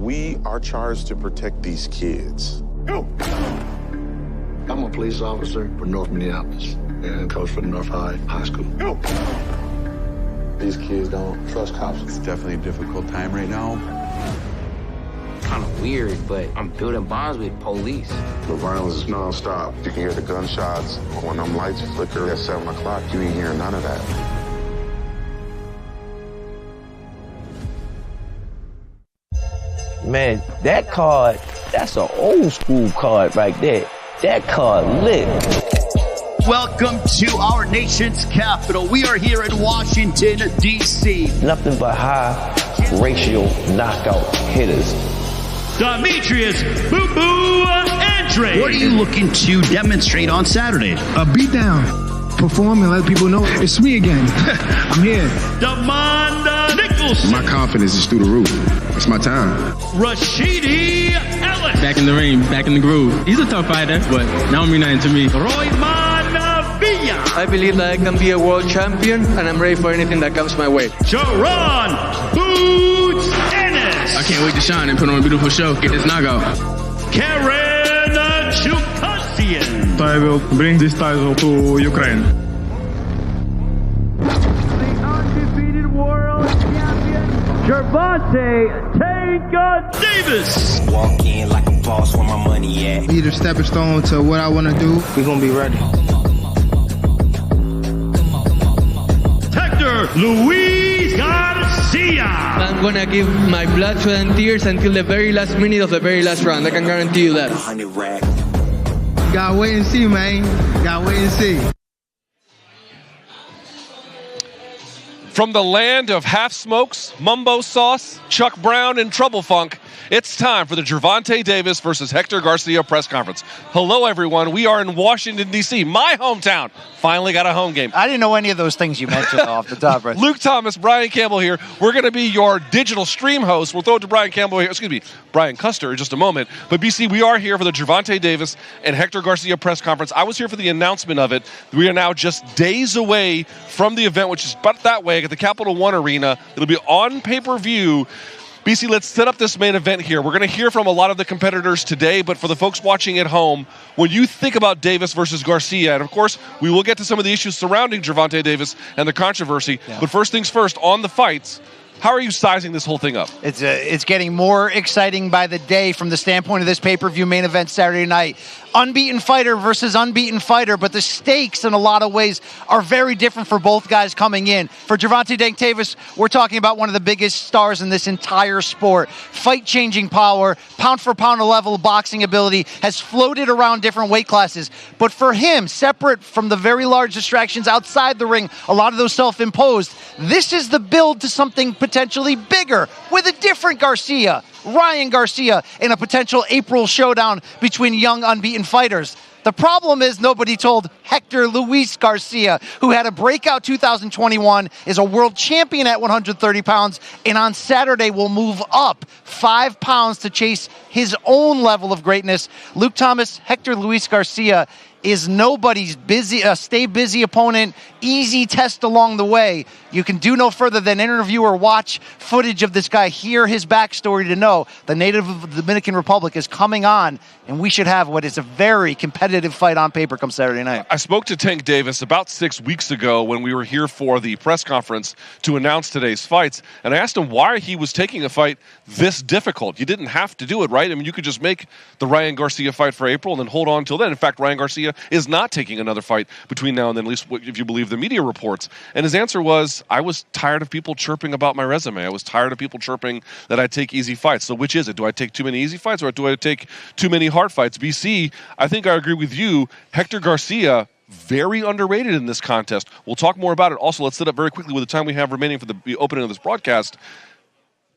We are charged to protect these kids. Go! I'm a police officer for North Minneapolis and coach for North High School. Go! These kids don't trust cops. It's definitely a difficult time right now. Kind of weird, but I'm building bonds with police. The violence is nonstop. You can hear the gunshots. When them lights flicker at 7 o'clock, you ain't hearing none of that. Man, that card, that's an old school card right there. That card lit. Welcome to our nation's capital. We are here in Washington, D.C. Nothing but high ratio knockout hitters. Demetrius Boo Boo Andrade. What are you looking to demonstrate on Saturday? A beatdown. Perform and let people know it's me again. I'm here. Gervonta Nicholson. My confidence is through the roof. It's my time. Rashidi Ellis. Back in the ring, back in the groove. He's a tough fighter, but that don't mean nothing to me. Villa. I believe that I can be a world champion, and I'm ready for anything that comes my way. Gervonta Boots Ennis. I can't wait to shine and put on a beautiful show. Get this knockout. Ennis and Chukhadzhian. I will bring this title to Ukraine. The undefeated world champion, Gervonta Davis. Walk in like a boss where my money at. Either stepping stone to what I want to do. We're going to be ready. Hector Luis Garcia. I'm going to give my blood, sweat, and tears until the very last minute of the very last round. I can guarantee you that. 100 rack. Gotta wait and see, man. Gotta wait and see. From the land of half smokes, mumbo sauce, Chuck Brown, and Trouble Funk, it's time for the Gervonta Davis versus Hector Garcia press conference. Hello, everyone. We are in Washington, D.C., my hometown. Finally got a home game. I didn't know any of those things you mentioned off the top, right? Luke Thomas, Brian Campbell here. We're going to be your digital stream hosts. We'll throw it to Brian Campbell here. Excuse me, Brian Custer in just a moment. But BC, we are here for the Gervonta Davis and Hector Garcia press conference. I was here for the announcement of it. We are now just days away from the event, which is about that way at the Capital One Arena. It'll be on pay-per-view. BC, let's set up this main event here. We're going to hear from a lot of the competitors today, but for the folks watching at home, when you think about Davis versus Garcia, and of course, we will get to some of the issues surrounding Gervonta Davis and the controversy, but first things first, on the fights, how are you sizing this whole thing up? It's getting more exciting by the day from the standpoint of this pay-per-view main event Saturday night. Unbeaten fighter versus unbeaten fighter, but the stakes in a lot of ways are very different for both guys coming in. For Gervonta Davis, we're talking about one of the biggest stars in this entire sport. Fight-changing power, pound-for-pound level boxing ability, has floated around different weight classes. But for him, separate from the very large distractions outside the ring, a lot of those self-imposed, this is the build to something potentially bigger with a different Garcia. Ryan Garcia in a potential April showdown between young unbeaten fighters. The problem is nobody told Hector Luis Garcia, who had a breakout 2021, is a world champion at 130 pounds, and on Saturday will move up 5 pounds to chase his own level of greatness. Luke Thomas, Hector Luis Garcia is nobody's stay busy opponent, easy test along the way. You can do no further than interview or watch footage of this guy, hear his backstory to know the native of the Dominican Republic is coming on, and we should have what is a very competitive fight on paper come Saturday night. I spoke to Tank Davis about 6 weeks ago when we were here for the press conference to announce today's fights, and I asked him why he was taking a fight this difficult. You didn't have to do it, right? I mean, you could just make the Ryan Garcia fight for April and then hold on until then. In fact, Ryan Garcia is not taking another fight between now and then, at least if you believe the media reports. And his answer was, I was tired of people chirping about my resume. I was tired of people chirping that I take easy fights. So which is it? Do I take too many easy fights or do I take too many hard fights? BC, I think I agree with you. Hector Garcia, very underrated in this contest. We'll talk more about it. Also, let's set up very quickly with the time we have remaining for the opening of this broadcast.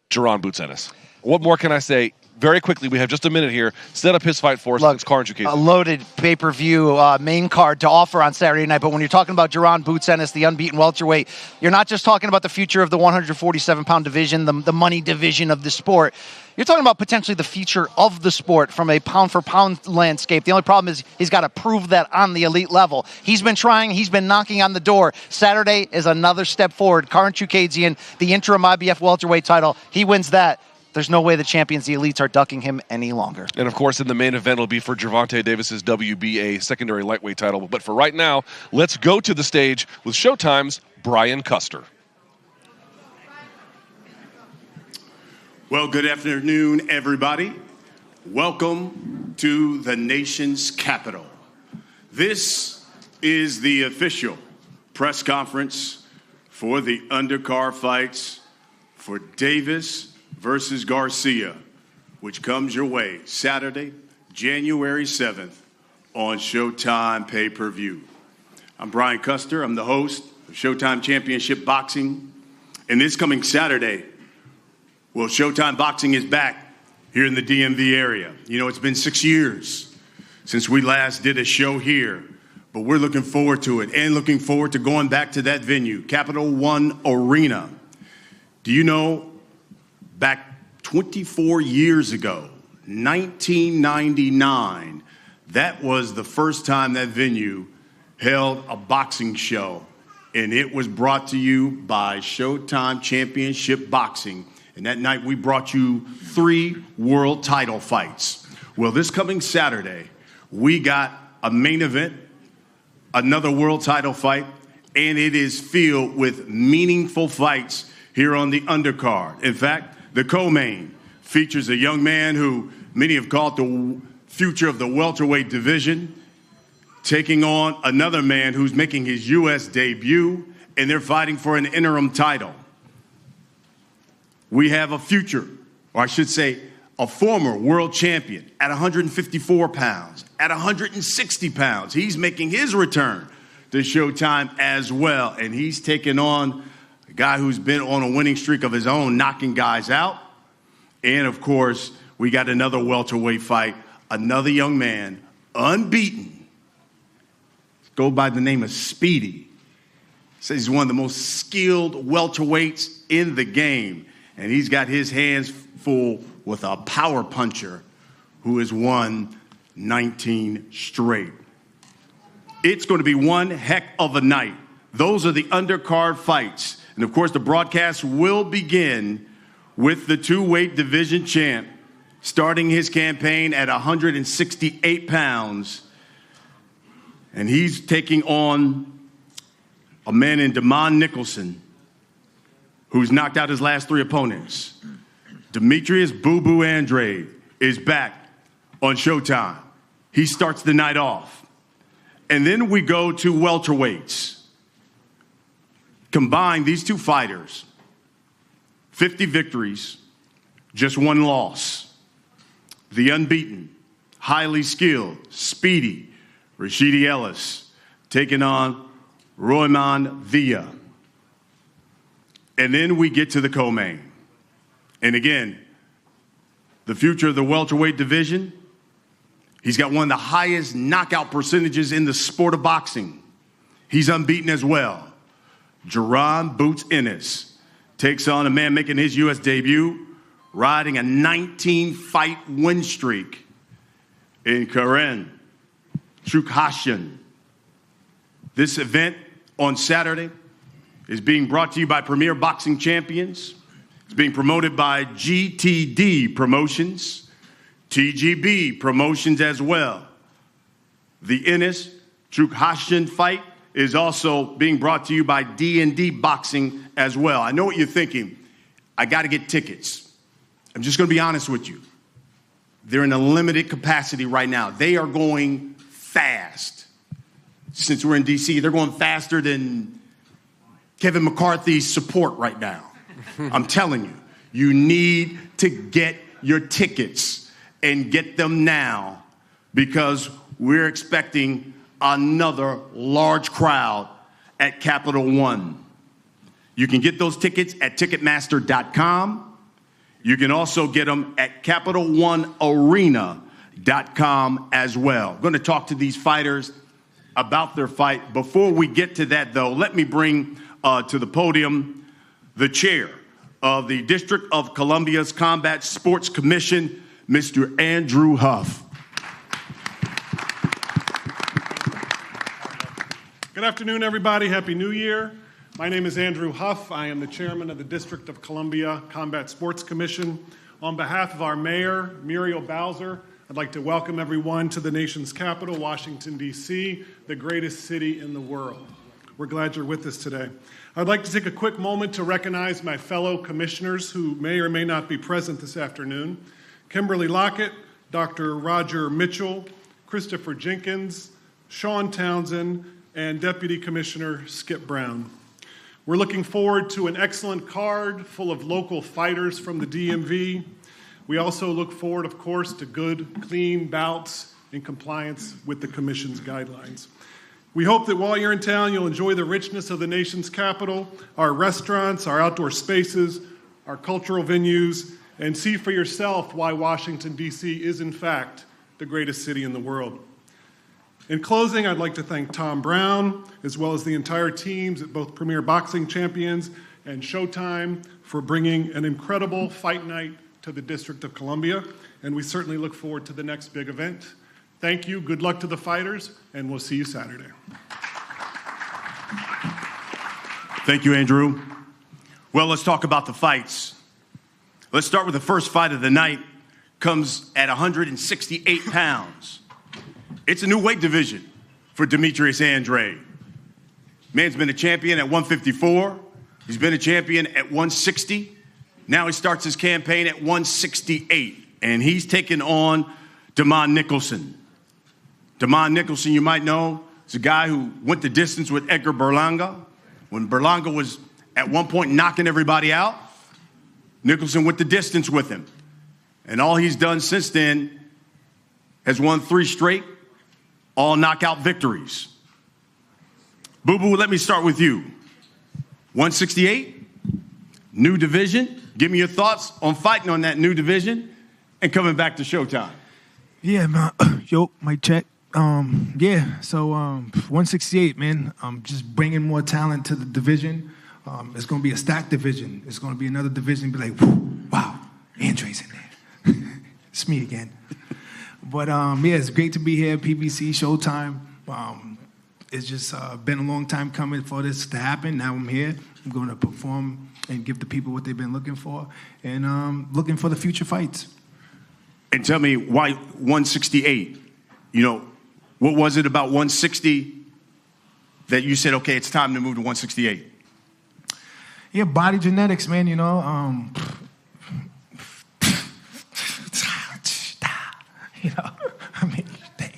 Gervonta Boots Ennis. What more can I say? Very quickly, we have just a minute here. Set up his fight for us against Carn Chukhadzhian. A loaded pay-per-view main card to offer on Saturday night. But when you're talking about Gervonta Boots Ennis, the unbeaten welterweight, you're not just talking about the future of the 147-pound division, the money division of the sport. You're talking about potentially the future of the sport from a pound-for-pound landscape. The only problem is he's got to prove that on the elite level. He's been trying. He's been knocking on the door. Saturday is another step forward. Carn Chukhadzhian, the interim IBF welterweight title, he wins that. there's no way the champions, the elites, are ducking him any longer. And, of course, in the main event, it'll be for Gervonta Davis's WBA secondary lightweight title. But for right now, let's go to the stage with Showtime's Brian Custer. Well, good afternoon, everybody. Welcome to the nation's capital. This is the official press conference for the undercard fights for Davis versus Garcia, which comes your way Saturday, January 7th on Showtime pay-per-view. I'm Brian Custer. I'm the host of Showtime Championship Boxing. And this coming Saturday, well, Showtime Boxing is back here in the DMV area. You know, it's been 6 years since we last did a show here, but we're looking forward to it and looking forward to going back to that venue, Capital One Arena. Do you know, back 24 years ago, 1999, that was the first time that venue held a boxing show, and it was brought to you by Showtime Championship Boxing. And that night, we brought you 3 world title fights. Well, this coming Saturday, we got a main event, another world title fight, and it is filled with meaningful fights here on the undercard. In fact, the co-main features a young man who many have called the future of the welterweight division, taking on another man who's making his U.S. debut, and they're fighting for an interim title. We have a future, or I should say, a former world champion at 154 pounds, at 160 pounds. He's making his return to Showtime as well, and he's taking on a guy who's been on a winning streak of his own, knocking guys out. And, of course, we got another welterweight fight, another young man, unbeaten, go by the name of Speedy. Says he's one of the most skilled welterweights in the game. And he's got his hands full with a power puncher who has won 19 straight. It's going to be one heck of a night. Those are the undercard fights. And, of course, the broadcast will begin with the two-weight division champ starting his campaign at 168 pounds. And he's taking on a man in Nicholson, who's knocked out his last 3 opponents. Demetrius Boo Boo Andrade is back on Showtime. He starts the night off. And then we go to welterweights. Combine these 2 fighters, 50 victories, just 1 loss. The unbeaten, highly skilled, speedy Rashidi Ellis taking on Roymond Villa. And then we get to the co-main. And again, the future of the welterweight division, he's got one of the highest knockout percentages in the sport of boxing. He's unbeaten as well. Jerron Boots Ennis takes on a man making his U.S. debut, riding a 19-fight win streak in Ennis and Chukhadzhian. This event on Saturday is being brought to you by Premier Boxing Champions. It's being promoted by GTD Promotions, TGB Promotions as well. The Ennis Chukhadzhian fight is also being brought to you by D&D Boxing as well. I know what you're thinking. I got to get tickets. I'm just going to be honest with you. They're in a limited capacity right now. They are going fast. Since we're in D.C., they're going faster than Kevin McCarthy's support right now. I'm telling you, you need to get your tickets and get them now, because we're expecting another large crowd at Capital One. You can get those tickets at Ticketmaster.com. You can also get them at CapitalOneArena.com as well. I'm going to talk to these fighters about their fight. Before we get to that, though, let me bring to the podium the chair of the District of Columbia's Combat Sports Commission, Mr. Andrew Huff. Good afternoon, everybody. Happy New Year. My name is Andrew Huff. I am the chairman of the District of Columbia Combat Sports Commission. On behalf of our mayor, Muriel Bowser, I'd like to welcome everyone to the nation's capital, Washington, D.C., the greatest city in the world. We're glad you're with us today. I'd like to take a quick moment to recognize my fellow commissioners who may or may not be present this afternoon. Kimberly Lockett, Dr. Roger Mitchell, Christopher Jenkins, Sean Townsend, and Deputy Commissioner Skip Brown. We're looking forward to an excellent card full of local fighters from the DMV. We also look forward, of course, to good, clean bouts in compliance with the Commission's guidelines. We hope that while you're in town, you'll enjoy the richness of the nation's capital, our restaurants, our outdoor spaces, our cultural venues, and see for yourself why Washington, D.C. is, in fact, the greatest city in the world. In closing, I'd like to thank Tom Brown, as well as the entire teams at both Premier Boxing Champions and Showtime for bringing an incredible fight night to the District of Columbia, and we certainly look forward to the next big event. Thank you, good luck to the fighters, and we'll see you Saturday. Thank you, Andrew. Well, let's talk about the fights. Let's start with the first fight of the night. Comes at 168 pounds. It's a new weight division for Demetrius Andrade. Man's been a champion at 154. He's been a champion at 160. Now he starts his campaign at 168, and he's taking on Nicholson. Nicholson, you might know, is a guy who went the distance with Edgar Berlanga. When Berlanga was at one point knocking everybody out, Nicholson went the distance with him. And all he's done since then has won 3 straight, all knockout victories. Boo Boo, let me start with you. 168, new division. Give me your thoughts on fighting on that new division and coming back to Showtime. Yeah, man. Yo, mic check. Yeah, so 168, man. Just bringing more talent to the division. It's going to be a stacked division. It's going to be another division. Be like, wow, Andre's in there. It's me again. But yeah, it's great to be here, PBC, Showtime. It's just been a long time coming for this to happen. Now I'm here. I'm going to perform and give the people what they've been looking for, and looking for the future fights. And tell me why 168? You know, what was it about 160 that you said, okay, it's time to move to 168? Yeah, body genetics, man, you know. You know, I mean, damn.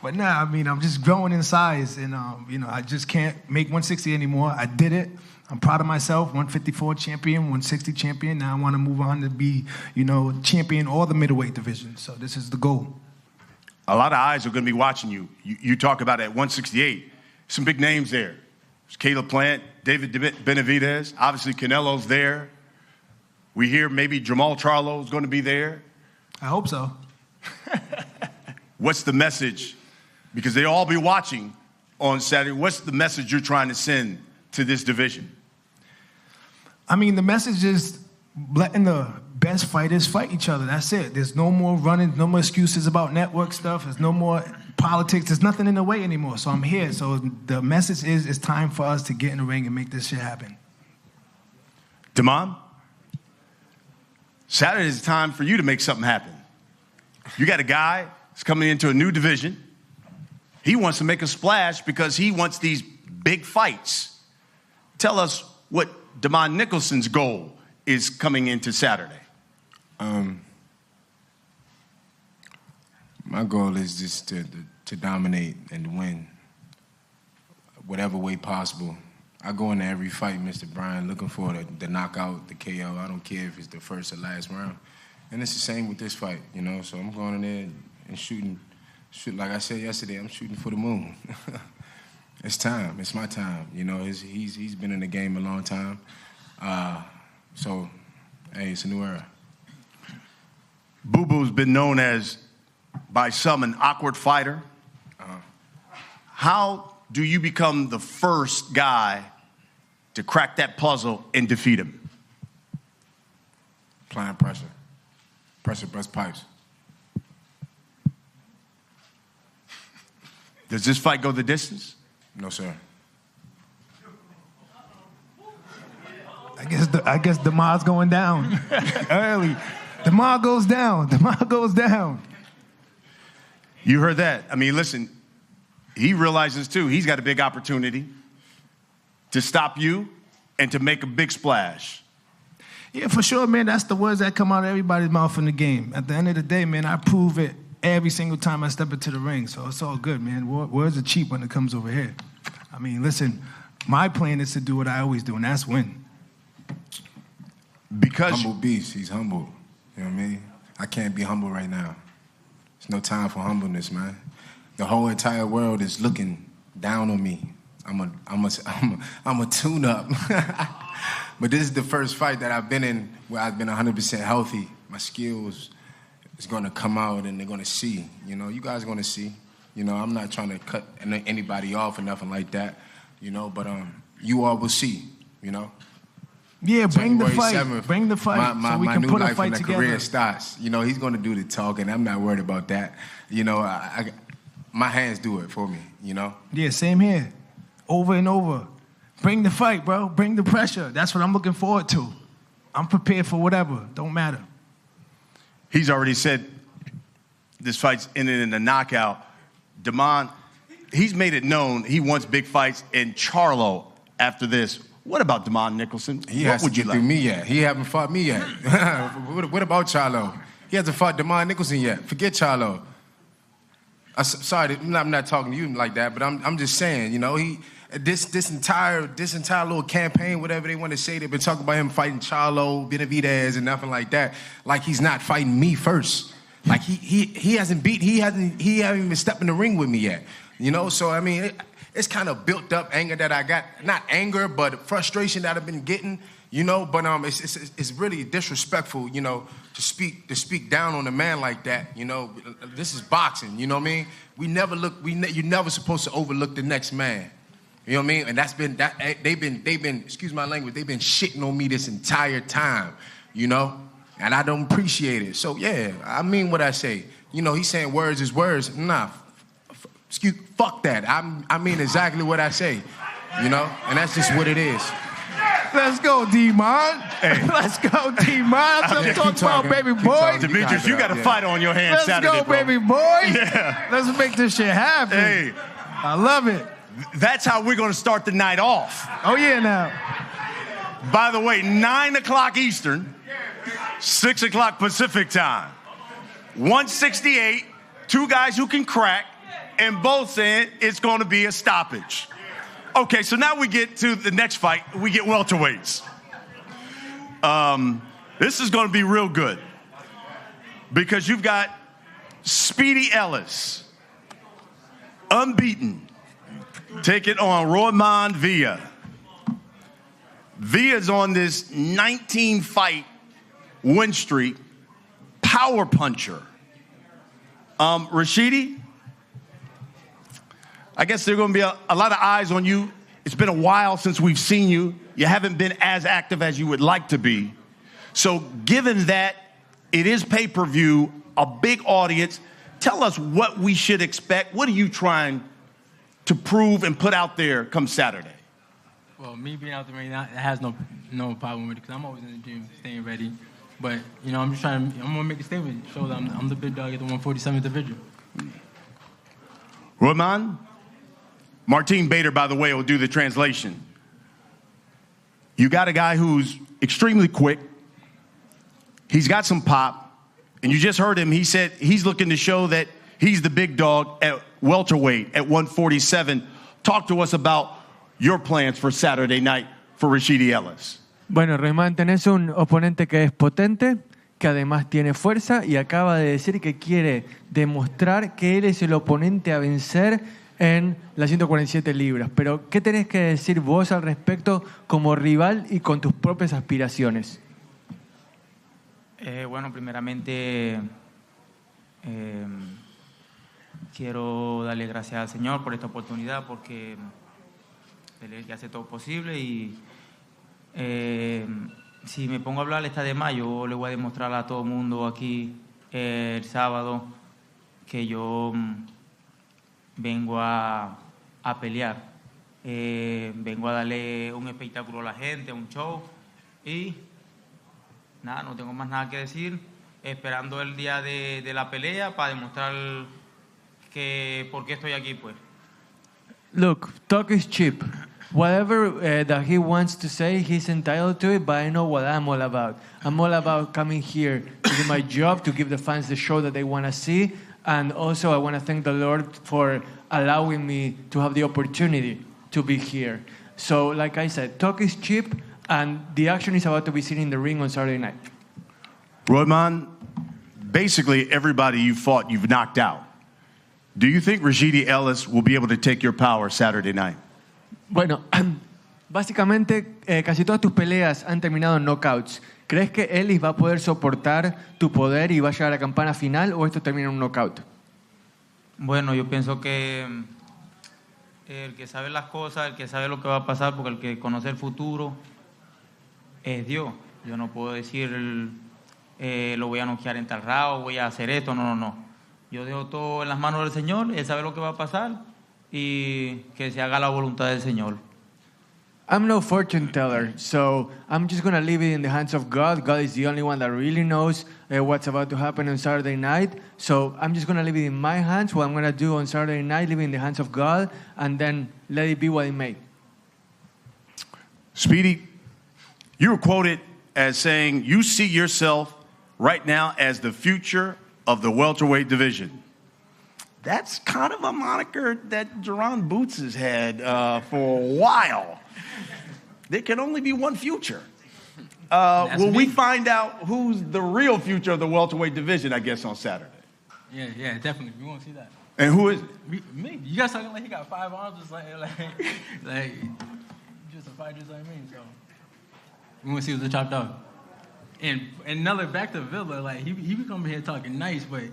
But nah, I mean, I'm just growing in size, and you know, I just can't make 160 anymore. I did it. I'm proud of myself. 154 champion, 160 champion. Now I want to move on to be, you know, champion all the middleweight division. So this is the goal. A lot of eyes are going to be watching you. You talk about at 168, some big names there. There's Caleb Plant, David Benavidez. Obviously, Canelo's there. We hear maybe Jamal Charlo's going to be there. I hope so. What's the message? Because they all be watching on Saturday. What's the message you're trying to send to this division? I mean, the message is letting the best fighters fight each other. That's it. There's no more running, no more excuses about network stuff. There's no more politics. There's nothing in the way anymore. So I'm here. So the message is it's time for us to get in the ring and make this shit happen. Damon, Saturday is time for you to make something happen. You got a guy that's coming into a new division. He wants to make a splash because he wants these big fights. Tell us what Damon Nicholson's goal is coming into Saturday. My goal is just to dominate and win whatever way possible. I go into every fight, Mr. Bryan, looking for the knockout, the KO. I don't care if it's the first or last round. And it's the same with this fight, you know. So I'm going in there and shooting. Like I said yesterday, I'm shooting for the moon. It's time. It's my time. You know, he's been in the game a long time. So, hey, it's a new era. Boo Boo's been known as, by some, an awkward fighter. How do you become the first guy to crack that puzzle and defeat him? Applying pressure. Pressure busts pipes. Does this fight go the distance? No, sir. I guess Damon's going down early. DeMar goes down. DeMar goes down. You heard that. I mean, listen, he realizes too, he's got a big opportunity to stop you and to make a big splash. Yeah, for sure, man. That's the words that come out of everybody's mouth in the game. At the end of the day, man, I prove it every single time I step into the ring. So it's all good, man. Words are cheap when it comes over here. I mean, listen, my plan is to do what I always do, and that's win. Because humble beast, he's humble. You know what I mean? I can't be humble right now. There's no time for humbleness, man. The whole entire world is looking down on me. I'm a tune-up. But this is the first fight that I've been in where I've been 100% healthy. My skills is going to come out and they're going to see. You know, you guys are going to see. You know, I'm not trying to cut anybody off or nothing like that. You know, but you all will see, you know. Yeah, bring the fight. 7th, bring the fight so we my can new put a life fight and the together. career starts. You know, he's going to do the talking. I'm not worried about that. You know, my hands do it for me, you know. Yeah, same here. Over and over. Bring the fight, bro. Bring the pressure. That's what I'm looking forward to. I'm prepared for whatever. Don't matter. He's already said this fight's ended in a knockout. Damon, he's made it known he wants big fights. And Charlo, after this, what about Damon Nicholson? He what has would to you get like? through me yet. He haven't fought me yet. What about Charlo? He hasn't fought Damon Nicholson yet. Forget Charlo. Sorry, I'm not talking to you like that, but I'm just saying, you know, this entire little campaign, whatever they want to say, they've been talking about him fighting Charlo, Benavidez, and nothing like that. Like he's not fighting me first. Like he hasn't even stepped in the ring with me yet. You know, so I mean, it's kind of built up anger that I got, not anger, but frustration that I've been getting. You know, but it's really disrespectful, you know, to speak down on a man like that. You know, this is boxing. You know what I mean? You're never supposed to overlook the next man. You know what I mean? And they've been excuse my language, they've been shitting on me this entire time. You know, and I don't appreciate it. So yeah, I mean what I say. You know, he's saying words is words. Nah, fuck that. I mean exactly what I say. You know, and that's just what it is. Let's go, D-Mon. Hey. Let's go, D-Mon. That's what I'm talking about, baby boy. Demetrius, you got a fight on your hands Let's Saturday, go, bro. baby boy. Yeah. Let's make this shit happen. Hey. I love it. That's how we're going to start the night off. Oh, yeah, now. By the way, 9 o'clock Eastern, 6 o'clock Pacific time. 168, two guys who can crack, and both saying it's going to be a stoppage. Okay, so now we get to the next fight. We get welterweights. This is going to be real good because you've got Speedy Ellis, unbeaten, take it on Roman Villa. Villa's on this 19-fight win streak, power puncher. Rashidi, I guess there are going to be a lot of eyes on you. It's been a while since we've seen you. You haven't been as active as you would like to be. So given that it is pay-per-view, a big audience, tell us what we should expect. What are you trying to prove and put out there come Saturday? Well, me being out there right now, it has no problem with it because I'm always in the gym, staying ready. But, you know, I'm going to make a statement, show that I'm the big dog at the 147th division. Roman? Martin Bader, by the way, will do the translation. You got a guy who's extremely quick. He's got some pop. And you just heard him. He said he's looking to show that he's the big dog at welterweight at 147. Talk to us about your plans for Saturday night for Rashidi Ellis. Bueno, Roman, tenés un oponente que es potente, que además tiene fuerza y acaba de decir que quiere demostrar que él es el oponente a vencer en las 147 libras. Pero, ¿qué tenés que decir vos al respecto como rival y con tus propias aspiraciones? Bueno, primeramente quiero darle gracias al Señor por esta oportunidad, porque Él es el que hace todo posible y si me pongo a hablar esta de mayo, yo le voy a demostrar a todo el mundo aquí el sábado que yo vengo a pelear. Vengo a darle un espectáculo a la gente, un show y nada, no tengo más nada que decir. esperando el día de la pelea para demostrar que por qué estoy aquí, pues. Look, talk is cheap. Whatever that he wants to say, he's entitled to it, but I know what I'm all about. I'm all about coming here to do my job, to give the fans the show that they want to see, and also I want to thank the Lord for allowing me to have the opportunity to be here. So, like I said, talk is cheap, and the action is about to be seen in the ring on Saturday night. Roman, basically everybody you fought, you've knocked out. Do you think Rashidi Ellis will be able to take your power Saturday night? Bueno, básicamente casi todas tus peleas han terminado en knockouts. ¿Crees que Ellis va a poder soportar tu poder y va a llegar a la campana final o esto termina en un knockout? Bueno, yo pienso que el que sabe las cosas, el que sabe lo que va a pasar, porque el que conoce el futuro es Dios. Yo no puedo decir lo voy a noquear en tal round, voy a hacer esto, no. Yo dejo todo en las manos del Señor, Él sabe lo que va a pasar y que se haga la voluntad del Señor. I'm no fortune teller, so I'm just going to leave it in the hands of God. God is the only one that really knows what's about to happen on Saturday night. So I'm just going to leave it in my hands. What I'm going to do on Saturday night, leave it in the hands of God, and then let it be what it may. Speedy, you were quoted as saying you see yourself right now as the future of the welterweight division. That's kind of a moniker that Jaron Boots has had for a while. There can only be one future. Will we find out who's the real future of the welterweight division, I guess, on Saturday? Yeah, definitely. We won't see that. And who is it? Me. You guys talking like he got 5 arms, just like just a fight just like me. So we want to see who's the top dog. And another back to Villa, like he be coming here talking nice, but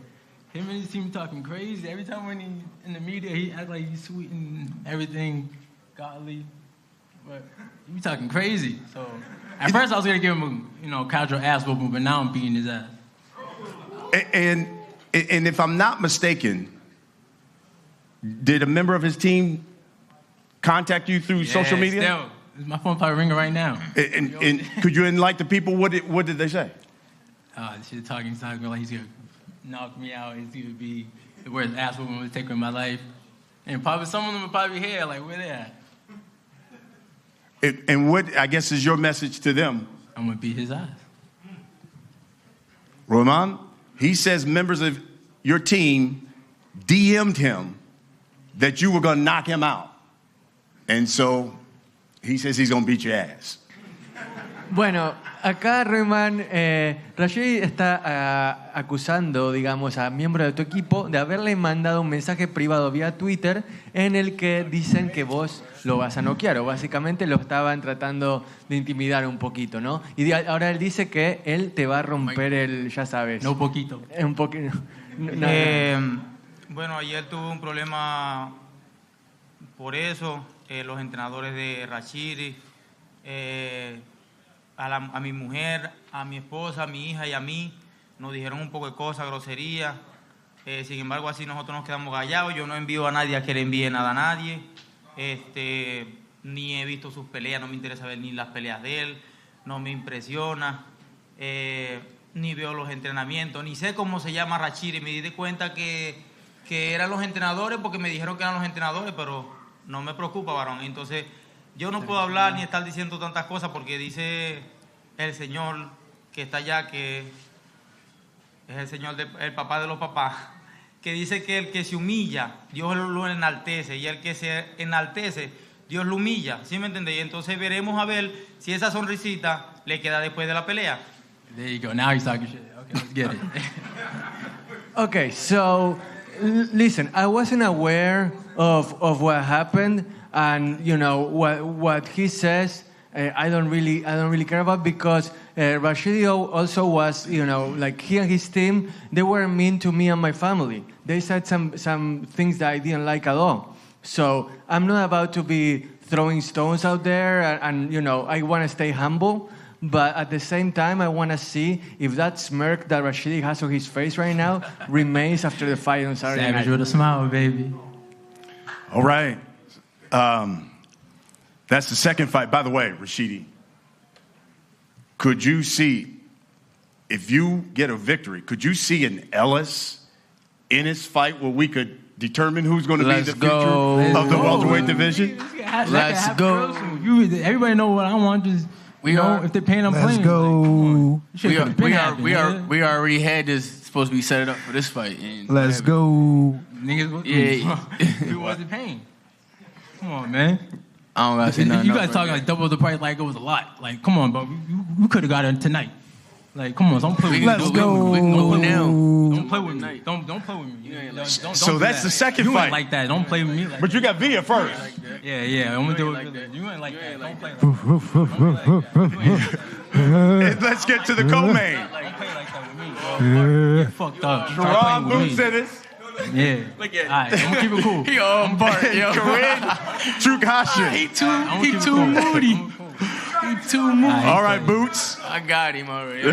him and his team talking crazy. Every time when he in the media, he act like he's sweet and everything, godly, but he be talking crazy. So at first I was gonna give him a casual ass whooping, but now I'm beating his ass. And if I'm not mistaken, did a member of his team contact you through social media? Still. My phone probably ringing right now. And could you enlighten the people? What did they say? She's talking like he's gonna knock me out. He's gonna be the worst ass woman would take in my life, and probably some of them will probably be here like where they at. And what I guess is your message to them? I'm gonna beat his ass. Roman, he says members of your team DM'd him that you were gonna knock him out, and so. He says he's going to beat your ass. Bueno, acá Roman, Rashidi está acusando, digamos, a miembros de tu equipo de haberle mandado un mensaje privado vía Twitter en el que dicen que vos lo vas a noquear, o básicamente lo estaban tratando de intimidar un poquito, ¿no? Y ahora él dice que él te va a romper el, ya sabes. No poquito. Un poquito. Bueno, ayer tuve un problema por eso. Los entrenadores de Rashidi, a mi mujer, a mi esposa, a mi hija y a mí, nos dijeron un poco de cosas, groserías. Sin embargo, así nosotros nos quedamos callados. Yo no envío a nadie a que le envíe nada a nadie. Ni he visto sus peleas, no me interesa ver ni las peleas de él, no me impresiona. Ni veo los entrenamientos, ni sé cómo se llama Rashidi. Me di de cuenta que eran los entrenadores porque me dijeron que eran los entrenadores, pero no me preocupa, varón. Entonces, yo no puedo hablar ni estar diciendo tantas cosas porque dice el Señor que está allá, que es el Señor, el papá de los papás, que dice que el que se humilla, Dios lo enaltece, y el que se enaltece, Dios lo humilla. ¿Sí me entendéis? Entonces veremos a ver si esa sonrisita le queda después de la pelea. There you go. Now he's talking shit. Okay, let's get it. Okay, so listen, I wasn't aware of what happened, and what he says. I don't really care about, because Rashidi also was, like he and his team, they were mean to me and my family. They said some things that I didn't like at all. So I'm not about to be throwing stones out there, and I want to stay humble. But at the same time, I want to see if that smirk that Rashidi has on his face right now remains after the fight on Saturday night. Savage with a smile, baby. All right. That's the second fight. By the way, Rashidi, could you see if you get a victory, could you see an Ellis Ennis fight where we could determine who's going to be the future of the welterweight division? Let's go. Everybody know what I want. Just if they're paying, I'm playing. Let's go. We already had this supposed to be set up for this fight. Let's go. Niggas, who wasn't paying? Come on, man. I don't gotta say nothing. You guys talking like double the price like it was a lot. Like, come on, bro. We could have got it tonight. Like, come on, don't play with me. Let's go. We can go now. Don't play with me. Don't play with me. So that's the second you fight. Ain't like that. Don't play with me like But that. you got Villa first. Yeah. I'm gonna do it. You ain't like that. Don't play like that. Let's get to the co-main. Don't play like that with me, bro. Get fucked up. Ron Boots Ennis. Yeah. Look at Alright, I'm gonna keep it cool. He on Bart, yo. Corinne Chukhadzhian. He too moody. He too moody. All right, Boots. I got him already.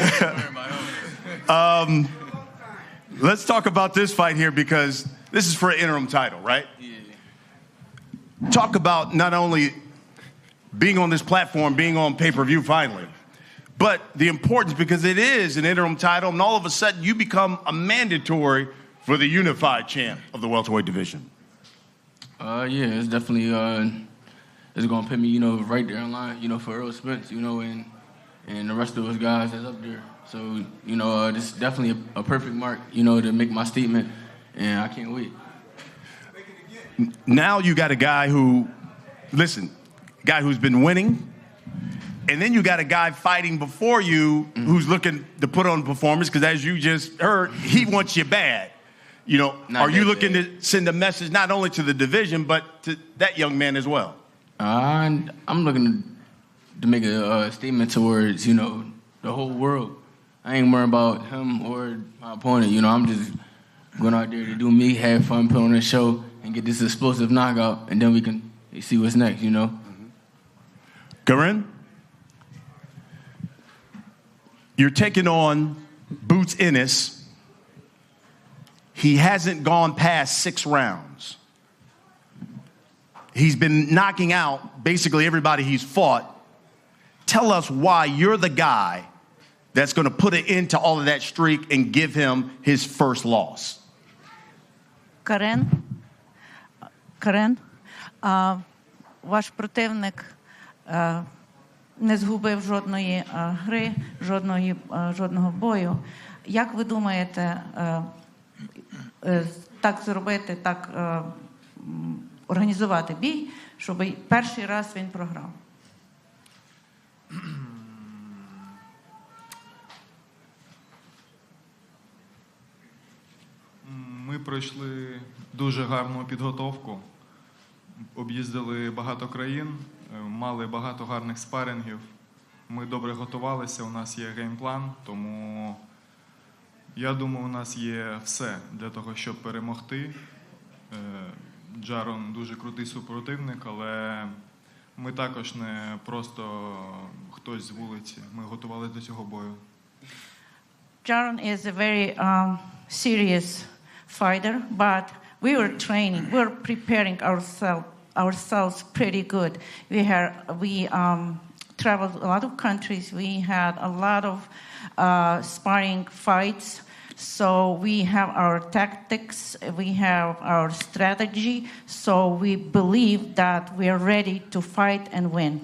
Let's talk about this fight here because this is for an interim title, right? Yeah. Talk about not only being on this platform, being on pay-per-view finally, but the importance because it is an interim title, and all of a sudden you become a mandatory for the unified champ of the welterweight division. Yeah, it's definitely it's gonna put me, right there in line, for Earl Spence, and the rest of those guys that's up there. So, this is definitely a perfect mark, to make my statement, and I can't wait. Now you got a guy who's been winning, and then you got a guy fighting before you who's looking to put on performance, because as you just heard, he wants you bad. Are you looking to send a message not only to the division, but to that young man as well? I'm looking to make a statement towards, the whole world. I ain't worried about him or my opponent. I'm just going out there to do me, have fun, put on a show, and get this explosive knockout, and then we can see what's next, Corinne? You're taking on Boots Ennis. He hasn't gone past 6 rounds. He's been knocking out basically everybody he's fought. Tell us why you're the guy that's going to put an end to all of that streak and give him his first loss. Карен, ваш противник не згубив жодної гри, жодного бою. Як ви думаєте, так зробити, так організувати бій, щоб перший раз він програв? Ми пройшли дуже гарну підготовку, об'їздили багато країн, мали багато гарних спарингів. Ми добре готувалися, у нас є геймплан, тому я думаю, у нас є все для того, щоб перемогти. Джарон дуже крутий супротивник, але ми також не просто хтось з вулиці. Ми готувалися до цього бою. Jaron is a very serious fighter, but we were training, we were preparing ourselves pretty good. We traveled a lot of countries. We had a lot of sparring fights. So we have our tactics, we have our strategy. So we believe that we are ready to fight and win.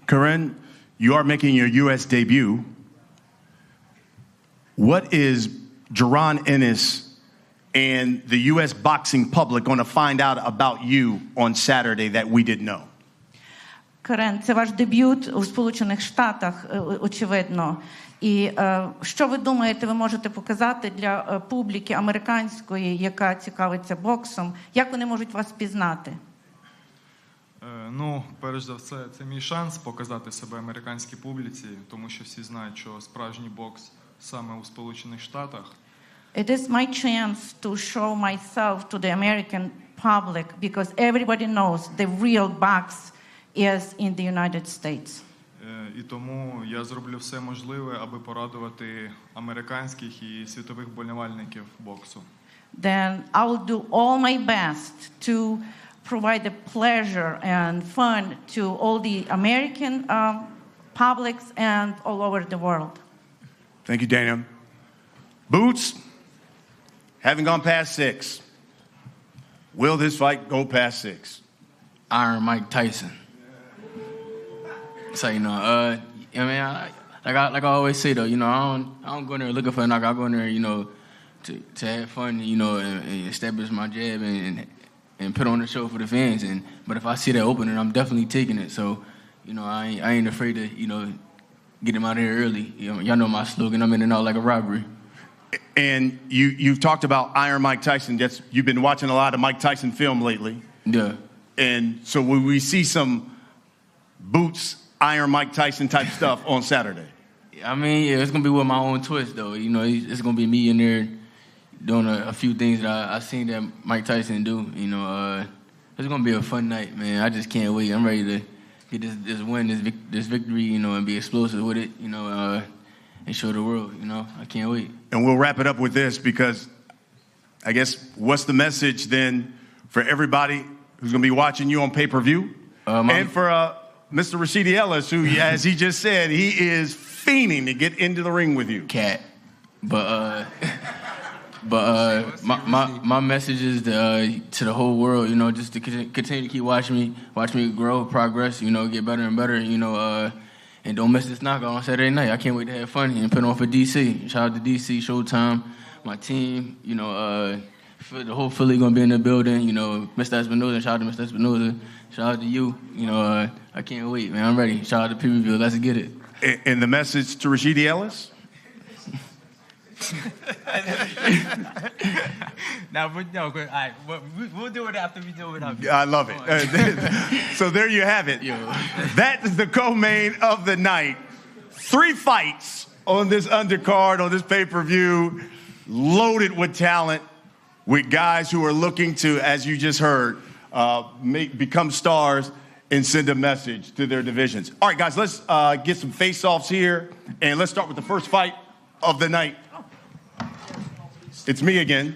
Corinne, you are making your U.S. debut. What is Gervonta Ennis and the U.S. boxing public going to find out about you on Saturday that we didn't know? Карен, це ваш дебют у Сполучених Штатах, очевидно. І що ви думаєте, ви можете показати для публіки американської, яка цікавиться боксом? Як вони можуть вас пізнати? Перш за все, це мій шанс показати себе американській публіці, тому що всі знають, що справжній бокс саме у Сполучених Штатах. It is my chance to show myself to the American public because everybody knows the real box is in the United States. І тому я зроблю все можливе, аби порадувати американських і світових вболівальників боксу. Then I will do all my best to provide the pleasure and fun to all the American publics and all over the world. Thank you, Dana. Boots, haven't gone past 6. Will this fight go past 6? Iron Mike Tyson. So, you know, I mean, like I always say, though, you know, I don't go in there looking for a knock. I go in there, you know, to have fun, you know, and establish my jab and put on the show for the fans. But if I see that opening, I'm definitely taking it. So, you know, I ain't afraid to, you know, get him out of here early. Y'all know my slogan, I'm in and out like a robbery. And you've talked about Iron Mike Tyson. You've been watching a lot of Mike Tyson film lately. Yeah. And so will we see some Boots, Iron Mike Tyson type stuff on Saturday? I mean, yeah, it's going to be with my own twist, though. You know, it's going to be me in there doing a few things that I seen that Mike Tyson do. You know, it's going to be a fun night, man. I just can't wait. I'm ready to get this win, this victory, you know, and be explosive with it, you know, and show the world, you know. I can't wait. And we'll wrap it up with this because I guess what's the message then for everybody who's going to be watching you on pay-per-view? And for Mr. Rashidi Ellis, who, as he just said, he is fiending to get into the ring with you. Cat. But my message is to the whole world, you know, just to continue to keep watching me grow, progress, you know, get better and better, you know, and don't miss this knockout on Saturday night. I can't wait to have fun and put on for D.C. Shout out to D.C., Showtime, my team, you know, the whole Philly going to be in the building, you know, Mr. Espinoza, shout out to Mr. Espinoza, shout out to you, you know, I can't wait, man, I'm ready. Shout out to pay-per-view, let's get it. And the message to Rashidi Ellis? All right, we'll do it after we do it. I love it. So there you have it. That is the co-main of the night. 3 fights on this undercard, on this pay-per-view, loaded with talent, with guys who are looking to, as you just heard, become stars and send a message to their divisions. All right, guys, let's get some face-offs here, and let's start with the first fight of the night. It's me again,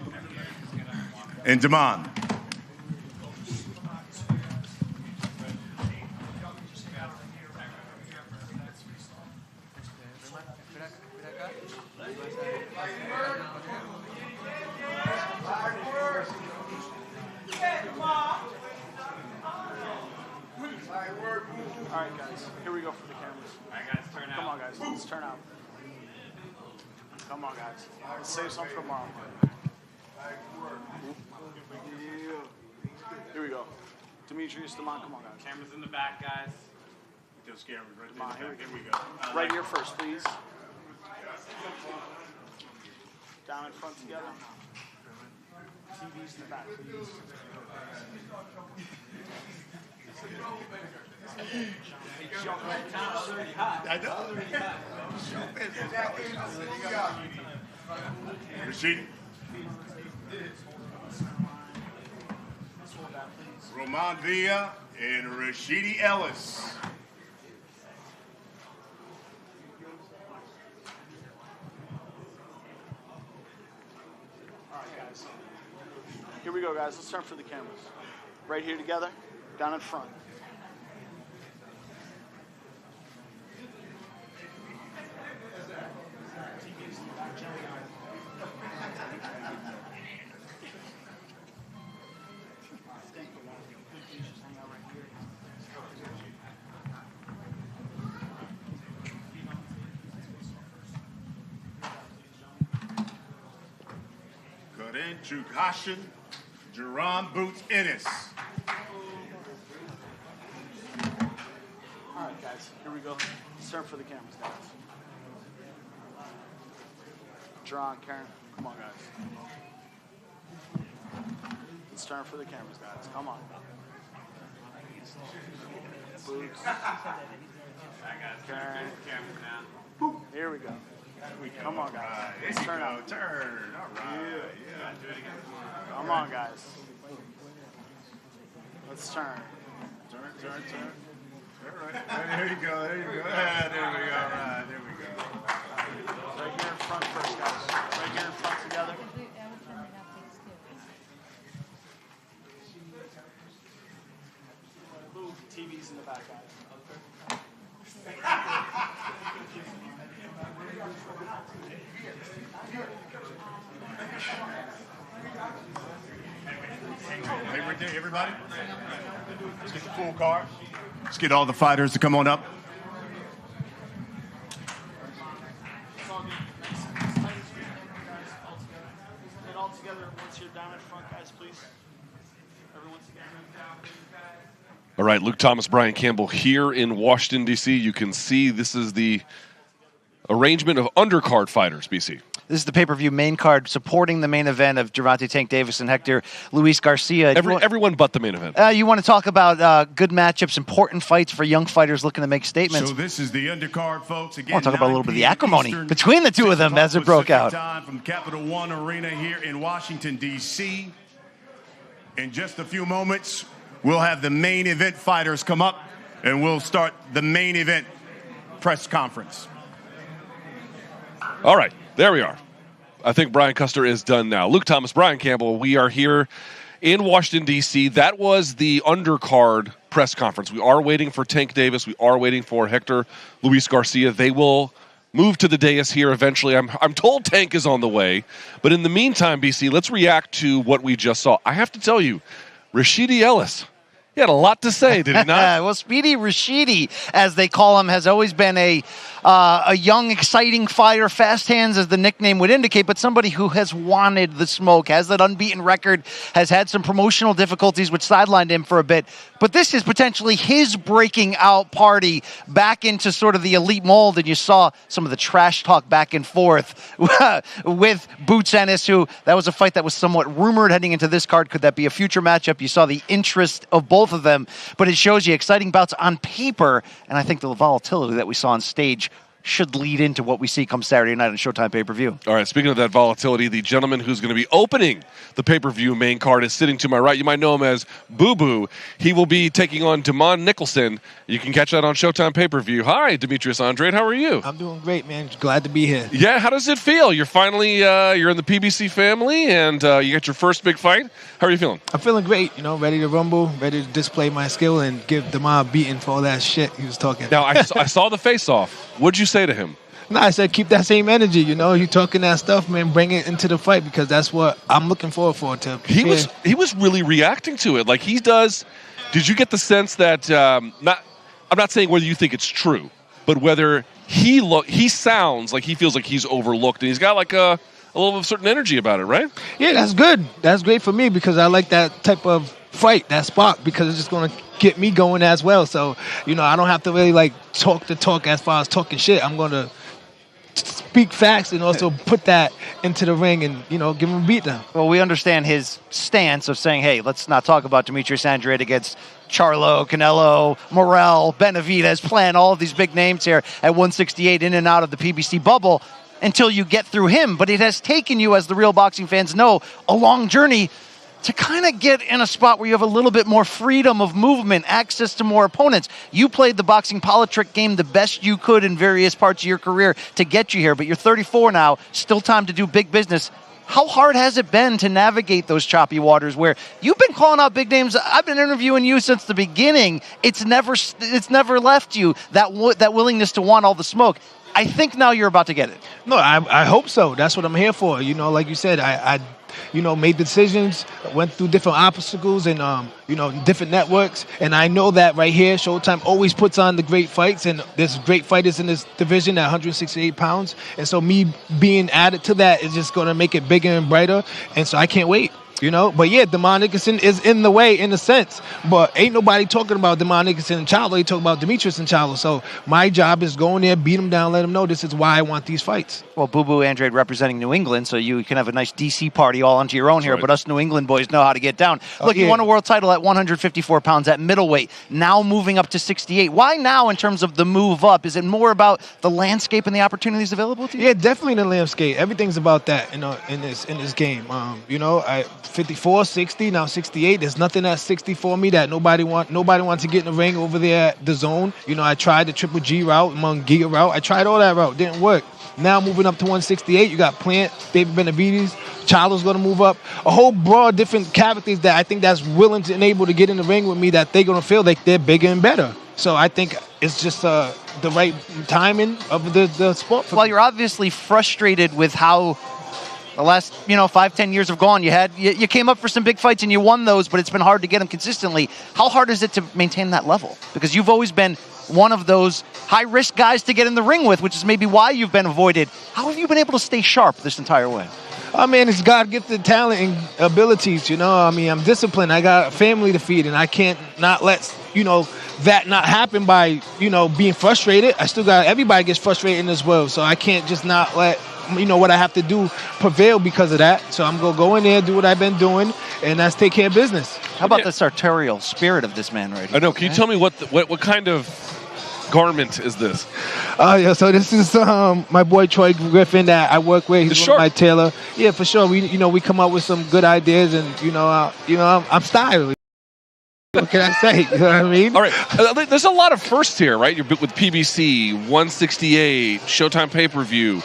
and Damon. All right, guys, here we go for the cameras. All right, guys, turn out. Come on, guys, let's turn out. Come on, guys. Let's save some for tomorrow. Here we go. Demetrius, Damon, come on, guys. Cameras in the back, guys. Don't scare me. Right Damon, here we go. Right here first, please. Down in front together. TVs in the back, please. I know. Rashidi. Roman Villa and Rashidi Ellis. All right, guys. Here we go, guys. Let's turn for the cameras. Right here together, down in front. Ennis and Chukhadzhian, Jerron Boots Ennis. All right, guys, here we go. Let's turn for the cameras, guys. Jerron, Karen, come on, guys. Let's turn for the cameras, guys. Come on. Boots. Karen. Here we go. Come on, guys. Let's turn out. Turn. All right. Yeah. Come on, guys. Let's turn. Turn. All right. There you go. There we go. All right. There we go. Right here in front first, guys. Right here in front together. TV's in the back, guys. Hey, right there, everybody. Let's get the full card. Let's get all the fighters to come on up. Get all together once you're down in front, guys, please. Everyone's together. All right, Luke Thomas, Brian Campbell here in Washington, D.C. You can see this is the arrangement of undercard fighters, BC. This is the pay-per-view main card supporting the main event of Gervonta "Tank" Davis and Hector Luis Garcia. Everyone but the main event. You want to talk about good matchups, important fights for young fighters looking to make statements. So this is the undercard, folks. Again, I want to talk about a little bit of the acrimony between the two of them as it broke out. Time from Capital One Arena here in Washington, D.C. In just a few moments, we'll have the main event fighters come up, and we'll start the main event press conference. All right, there we are. I think Brian Custer is done now. Luke Thomas, Brian Campbell, we are here in Washington, D.C. That was the undercard press conference. We are waiting for Tank Davis. We are waiting for Hector Luis Garcia. They will move to the dais here eventually. I'm told Tank is on the way. But in the meantime, BC, let's react to what we just saw. I have to tell you, Rashidi Ellis, he had a lot to say, did he not? Well, Speedy Rashidi, as they call him, has always been a young, exciting fighter, fast hands, as the nickname would indicate, but somebody who has wanted the smoke, has that unbeaten record, has had some promotional difficulties, which sidelined him for a bit. But this is potentially his breaking out party back into sort of the elite mold, and you saw some of the trash talk back and forth with Boots Ennis, who that was a fight that was somewhat rumored heading into this card. Could that be a future matchup? You saw the interest of both of them, but it shows you exciting bouts on paper, and I think the volatility that we saw on stage should lead into what we see come Saturday night on Showtime pay-per-view. All right, speaking of that volatility, the gentleman who's going to be opening the pay-per-view main card is sitting to my right. You might know him as Boo Boo. He will be taking on Andrade Nicholson. You can catch that on Showtime pay-per-view. Hi, Demetrius Andrade. How are you? I'm doing great, man. Glad to be here. Yeah, how does it feel? You're finally you're in the PBC family, and you got your first big fight. How are you feeling? I'm feeling great, ready to rumble, ready to display my skill and give Damar a beating for all that shit he was talking. Now, I saw the face-off. What'd you say to him? No, I said keep that same energy, you talking that stuff, man, bring it into the fight, because that's what I'm looking forward for. He was really reacting to it like he does. Did you get the sense that I'm not saying whether you think it's true, but whether he sounds like he feels like he's overlooked, and he's got like a little bit of certain energy about it, right? Yeah, that's good. That's great for me, because I like that type of fight, that spark, because it's just going to get me going as well. So, I don't have to really talk the talk as far as talking shit. I'm going to speak facts and also put that into the ring and, give him a beatdown. Well, we understand his stance of saying, hey, let's not talk about Demetrius Andrade against Charlo, Canelo, Morrell, Benavidez, playing all of these big names here at 168 in and out of the PBC bubble until you get through him. But it has taken you, as the real boxing fans know, a long journey to kind of get in a spot where you have a little bit more freedom of movement, access to more opponents. You played the boxing politrick game the best you could in various parts of your career to get you here, but you're 34 now, still time to do big business. How hard has it been to navigate those choppy waters where you've been calling out big names? I've been interviewing you since the beginning. It's never left you, that willingness to want all the smoke. I think now you're about to get it. No, I hope so. That's what I'm here for. Like you said, I made decisions, went through different obstacles and, different networks. And I know that right here, Showtime always puts on the great fights. And there's great fighters in this division at 168 pounds. And so me being added to that is just going to make it bigger and brighter. And so I can't wait. But yeah, Andrade Nicholson is in the way in a sense, but ain't nobody talking about Andrade Nicholson and Charlo. They talk about Demetrius and Charlo. So my job is go in there, beat them down, let them know this is why I want these fights. Well, Boo Boo Andrade representing New England, so you can have a nice DC party all onto your own here, but us New England boys know how to get down. Look, you won a world title at 154 pounds at middleweight, now moving up to 68. Why now in terms of the move up? Is it more about the landscape and the opportunities available to you? Yeah, definitely the landscape. Everything's about that in this game. 54, 60, now 68. There's nothing at 60 for me that nobody wants to get in the ring over there at the zone. I tried the Triple G route, Giga route. I tried all that route. Didn't work. Now moving up to 168, you got Plant, David Benavidez, Charlo's going to move up. A whole broad different characters that I think that's willing and able to get in the ring with me that they're going to feel like they're bigger and better. So I think it's just the right timing of the sport. Well, you're obviously frustrated with how The last, 5-10 years have gone. You came up for some big fights and you won those, but it's been hard to get them consistently. How hard is it to maintain that level? Because you've always been one of those high-risk guys to get in the ring with, which is maybe why you've been avoided. How have you been able to stay sharp this entire way? I mean, it's God-gifted talent and abilities, I mean, I'm disciplined. I got a family to feed, and I can't not let, that not happen by, being frustrated. Everybody gets frustrated in this world, so I can't just not let, what I have to do prevail because of that. So I'm going to go in there, do what I've been doing, and that's take care of business. How about the sartorial spirit of this man right here? I know. Can you tell me what kind of garment is this? So this is my boy Troy Griffin that I work with. He's my tailor. Yeah, for sure. We come up with some good ideas, and I'm stylish. What can I say? You know what I mean? All right. There's a lot of firsts here, right? You're with PBC, 168, Showtime pay-per-view.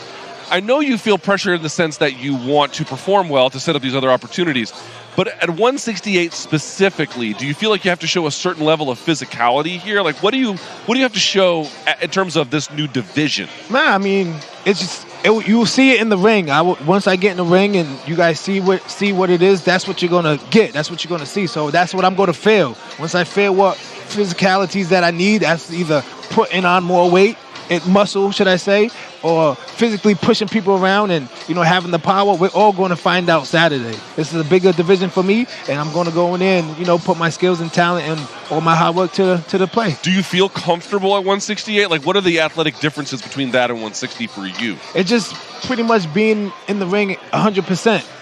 I know you feel pressure in the sense that you want to perform well to set up these other opportunities. But at 168 specifically, do you feel like you have to show a certain level of physicality here? Like, what do you have to show in terms of this new division? Nah, I mean, it's just you'll see it in the ring. Once I get in the ring and you guys see what it is, that's what you're gonna get. That's what you're gonna see. So that's what I'm gonna feel. Once I feel what physicalities that I need, that's either putting on more weight, muscle, should I say, or physically pushing people around and, having the power. We're all going to find out Saturday. This is a bigger division for me, and I'm going to go in there and, put my skills and talent and all my hard work to the play. Do you feel comfortable at 168? Like, what are the athletic differences between that and 160 for you? It's just pretty much being in the ring 100%.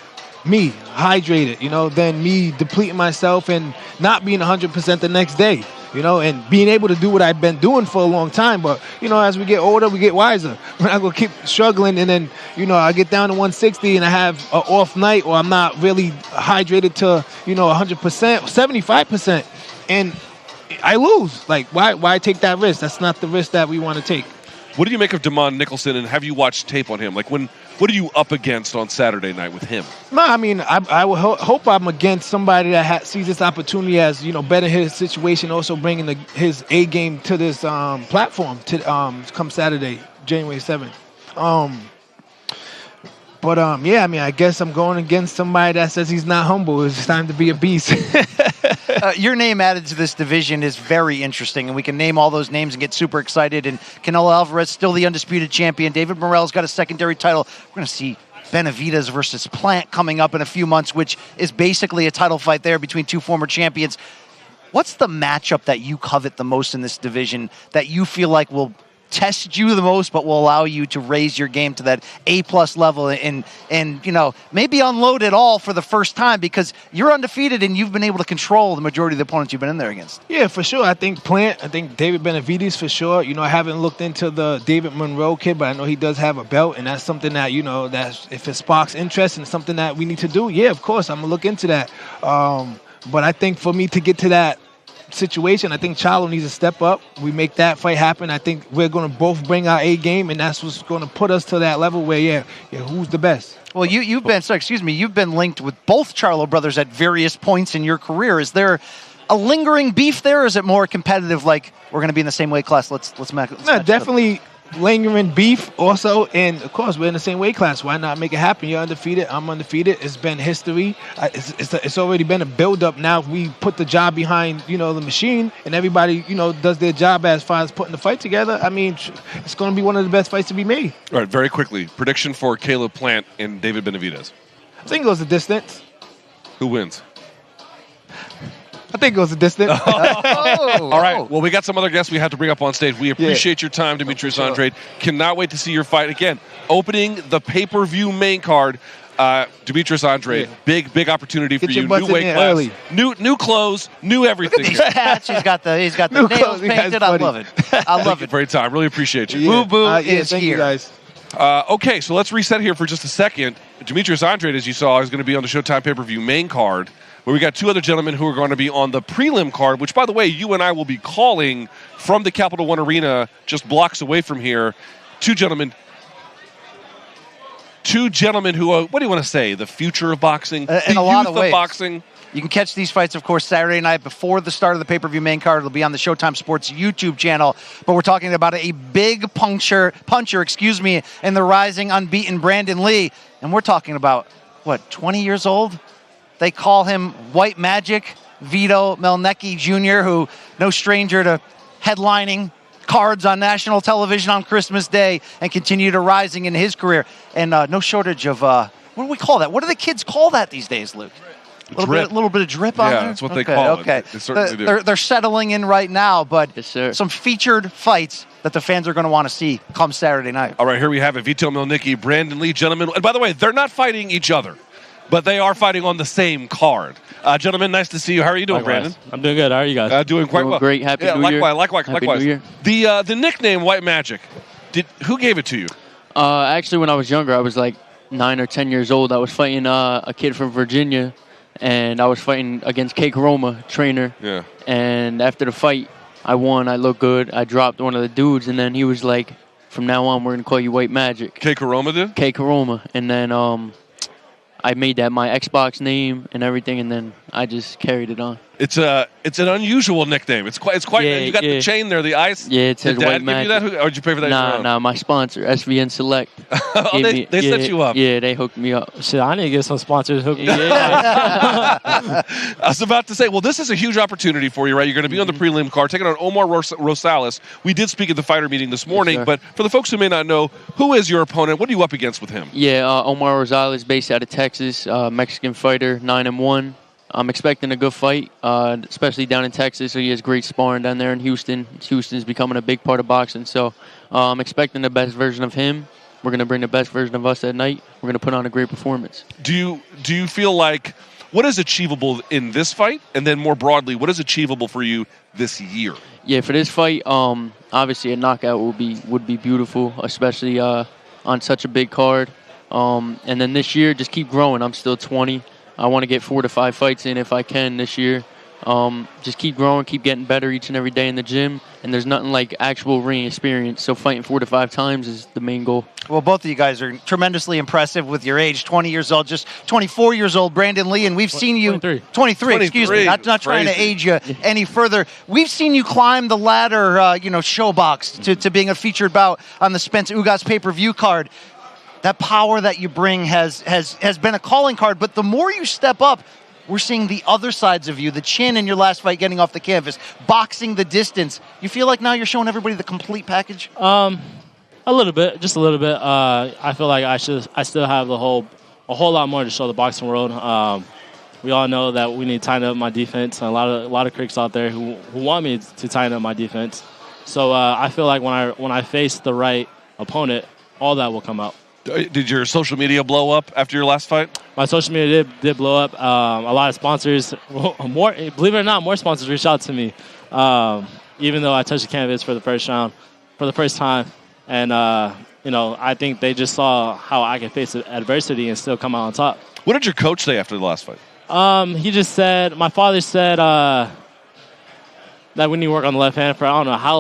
Me, hydrated, then me depleting myself and not being 100% the next day. And being able to do what I've been doing for a long time. But, as we get older, we get wiser. We're not going to keep struggling. And then, I get down to 160 and I have an off night or I'm not really hydrated to, 100%, 75%. And I lose. Like, why take that risk? That's not the risk that we want to take. What do you make of Andrade and Nicholson, and have you watched tape on him? Like, what are you up against on Saturday night with him? No, I mean, I would hope I'm against somebody that sees this opportunity as, better his situation, also bringing his A game to this platform to come Saturday, January 7th. Yeah, I mean, I guess I'm going against somebody that says he's not humble. It's time to be a beast. Your name added to this division is very interesting, and we can name all those names and get super excited. And Canelo Alvarez, still the undisputed champion. David Morrell's got a secondary title. We're going to see Benavidez versus Plant coming up in a few months, which is basically a title fight there between two former champions. What's the matchup that you covet the most in this division that you feel like will test you the most, but will allow you to raise your game to that A+ level and maybe unload it all for the first time, because you're undefeated and you've been able to control the majority of the opponents you've been in there against? Yeah, for sure. I think Plant, I think David Benavidez for sure. I haven't looked into the David Monroe kid, but I know he does have a belt, and that's something that, that if it sparks interest and something that we need to do, yeah, of course, I'm going to look into that. But I think for me to get to that situation, I think Charlo needs to step up. We make that fight happen. I think we're going to both bring our A game, and that's what's going to put us to that level where, who's the best? Well, you've been linked with both Charlo brothers at various points in your career. Is there a lingering beef there, or is it more competitive, like we're going to be in the same weight class? Let's match definitely lingering beef also, and of course we're in the same weight class. Why not make it happen? You're undefeated, I'm undefeated. It's been history. It's already been a build-up. Now we put the job behind the machine, and everybody does their job as far as putting the fight together. I mean, it's going to be one of the best fights to be made. All right, very quickly, prediction for Caleb Plant and David Benavidez. I think it goes the distance. Who wins? I think it goes the distance. All right. Well, we got some other guests we have to bring up on stage. We appreciate your time, Demetrius Andrade. Cannot wait to see your fight. Again, opening the pay-per-view main card. Demetrius Andrade, big opportunity for you. New weight class, early. New clothes, new everything. Look at these patch. He's got the nails painted. I love it. I love it. For your time. Really appreciate you. Boo Boo is thank here. You guys. Okay, so let's reset here for just a second. Demetrius Andrade, as you saw, is going to be on the Showtime pay-per-view main card, where we got two other gentlemen who are going to be on the prelim card, which, by the way, you and I will be calling from the Capital One Arena just blocks away from here. Two gentlemen who, what do you want to say, the future of boxing? In a lot of ways. Boxing? You can catch these fights, of course, Saturday night before the start of the pay-per-view main card. It'll be on the Showtime Sports YouTube channel. But we're talking about a big puncher, in the rising unbeaten Brandon Lee. And we're talking about, 20 years old? They call him White Magic, Vito Mielnicki Jr., who no stranger to headlining cards on national television on Christmas Day and continue to rising in his career. And no shortage of, what do we call that? What do the kids call that these days, Luke? A little bit of drip on there? Yeah, that's what they call it. Okay. They certainly do. They're settling in right now, but some featured fights that the fans are going to want to see come Saturday night. All right, here we have it. Vito Mielnicki, Brandon Lee, gentlemen. And by the way, they're not fighting each other, but they are fighting on the same card. Gentlemen, nice to see you. How are you doing, Likewise. Brandon? I'm doing good. How are you guys? Doing quite well. Great. Happy New Year. Likewise. Happy New Year. The nickname White Magic, who gave it to you? Actually, when I was younger, I was like 9 or 10 years old. I was fighting a kid from Virginia, and I was fighting against Kay Karoma, trainer. Yeah. And after the fight, I won. I looked good. I dropped one of the dudes, and then he was like, "From now on, we're gonna call you White Magic." Kay Karoma did? Kay Karoma, and then I made that my Xbox name and everything, and then I just carried it on. It's an unusual nickname. It's quite. Yeah, you got the chain there, the ice. Yeah, it says Did Dad White give Magic. you that, or did you pay for that? Nah, my sponsor, SVN Select. They set you up. Yeah, they hooked me up. Shit, I need to get some sponsors hooked me up. I was about to say, well, this is a huge opportunity for you, right? You're going to be on the prelim card, taking on Omar Rosales. We did speak at the fighter meeting this morning, but for the folks who may not know, who is your opponent? What are you up against with him? Yeah, Omar Rosales, based out of Texas, Mexican fighter, 9-1. I'm expecting a good fight, especially down in Texas. So he has great sparring down there in Houston. Houston's becoming a big part of boxing. So I'm expecting the best version of him. We're going to bring the best version of us that night. We're going to put on a great performance. Do you feel like what is achievable in this fight, and then more broadly, what is achievable for you this year? Yeah, for this fight, obviously a knockout would be beautiful, especially on such a big card. And then this year, just keep growing. I'm still 20. I want to get 4 to 5 fights in if I can this year. Just keep growing, keep getting better each and every day in the gym. And there's nothing like actual ring experience. So fighting 4 to 5 times is the main goal. Well, both of you guys are tremendously impressive with your age. 20 years old, just 24 years old, Brandon Lee. And we've seen you... 23, excuse me. Not trying to age you any further. We've seen you climb the ladder, showbox to being a featured bout on the Spence Ugas pay-per-view card. That power that you bring has been a calling card, but the more you step up, we're seeing the other sides of you, the chin in your last fight getting off the canvas, boxing the distance. You feel like now you're showing everybody the complete package? A little bit, just a little bit. I feel like I still have a whole lot more to show the boxing world. We all know that we need to tighten up my defense. A lot of critics out there who want me to tighten up my defense. So I feel like when I face the right opponent, all that will come out. Did your social media blow up after your last fight? My social media did blow up. A lot of sponsors, believe it or not, more sponsors reached out to me, even though I touched the canvas for the first time. And, I think they just saw how I can face adversity and still come out on top. What did your coach say after the last fight? He just said, my father said that we need to work on the left hand for I don't know how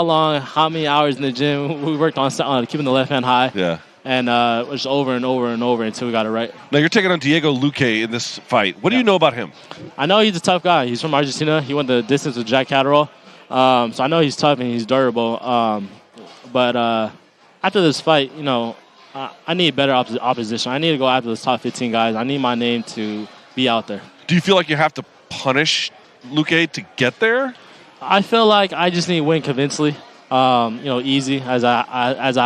long, how many hours in the gym. We worked on keeping the left hand high. Yeah. And it was over and over and over until we got it right. Now you're taking on Diego Luque in this fight. What do you know about him? I know he's a tough guy. He's from Argentina. He went the distance with Jack Catterall. So I know he's tough and he's durable. But after this fight, I need better opposition. I need to go after those top 15 guys. I need my name to be out there. Do you feel like you have to punish Luque to get there? I feel like I just need to win convincingly, easy as I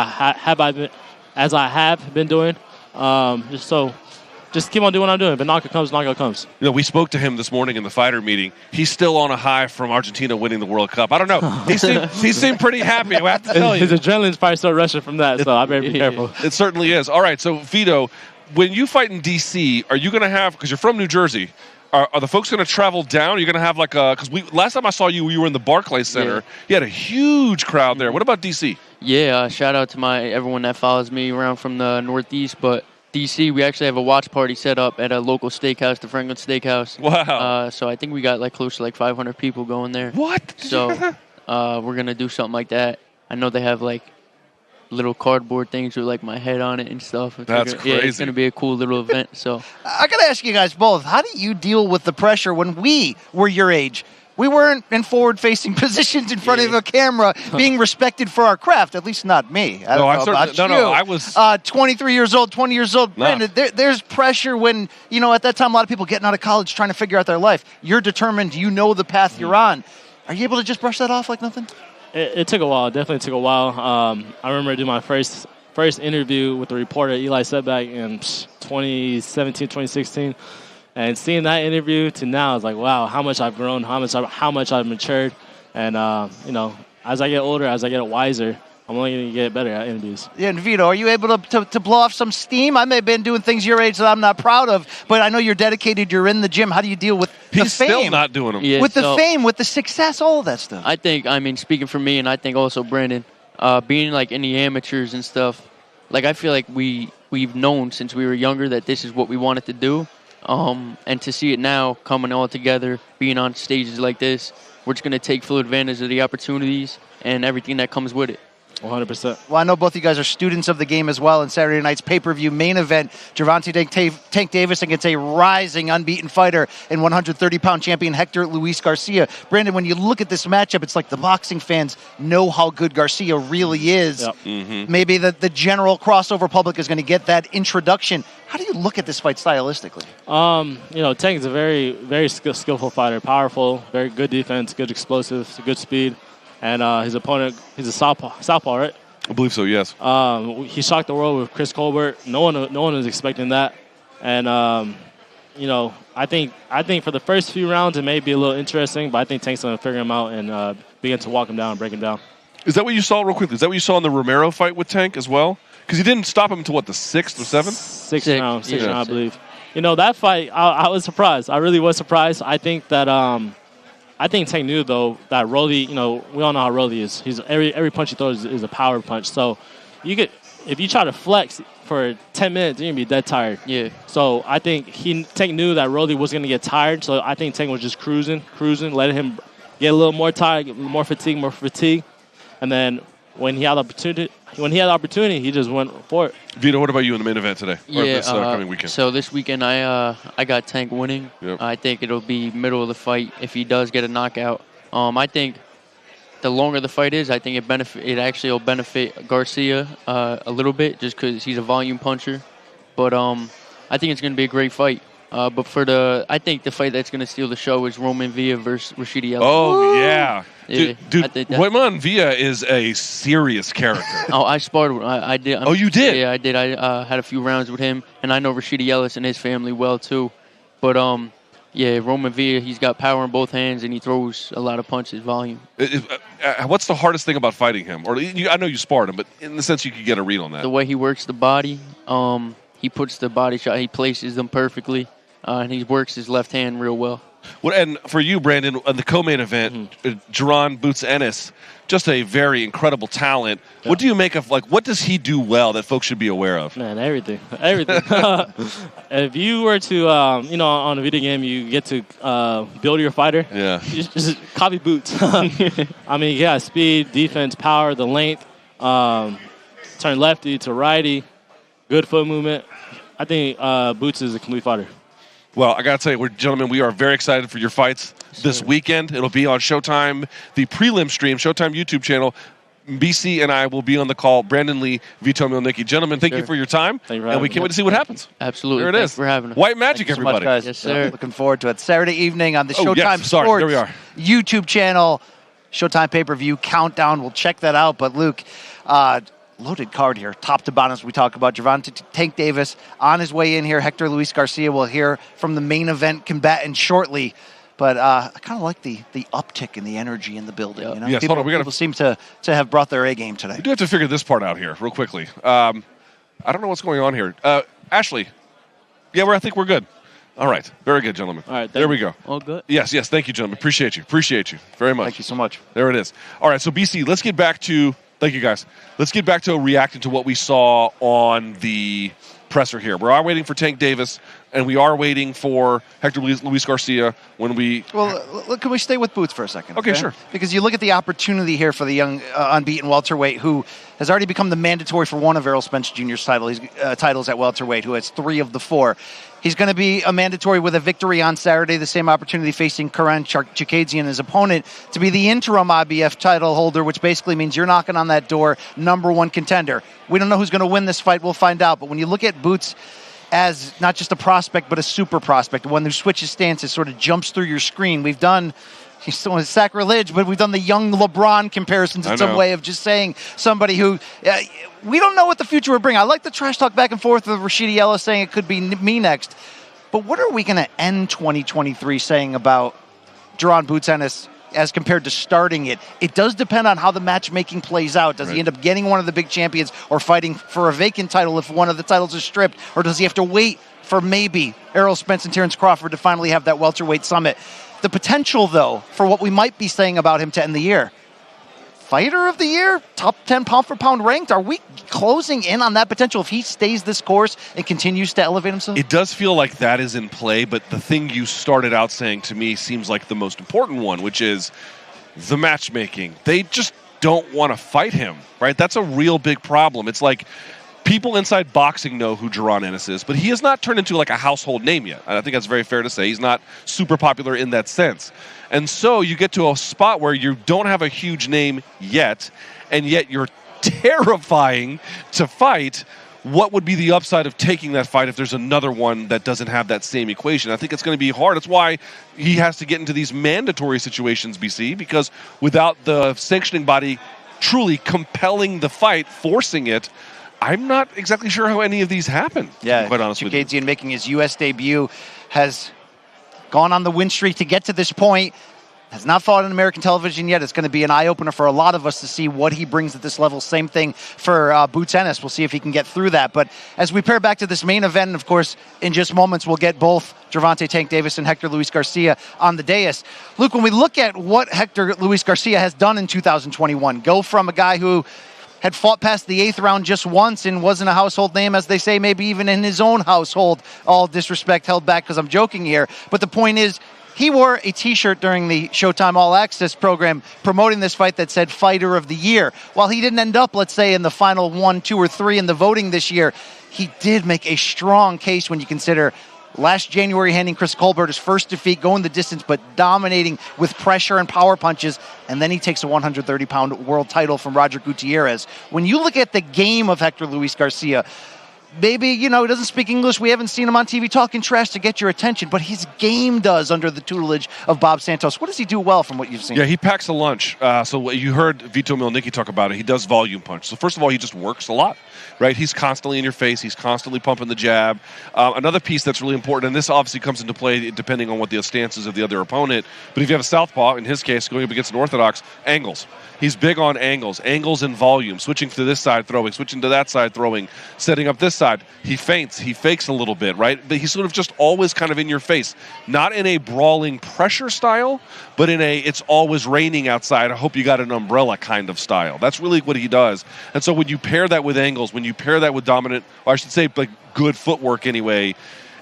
have been doing. Just keep on doing what I'm doing. But knockout comes. We spoke to him this morning in the fighter meeting. He's still on a high from Argentina winning the World Cup. I don't know. He seemed pretty happy. I have to tell you, his adrenaline's probably still rushing from that. So I better be careful. It certainly is. All right. So Vito, when you fight in D.C., are you going to have? Because you're from New Jersey. Are the folks going to travel down? Are you going to have because last time I saw you were in the Barclays Center. Yeah. You had a huge crowd there. What about D.C.? Yeah, shout out to everyone that follows me around from the Northeast. But D.C., we actually have a watch party set up at a local steakhouse, the Franklin Steakhouse. Wow. So I think we got close to 500 people going there. What? So we're going to do something like that. I know they have little cardboard things with like my head on it and stuff. That's Yeah, it's crazy. gonna be a cool little event. So I got to ask you guys both, how do you deal with the pressure when we were your age? We weren't in forward-facing positions in front of a camera, being respected for our craft. At least not me. I don't know about you. I was 23 years old, 20 years old. Brandon, there's pressure when, at that time, a lot of people getting out of college trying to figure out their life. You're determined. You know the path you're on. Are you able to just brush that off like nothing? It took a while. Definitely took a while. I remember doing my first interview with the reporter, Eli Setback, in 2017, 2016. And seeing that interview to now is like, wow, how much I've grown, how much I've matured. And, as I get older, as I get wiser, I'm only going to get better at interviews. Yeah, and Vito, are you able to blow off some steam? I may have been doing things your age that I'm not proud of, but I know you're dedicated, you're in the gym. How do you deal with the fame? He's still not doing them. Yeah, with the fame, with the success, all of that stuff. I think, speaking for me, and I think also Brandon, being like in the amateurs and stuff, like I feel like we've known since we were younger that this is what we wanted to do. And to see it now coming all together, being on stages like this, we're just going to take full advantage of the opportunities and everything that comes with it. 100%. Well, I know both of you guys are students of the game as well. In Saturday night's pay-per-view main event, Gervonta Tank Davis against a rising unbeaten fighter and 130-pound champion Hector Luis Garcia. Brandon, when you look at this matchup, it's like the boxing fans know how good Garcia really is. Yep. Mm-hmm. Maybe the general crossover public is going to get that introduction. How do you look at this fight stylistically? Tank is a very, very skillful fighter, powerful, very good defense, good explosive, good speed. And his opponent, he's a southpaw, right? I believe so, yes. He shocked the world with Chris Colbert. No one was expecting that. And, I think for the first few rounds it may be a little interesting, but I think Tank's going to figure him out and begin to walk him down, break him down. Is that what you saw, real quickly? Is that what you saw in the Romero fight with Tank as well? Because he didn't stop him until, the 6th or 7th? Sixth round, I believe. That fight, I was surprised. I really was surprised. I think that I think Tank knew, though, that Rolly, we all know how Rolly is. He's every punch he throws is a power punch. So if you try to flex for 10 minutes, you're going to be dead tired. Yeah. So I think Tank knew that Rolly was going to get tired. So I think Tank was just cruising, letting him get a little more tired, get more fatigue. And then when he had the opportunity, he just went for it. Vito, what about you in the main event today? Or this coming weekend? So this weekend, I got Tank winning. Yep. I think it'll be middle of the fight if he does get a knockout. I think the longer the fight is, I think it actually will benefit Garcia a little bit just because he's a volume puncher. But I think it's going to be a great fight. But I think the fight that's going to steal the show is Roman Villa versus Rashidi Ellis. Oh, yeah. Yeah, Dude, Roman Villa is a serious character. Oh, I sparred with him. I did. Oh, you did? Yeah, I did. I had a few rounds with him, and I know Rashidi Ellis and his family well, too. But, Roman Villa, he's got power in both hands, and he throws a lot of punches, volume. What's the hardest thing about fighting him? Or I know you sparred him, but in the sense you could get a read on that. The way he works the body, he puts the body shot, he places them perfectly, and he works his left hand real well. Well, and for you, Brandon, on the co-main event, Jaron Boots Ennis, just a very incredible talent. Yeah. What do you make of, what does he do well that folks should be aware of? Man, everything. If you were to, on a video game, you get to build your fighter. Yeah. Just copy Boots. Yeah, speed, defense, power, the length, turn lefty to righty, good foot movement. I think Boots is a complete fighter. Well, I got to tell you, gentlemen, we are very excited for your fights this weekend. It'll be on Showtime, the prelim stream, Showtime YouTube channel. BC and I will be on the call. Brandon Lee, Vito Mielnicki. Gentlemen, thank you for your time. And we can't wait to see what happens. Absolutely. There it is. For having us. White Magic, Thank you everybody. So much, guys. Yes, sir. Looking forward to it. Saturday evening on the Showtime yes. Sorry. Sports There we are. YouTube channel. Showtime pay-per-view countdown. We'll check that out. But, Luke, loaded card here, top to bottom, as we talk about. Gervonta Tank Davis on his way in here. Hector Luis Garcia will hear from the main event combatant shortly. But I kind of like the uptick in the energy in the building. You know? Yes, people seem to have brought their A game today. We do have to figure this part out here real quickly. I don't know what's going on here. Ashley, I think we're good. All right. Very good, gentlemen. All right. There we go. All good? Yes. Thank you, gentlemen. Appreciate you very much. Thank you so much. There it is. All right. So, BC, let's get back to – thank you, guys. Let's get back to reacting to what we saw on the presser here. We are waiting for Tank Davis, and we are waiting for Hector Luis Garcia when we – Well, can we stay with Boots for a second? Okay, sure. Because you look at the opportunity here for the young unbeaten welterweight who has already become the mandatory for one of Errol Spence Jr.'s titles at welterweight, who has 3 of the 4. He's going to be a mandatory with a victory on Saturday, the same opportunity facing Ennis and Chukhadzhian, his opponent, to be the interim IBF title holder, which basically means you're knocking on that door, #1 contender. We don't know who's going to win this fight. We'll find out. But when you look at Boots as not just a prospect, but a super prospect, one who switches stances, sort of jumps through your screen, we've done... He's still in sacrilege, but we've done the young LeBron comparisons in some way of just saying somebody who we don't know what the future will bring. I like the trash talk back and forth with Rashidi Ellis saying it could be me next. But what are we going to end 2023 saying about Jaron Boots Ennis as compared to starting it? It does depend on how the matchmaking plays out. Does he end up getting one of the big champions or fighting for a vacant title if one of the titles is stripped? Or does he have to wait for maybe Errol Spence and Terrence Crawford to finally have that welterweight summit? The potential, though, for what we might be saying about him to end the year. Fighter of the year? Top 10 pound-for-pound ranked? Are we closing in on that potential if he stays this course and continues to elevate himself? It does feel like that is in play, but the thing you started out saying to me seems like the most important one, which is the matchmaking. They just don't want to fight him, right? That's a real big problem. It's like... people inside boxing know who Jaron Ennis is, but he has not turned into like a household name yet. And I think that's very fair to say. He's not super popular in that sense. And so you get to a spot where you don't have a huge name yet, and yet you're terrifying to fight. What would be the upside of taking that fight if there's another one that doesn't have that same equation? I think it's going to be hard. That's why he has to get into these mandatory situations, BC, because without the sanctioning body truly compelling the fight, forcing it, I'm not exactly sure how any of these happen, to be quite honest with you. Chukhadzhian making his U.S. debut has gone on the win streak to get to this point. Has not fought on American television yet. It's going to be an eye-opener for a lot of us to see what he brings at this level. Same thing for Boots Ennis. We'll see if he can get through that. But as we pair back to this main event, and of course, in just moments, we'll get both Gervonta Tank Davis and Hector Luis Garcia on the dais. Luke, when we look at what Hector Luis Garcia has done in 2021, go from a guy who had fought past the 8th round just once and wasn't a household name, as they say, maybe even in his own household. All disrespect held back because I'm joking here. But the point is, he wore a T-shirt during the Showtime All Access program promoting this fight that said Fighter of the Year. While he didn't end up, let's say, in the final 1, 2, or 3 in the voting this year, he did make a strong case when you consider last January handing Chris Colbert his first defeat, going the distance, but dominating with pressure and power punches, and then he takes a 130-pound world title from Roger Gutierrez. When you look at the game of Hector Luis Garcia, maybe, he doesn't speak English. We haven't seen him on TV talking trash to get your attention, but his game does under the tutelage of Bob Santos. What does he do well from what you've seen? Yeah, he packs a lunch. So you heard Vito Mielnicki talk about it. He does volume punch. So first of all, he just works a lot, right? He's constantly in your face. He's constantly pumping the jab. Another piece that's really important, and this obviously comes into play depending on what the stance is of the other opponent, but if you have a southpaw, in his case, going up against an orthodox, angles. He's big on angles and volume, switching to this side throwing, switching to that side throwing, setting up this side. He feints, he fakes a little bit, right? But he's sort of just always kind of in your face. Not in a brawling pressure style, but in a it's always raining outside, I hope you got an umbrella kind of style. That's really what he does. And so when you pair that with angles, when you pair that with dominant, or I should say like good footwork anyway,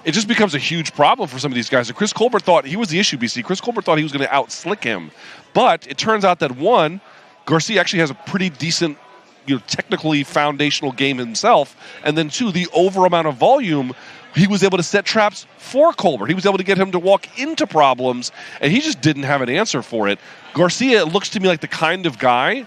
it just becomes a huge problem for some of these guys. And Chris Colbert thought he was the issue, BC. Chris Colbert thought he was going to out-slick him. But it turns out that one, Garcia actually has a pretty decent, technically foundational game himself. And then two, the over amount of volume, he was able to set traps for Colbert. He was able to get him to walk into problems, and he just didn't have an answer for it. Garcia looks to me like the kind of guy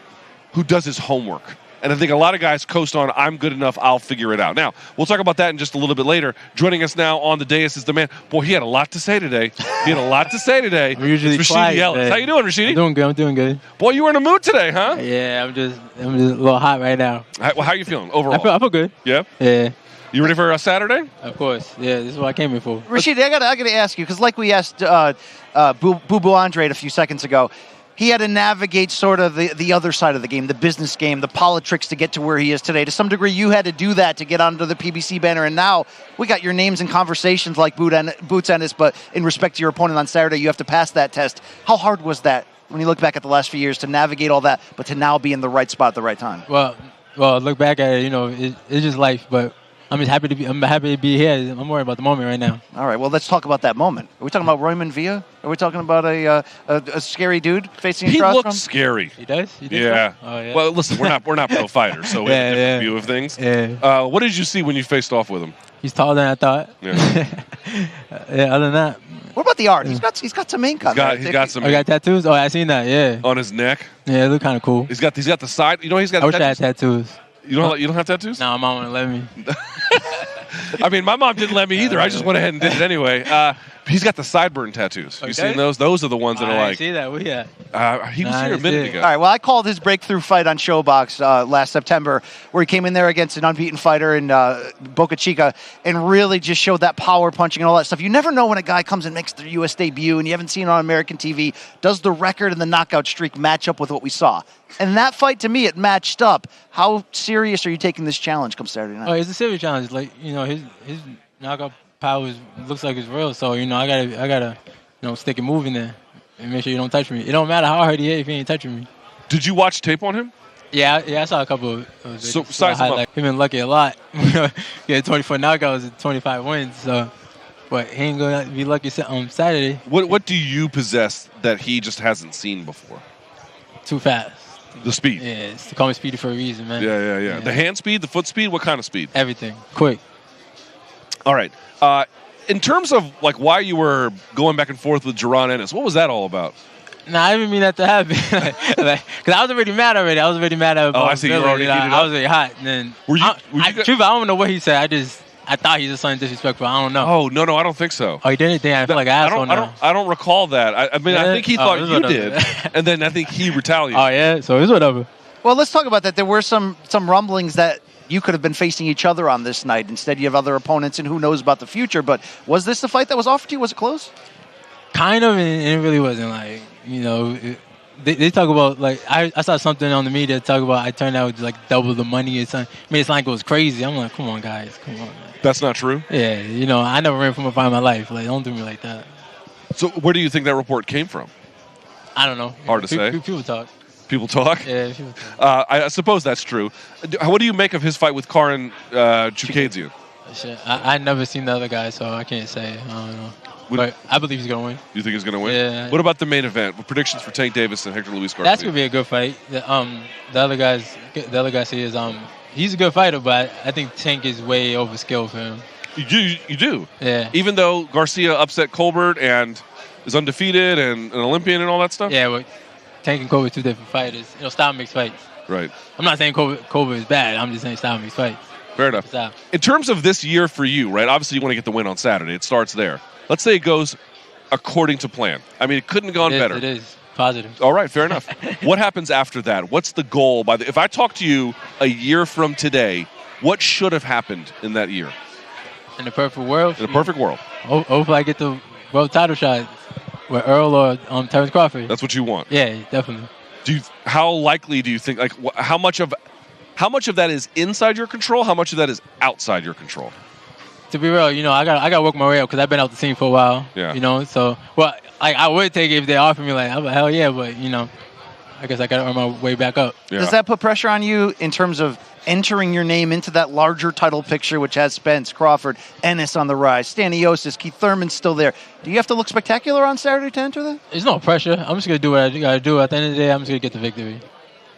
who does his homework. And I think a lot of guys coast on, I'm good enough, I'll figure it out. Now, we'll talk about that in just a little bit later. Joining us now on the dais is the man. Boy, he had a lot to say today. I'm usually it's Rashidi quiet, Ellis. man. How you doing, Rashidi? I'm doing good. Boy, you were in a mood today, huh? Yeah, I'm just a little hot right now. How are you feeling overall? I feel good. Yeah? Yeah. You ready for Saturday? Of course. Yeah, this is what I came here for. Rashidi, I gotta ask you, because like we asked Boo Andrade a few seconds ago, he had to navigate sort of the other side of the game, the business game, the politics to get to where he is today. To some degree, you had to do that to get under the PBC banner, and now we got your names in conversations like Boots Ennis, but in respect to your opponent on Saturday, you have to pass that test. How hard was that when you look back at the last few years to navigate all that, but to now be in the right spot at the right time? Well, look back at it, it's just life. But I'm just happy to be. I'm happy to be here. I'm worried about the moment right now. All right, well, let's talk about that moment. Are we talking about Royman Villa? Are we talking about a scary dude facing He across looks from? scary. He does. Yeah. Oh, yeah. Well, listen, we're not pro fighters, so we have a different view of things. Yeah. What did you see when you faced off with him? He's taller than I thought. Yeah. Yeah. Other than that, What about the art? He's got some ink on there. He's got some. I got tattoos. Oh, I seen that. Yeah. On his neck. Yeah, it look kind of cool. He's got the side. You know, he's got. I wish I had tattoos. You don't have tattoos? No, my mom wouldn't let me. I mean, my mom didn't let me either. I just went ahead and did it anyway. He's got the sideburn tattoos. You seen those? Those are the ones that are I like. see that. We at? He was here a minute ago. All right, well, I called his breakthrough fight on Showbox last September, where he came in there against an unbeaten fighter in Boca Chica and really just showed that power punching and all that stuff. You never know when a guy comes and makes their U.S. debut and you haven't seen it on American TV. Does the record and the knockout streak match up with what we saw? And that fight, to me, it matched up. How serious are you taking this challenge come Saturday night? Oh, it's a serious challenge. Like, you know, his knockout power looks like it's real. So, you know, I gotta, you know, stick and move in there and make sure you don't touch me. It don't matter how hard he hit if he ain't touching me. Did you watch tape on him? Yeah, I saw a couple of videos. So size him up. Him been lucky a lot. He had 24 knockouts and 25 wins. So, but he ain't gonna be lucky on Saturday. What do you possess that he just hasn't seen before? Too fast. The speed. Yeah, it's to call me speedy for a reason, man. Yeah. The hand speed, the foot speed, what kind of speed? Everything. Quick. All right. In terms of like why you were going back and forth with Gervonta Ennis, what was that all about? Nah, I didn't mean that to happen. Because I was already mad already. I was already mad at I see. You were already heated up. I was already hot. And then truth, I don't know what he said. I thought he was something disrespectful. I don't know. Oh, no, I don't think so. Oh, he didn't? Damn, I feel like an asshole now. I don't recall that. I mean, I think he thought you did, and then I think he retaliated. Oh, yeah? So it's whatever. Well, let's talk about that. There were some rumblings that you could have been facing each other on this night. Instead, you have other opponents, and who knows about the future. But was this the fight that was offered to you? Was it close? Kind of, and it really wasn't. Like, you know, they talk about, like, I saw something on the media talk about I turned out with, like, double the money or something. I mean, it's like it was crazy. I'm like, come on, guys. Come on. That's not true? Yeah, you know, I never ran from a fight in my life. Like, don't do me like that. So where do you think that report came from? I don't know. Hard to say. People talk. People talk? Yeah, people talk. I suppose that's true. What do you make of his fight with Ennis and Chukhadzhian? Shit, I never seen the other guy, so I can't say. I don't know. But I believe he's going to win. You think he's going to win? Yeah. What about the main event? What predictions for Tank Davis and Hector Luis Garcia? That's going to be a good fight. The other guy is he's a good fighter, but I think Tank is way overskilled for him. You do? Yeah. Even though Garcia upset Colbert and is undefeated and an Olympian and all that stuff? Yeah, but Tank and Colbert are two different fighters. You know, style makes fights. Right. I'm not saying Colbert is bad. I'm just saying style makes fights. Fair enough. In terms of this year for you, right, obviously you want to get the win on Saturday. It starts there. Let's say it goes according to plan. I mean, it couldn't have gone better. It is. Positive. All right, fair enough. What happens after that? What's the goal? If I talk to you a year from today, what should have happened in that year? In a perfect world? In a perfect world. Hopefully I get the world title shot with Earl or Terrence Crawford. That's what you want? Yeah, definitely. How likely do you think, like, how much of that is inside your control? How much of that is outside your control? To be real, you know, I got to work my way up because I've been out the scene for a while. Yeah. You know, so, well, I would take it if they offer me, like, hell yeah, but, you know, I guess I got to earn my way back up. Yeah. Does that put pressure on you in terms of entering your name into that larger title picture, which has Spence, Crawford, Ennis on the rise, Staniotis, Keith Thurman's still there? Do you have to look spectacular on Saturday to enter that? There's no pressure. I'm just going to do what I got to do. At the end of the day, I'm just going to get the victory.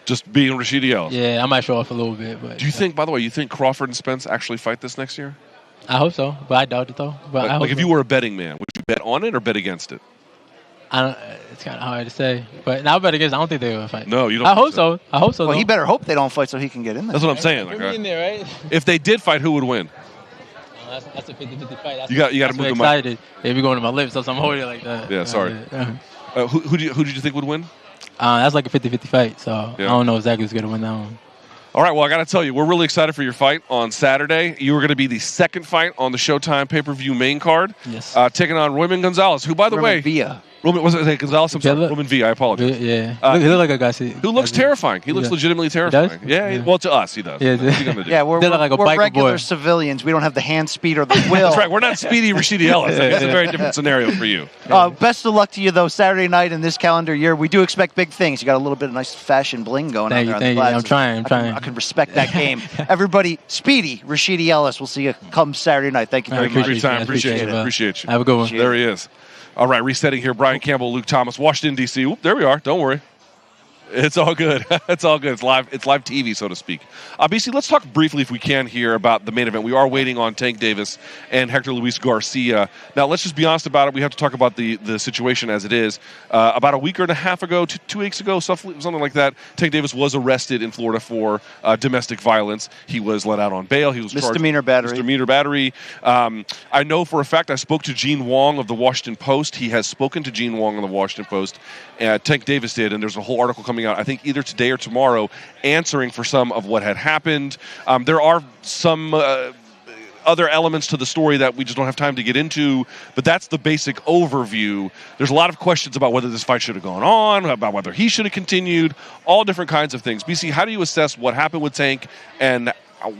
Just being Rashidi Ellis? Yeah, I might show off a little bit. But do you think, by the way, you think Crawford and Spence actually fight this next year? I hope so, but I doubt it, though. But if you were a betting man, would you bet on it or bet against it? It's kind of hard to say. But now I bet against, I don't think they're going to fight. No, you don't. I hope so. I hope so. Well, though. he better hope they don't fight so he can get in there. That's what I'm saying. Like, in there, right? If they did fight, who would win? That's a 50-50 fight. You got to move the mic. Excited. They be going to my lips, so I'm holding it like that. Yeah, sorry. Who did you think would win? That's like a 50-50 fight, so I don't know exactly who's going to win that one. All right, well, I got to tell you, we're really excited for your fight on Saturday. You are going to be the second fight on the Showtime pay-per-view main card. Yes. Taking on Royman Gonzalez, who, by the way... Roman, was it Gonzalez? I'm sorry, Roman V. I apologize. Yeah. He looked like a Garcia. Who looks terrifying. He looks legitimately terrifying. Yeah, well, to us, he does. Yeah, Yeah, we're regular civilians. We don't have the hand speed or the will. That's right. We're not Speedy Rashidi Ellis. Like, that's a very different scenario for you. Best of luck to you, though, Saturday night in this calendar year. We do expect big things. You got a little bit of nice fashion bling going on there on the Thank you. I'm trying. I can respect that game. Everybody, Speedy Rashidi Ellis. We'll see you come Saturday night. Thank you very much. Appreciate you. Appreciate you. Have a good one. There he is. All right, resetting here. Brian Campbell, Luke Thomas, Washington, D.C. Oop, there we are. Don't worry. It's all good. It's all good. It's live TV, so to speak. BC, let's talk briefly, if we can, here about the main event. We are waiting on Tank Davis and Hector Luis Garcia. Now, let's just be honest about it. We have to talk about the situation as it is. About a week and a half ago, 2 weeks ago, something like that, Tank Davis was arrested in Florida for domestic violence. He was let out on bail. He was charged misdemeanor battery. I know for a fact I spoke to Gene Wong of the Washington Post. He has spoken to Gene Wong on the Washington Post. Tank Davis did, and there's a whole article coming out, I think either today or tomorrow, answering for some of what had happened. There are some other elements to the story that we just don't have time to get into, but that's the basic overview. There's a lot of questions about whether this fight should have gone on, about whether he should have continued, all different kinds of things. BC, how do you assess what happened with Tank and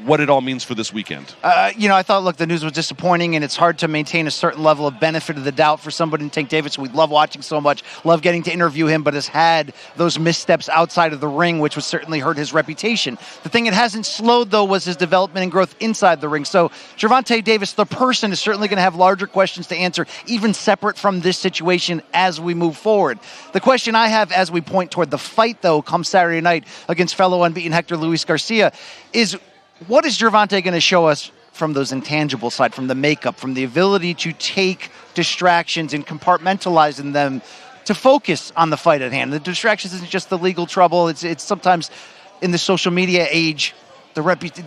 what it all means for this weekend? I thought, look, the news was disappointing, and it's hard to maintain a certain level of benefit of the doubt for somebody in Tank Davis. We love watching so much, love getting to interview him, but has had those missteps outside of the ring, which would certainly hurt his reputation. The thing it hasn't slowed, though, was his development and growth inside the ring. So Gervonta Davis, the person, is certainly going to have larger questions to answer, even separate from this situation as we move forward. The question I have as we point toward the fight, though, come Saturday night against fellow unbeaten Hector Luis Garcia, is what is Gervonta going to show us from those intangible side, from the makeup, from the ability to take distractions and compartmentalize them to focus on the fight at hand? The distractions isn't just the legal trouble. It's sometimes in the social media age, the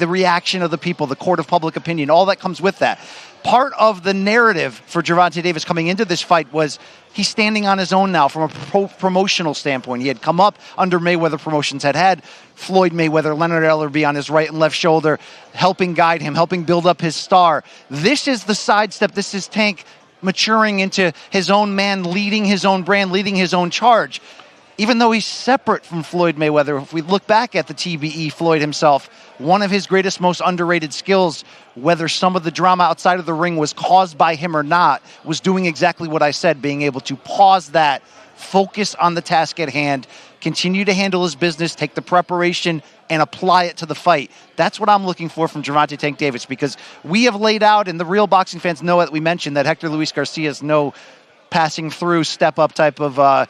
reaction of the people, the court of public opinion, all that comes with that. Part of the narrative for Gervonta Davis coming into this fight was he's standing on his own now from a promotional standpoint. He had come up under Mayweather Promotions, had Floyd Mayweather, Leonard Ellerbe on his right and left shoulder, helping guide him, helping build up his star. This is the sidestep. This is Tank maturing into his own man, leading his own brand, leading his own charge. Even though he's separate from Floyd Mayweather, if we look back at the TBE, Floyd himself, one of his greatest, most underrated skills, whether some of the drama outside of the ring was caused by him or not, was doing exactly what I said, being able to pause that, focus on the task at hand, continue to handle his business, take the preparation, and apply it to the fight. That's what I'm looking for from Gervonta Tank Davis, because we have laid out, and the real boxing fans know that we mentioned that Hector Luis Garcia is no passing through, step up type of,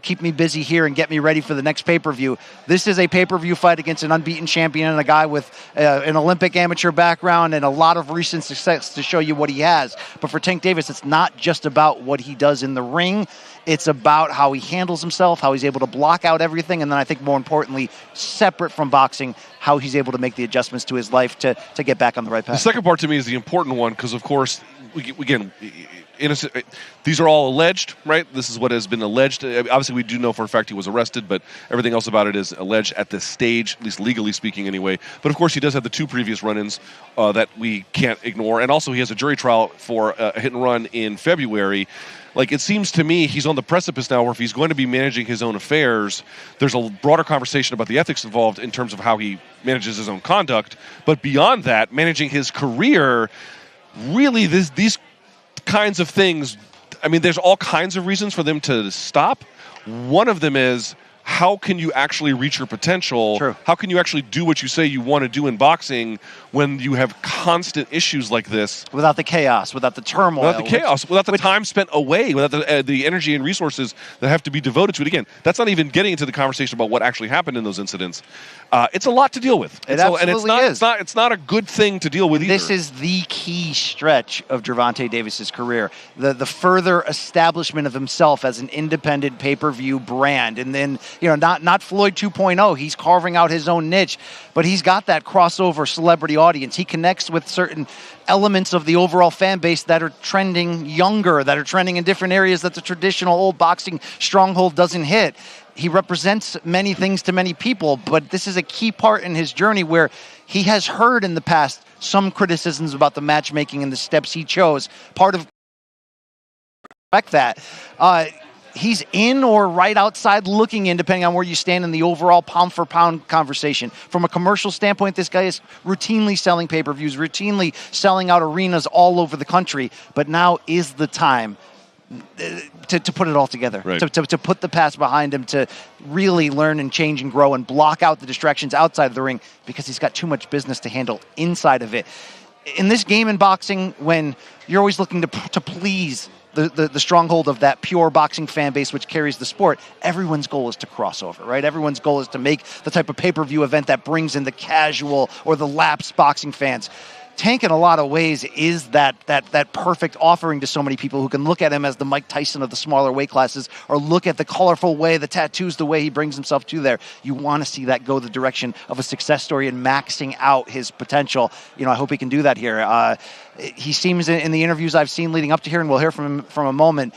keep me busy here and get me ready for the next pay-per-view. This is a pay-per-view fight against an unbeaten champion and a guy with an Olympic amateur background and a lot of recent success to show you what he has. But for Tank Davis, it's not just about what he does in the ring. It's about how he handles himself, how he's able to block out everything, and then I think more importantly, separate from boxing, how he's able to make the adjustments to his life to get back on the right path. The second part to me is the important one because, of course, again, innocent. These are all alleged, right? This is what has been alleged. Obviously, we do know for a fact he was arrested, but everything else about it is alleged at this stage, at least legally speaking anyway. But, of course, he does have the two previous run-ins that we can't ignore. And also, he has a jury trial for a hit-and-run in February. Like, it seems to me he's on the precipice now where if he's going to be managing his own affairs, there's a broader conversation about the ethics involved in terms of how he manages his own conduct. But beyond that, managing his career, really, these kinds of things, I mean, there's all kinds of reasons for them to stop. One of them is, how can you actually reach your potential? True. How can you actually do what you say you want to do in boxing when you have constant issues like this? Without the chaos, without the turmoil. Without the chaos, without the time spent away, without the energy and resources that have to be devoted to it. Again, that's not even getting into the conversation about what actually happened in those incidents. It's a lot to deal with. It absolutely is. It's not a good thing to deal with either. This is the key stretch of Gervonta Davis's career. The further establishment of himself as an independent pay-per-view brand. And then, not Floyd 2.0. He's carving out his own niche, but he's got that crossover celebrity audience. He connects with certain elements of the overall fan base that are trending younger, that are trending in different areas that the traditional old boxing stronghold doesn't hit. He represents many things to many people, but this is a key part in his journey where he has heard in the past some criticisms about the matchmaking and the steps he chose. Part of that. he's in or right outside looking in, depending on where you stand in the overall pound-for-pound conversation. From a commercial standpoint, this guy is routinely selling pay-per-views, routinely selling out arenas all over the country. But now is the time to put it all together, right. to put the past behind him, to really learn and change and grow and block out the distractions outside of the ring, because he's got too much business to handle inside of it. In this game in boxing, when you're always looking to please the stronghold of that pure boxing fan base which carries the sport, everyone's goal is to cross over, right? Everyone's goal is to make the type of pay-per-view event that brings in the casual or the lapsed boxing fans. Tank, in a lot of ways, is that perfect offering to so many people who can look at him as the Mike Tyson of the smaller weight classes, or look at the colorful way, the tattoos, the way he brings himself to there. You want to see that go the direction of a success story and maxing out his potential. I hope he can do that here. He seems, in the interviews I've seen leading up to here, and we'll hear from him from a moment,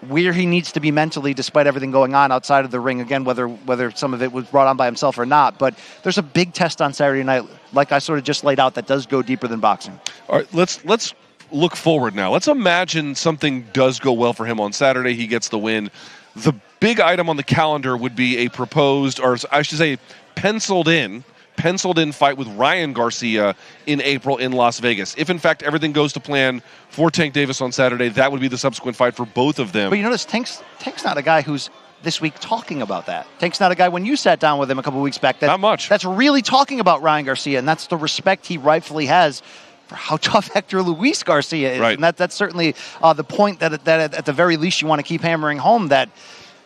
where he needs to be mentally despite everything going on outside of the ring. Again, whether some of it was brought on by himself or not. But there's a big test on Saturday night, like I sort of just laid out, that does go deeper than boxing. All right, let's look forward now. Let's imagine something does go well for him on Saturday. He gets the win. The big item on the calendar would be a proposed, or I should say penciled in fight with Ryan Garcia in April in Las Vegas. If, in fact, everything goes to plan for Tank Davis on Saturday, that would be the subsequent fight for both of them. But you notice Tank's not a guy who's this week talking about that. Tank's not a guy, when you sat down with him a couple weeks back, not much. That's really talking about Ryan Garcia, and that's the respect he rightfully has for how tough Hector Luis Garcia is. Right. And that's certainly the point that at the very least you want to keep hammering home, that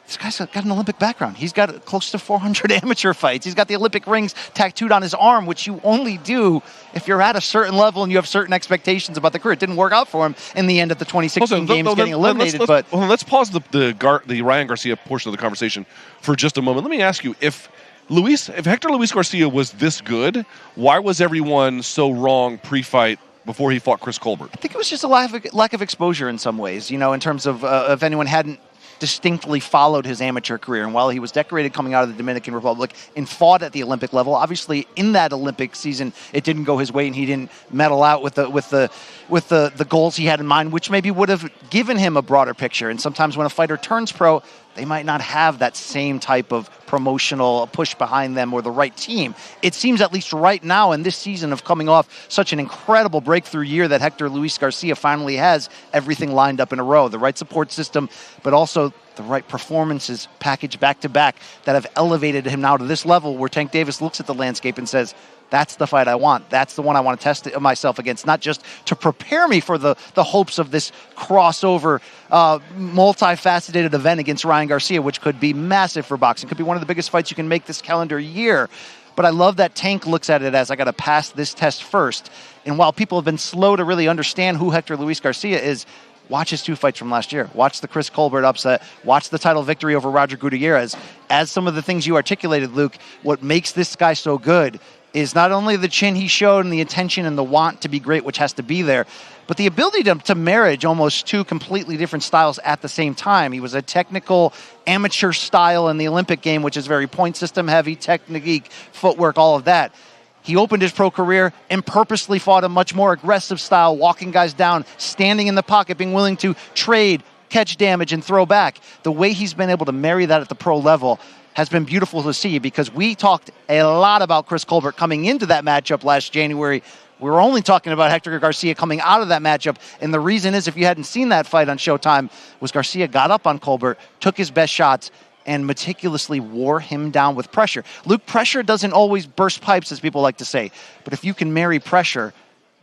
this guy's got an Olympic background. He's got close to 400 amateur fights. He's got the Olympic rings tattooed on his arm, which you only do if you're at a certain level and you have certain expectations about the career. It didn't work out for him in the end of the 2016 games, getting eliminated. Let's pause the Ryan Garcia portion of the conversation for just a moment. Let me ask you, if Hector Luis Garcia was this good, why was everyone so wrong pre-fight before he fought Chris Colbert? I think it was just a lack of exposure in some ways, in terms of if anyone hadn't distinctly followed his amateur career. And while he was decorated coming out of the Dominican Republic and fought at the Olympic level, obviously in that Olympic season it didn't go his way and he didn't medal out with the goals he had in mind, which maybe would have given him a broader picture. And sometimes when a fighter turns pro, they might not have that same type of promotional push behind them or the right team. It seems, at least right now in this season of coming off such an incredible breakthrough year, that Hector Luis Garcia finally has everything lined up in a row. The right support system, but also the right performances packaged back to back that have elevated him now to this level where Tank Davis looks at the landscape and says, that's the fight I want. That's the one I want to test myself against, not just to prepare me for the hopes of this crossover, multifaceted event against Ryan Garcia, which could be massive for boxing. Could be one of the biggest fights you can make this calendar year. But I love that Tank looks at it as, I got to pass this test first. And while people have been slow to really understand who Hector Luis Garcia is, watch his two fights from last year. Watch the Chris Colbert upset. Watch the title victory over Roger Gutierrez. As some of the things you articulated, Luke, what makes this guy so good is not only the chin he showed and the intention and the want to be great, which has to be there, but the ability to marriage almost two completely different styles at the same time. He was a technical amateur style in the Olympic game, which is very point system heavy, technique, footwork, all of that. He opened his pro career and purposely fought a much more aggressive style, walking guys down, standing in the pocket, being willing to trade, catch damage, and throw back. The way he's been able to marry that at the pro level has been beautiful to see, because we talked a lot about Chris Colbert coming into that matchup last January. We were only talking about Hector Garcia coming out of that matchup, and the reason is, if you hadn't seen that fight on Showtime, was Garcia got up on Colbert, took his best shots, and meticulously wore him down with pressure. Luke, pressure doesn't always burst pipes, as people like to say, but if you can marry pressure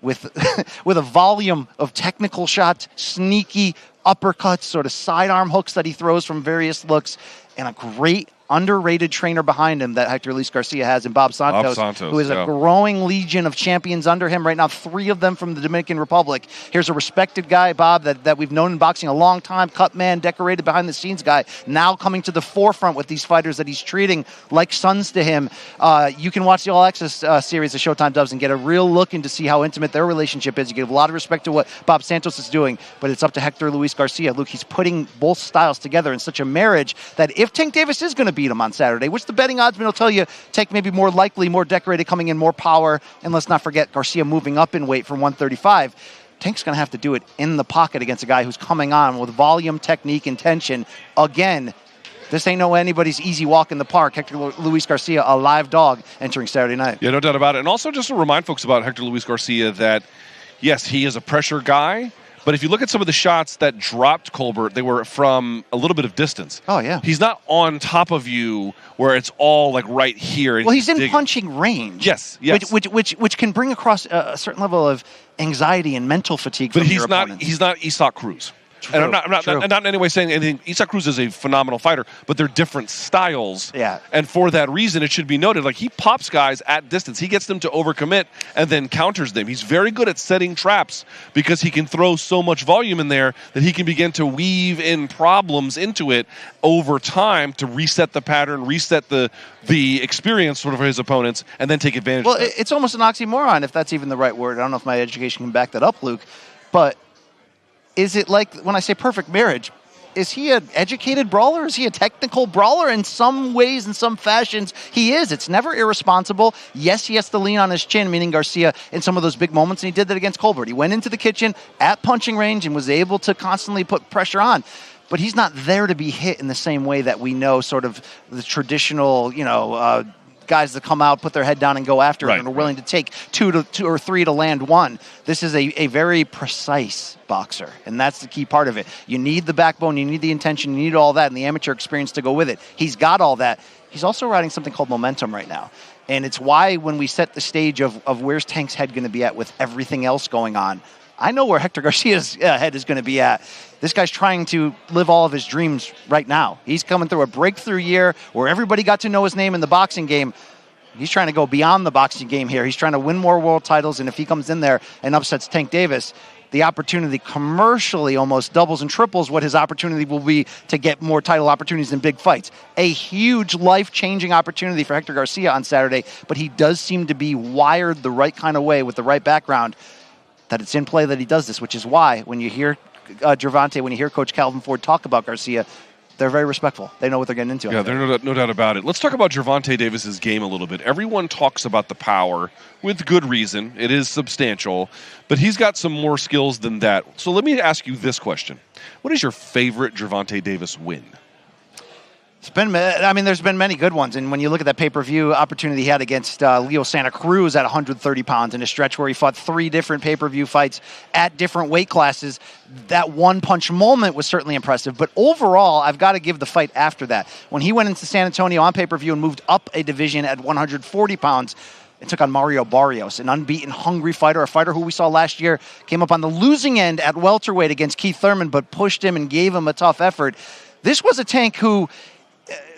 with with a volume of technical shots, sneaky uppercuts, sort of sidearm hooks that he throws from various looks, and a great underrated trainer behind him that Hector Luis Garcia has in Bob Santos, who is a growing legion of champions under him right now, 3 of them from the Dominican Republic. Here's a respected guy, Bob, that we've known in boxing a long time, cut man, decorated behind-the-scenes guy, now coming to the forefront with these fighters that he's treating like sons to him. You can watch the All Access series that Showtime does and get a real look into see how intimate their relationship is. You give a lot of respect to what Bob Santos is doing, but it's up to Hector Luis Garcia. Luke, he's putting both styles together in such a marriage that if Tank Davis is going to beat him on Saturday, which the betting oddsman will tell you Tank maybe more likely, more decorated, coming in, more power, and let's not forget Garcia moving up in weight from 135. Tank's going to have to do it in the pocket against a guy who's coming on with volume, technique, and tension. Again, this ain't anybody's easy walk in the park. Hector Luis Garcia, a live dog, entering Saturday night. Yeah, no doubt about it. And also just to remind folks about Hector Luis Garcia that, yes, he is a pressure guy, but if you look at some of the shots that dropped Colbert, they were from a little bit of distance. Oh, yeah. He's not on top of you where it's all like right here. Well, he's in punching range. Yes. Which can bring across a certain level of anxiety and mental fatigue but from your opponents. He's not Isak Cruz. And I'm not in any way saying anything. Isak Cruz is a phenomenal fighter, but they're different styles. Yeah. And for that reason, it should be noted, like he pops guys at distance. He gets them to overcommit and then counters them. He's very good at setting traps because he can throw so much volume in there that he can begin to weave in problems into it over time to reset the pattern, reset the experience sort of for his opponents, and then take advantage Well, of it. it's almost an oxymoron, if that's even the right word. I don't know if my education can back that up, Luke. But is it like, when I say perfect marriage, is he an educated brawler? Is he a technical brawler? In some ways, in some fashions, he is. It's never irresponsible. Yes, he has to lean on his chin, meaning Garcia, in some of those big moments, and he did that against Colbert. He went into the kitchen at punching range and was able to constantly put pressure on. But he's not there to be hit in the same way that we know sort of the traditional, guys that come out, put their head down and go after it and are willing to take two or three to land one. This is a very precise boxer, and that's the key part of it. You need the backbone, you need the intention, you need all that, and the amateur experience to go with it. He's got all that. He's also riding something called momentum right now. And it's why when we set the stage of where's Tank's head going to be at with everything else going on, I know where Hector Garcia's head is going to be at. This guy's trying to live all of his dreams right now. He's coming through a breakthrough year where everybody got to know his name in the boxing game. He's trying to go beyond the boxing game here. He's trying to win more world titles, and if he comes in there and upsets Tank Davis, the opportunity commercially almost doubles and triples what his opportunity will be to get more title opportunities in big fights. A huge life-changing opportunity for Hector Garcia on Saturday, but he does seem to be wired the right kind of way with the right background that it's in play that he does this, which is why when you hear Gervonta, when you hear Coach Calvin Ford talk about Garcia, they're very respectful. They know what they're getting into. Yeah, there's no doubt about it. Let's talk about Gervonta Davis's game a little bit. Everyone talks about the power with good reason. It is substantial, but he's got some more skills than that. So let me ask you this question. What is your favorite Gervonta Davis win? There's been many good ones. And when you look at that pay-per-view opportunity he had against Leo Santa Cruz at 130 pounds in a stretch where he fought 3 different pay-per-view fights at different weight classes, that one-punch moment was certainly impressive. But overall, I've got to give the fight after that. When he went into San Antonio on pay-per-view and moved up a division at 140 pounds, it took on Mario Barrios, an unbeaten, hungry fighter, a fighter who we saw last year came up on the losing end at welterweight against Keith Thurman, but pushed him and gave him a tough effort. This was a Tank who...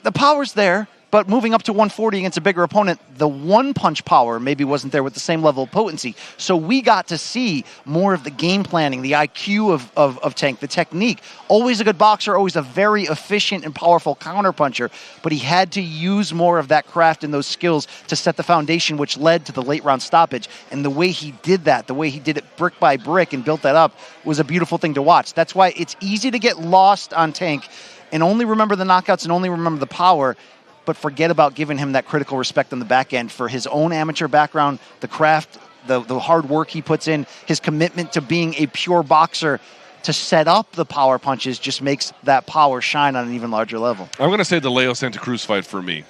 the power's there, but moving up to 140 against a bigger opponent, the one-punch power maybe wasn't there with the same level of potency. So we got to see more of the game planning, the IQ of Tank, the technique. Always a good boxer, always a very efficient and powerful counterpuncher, but he had to use more of that craft and those skills to set the foundation, which led to the late-round stoppage. And the way he did that, the way he did it brick by brick and built that up, was a beautiful thing to watch. That's why it's easy to get lost on Tank and only remember the knockouts and only remember the power, but forget about giving him that critical respect on the back end for his own amateur background, the craft, the hard work he puts in, his commitment to being a pure boxer to set up the power punches just makes that power shine on an even larger level. I'm going to say the Leo Santa Cruz fight for me.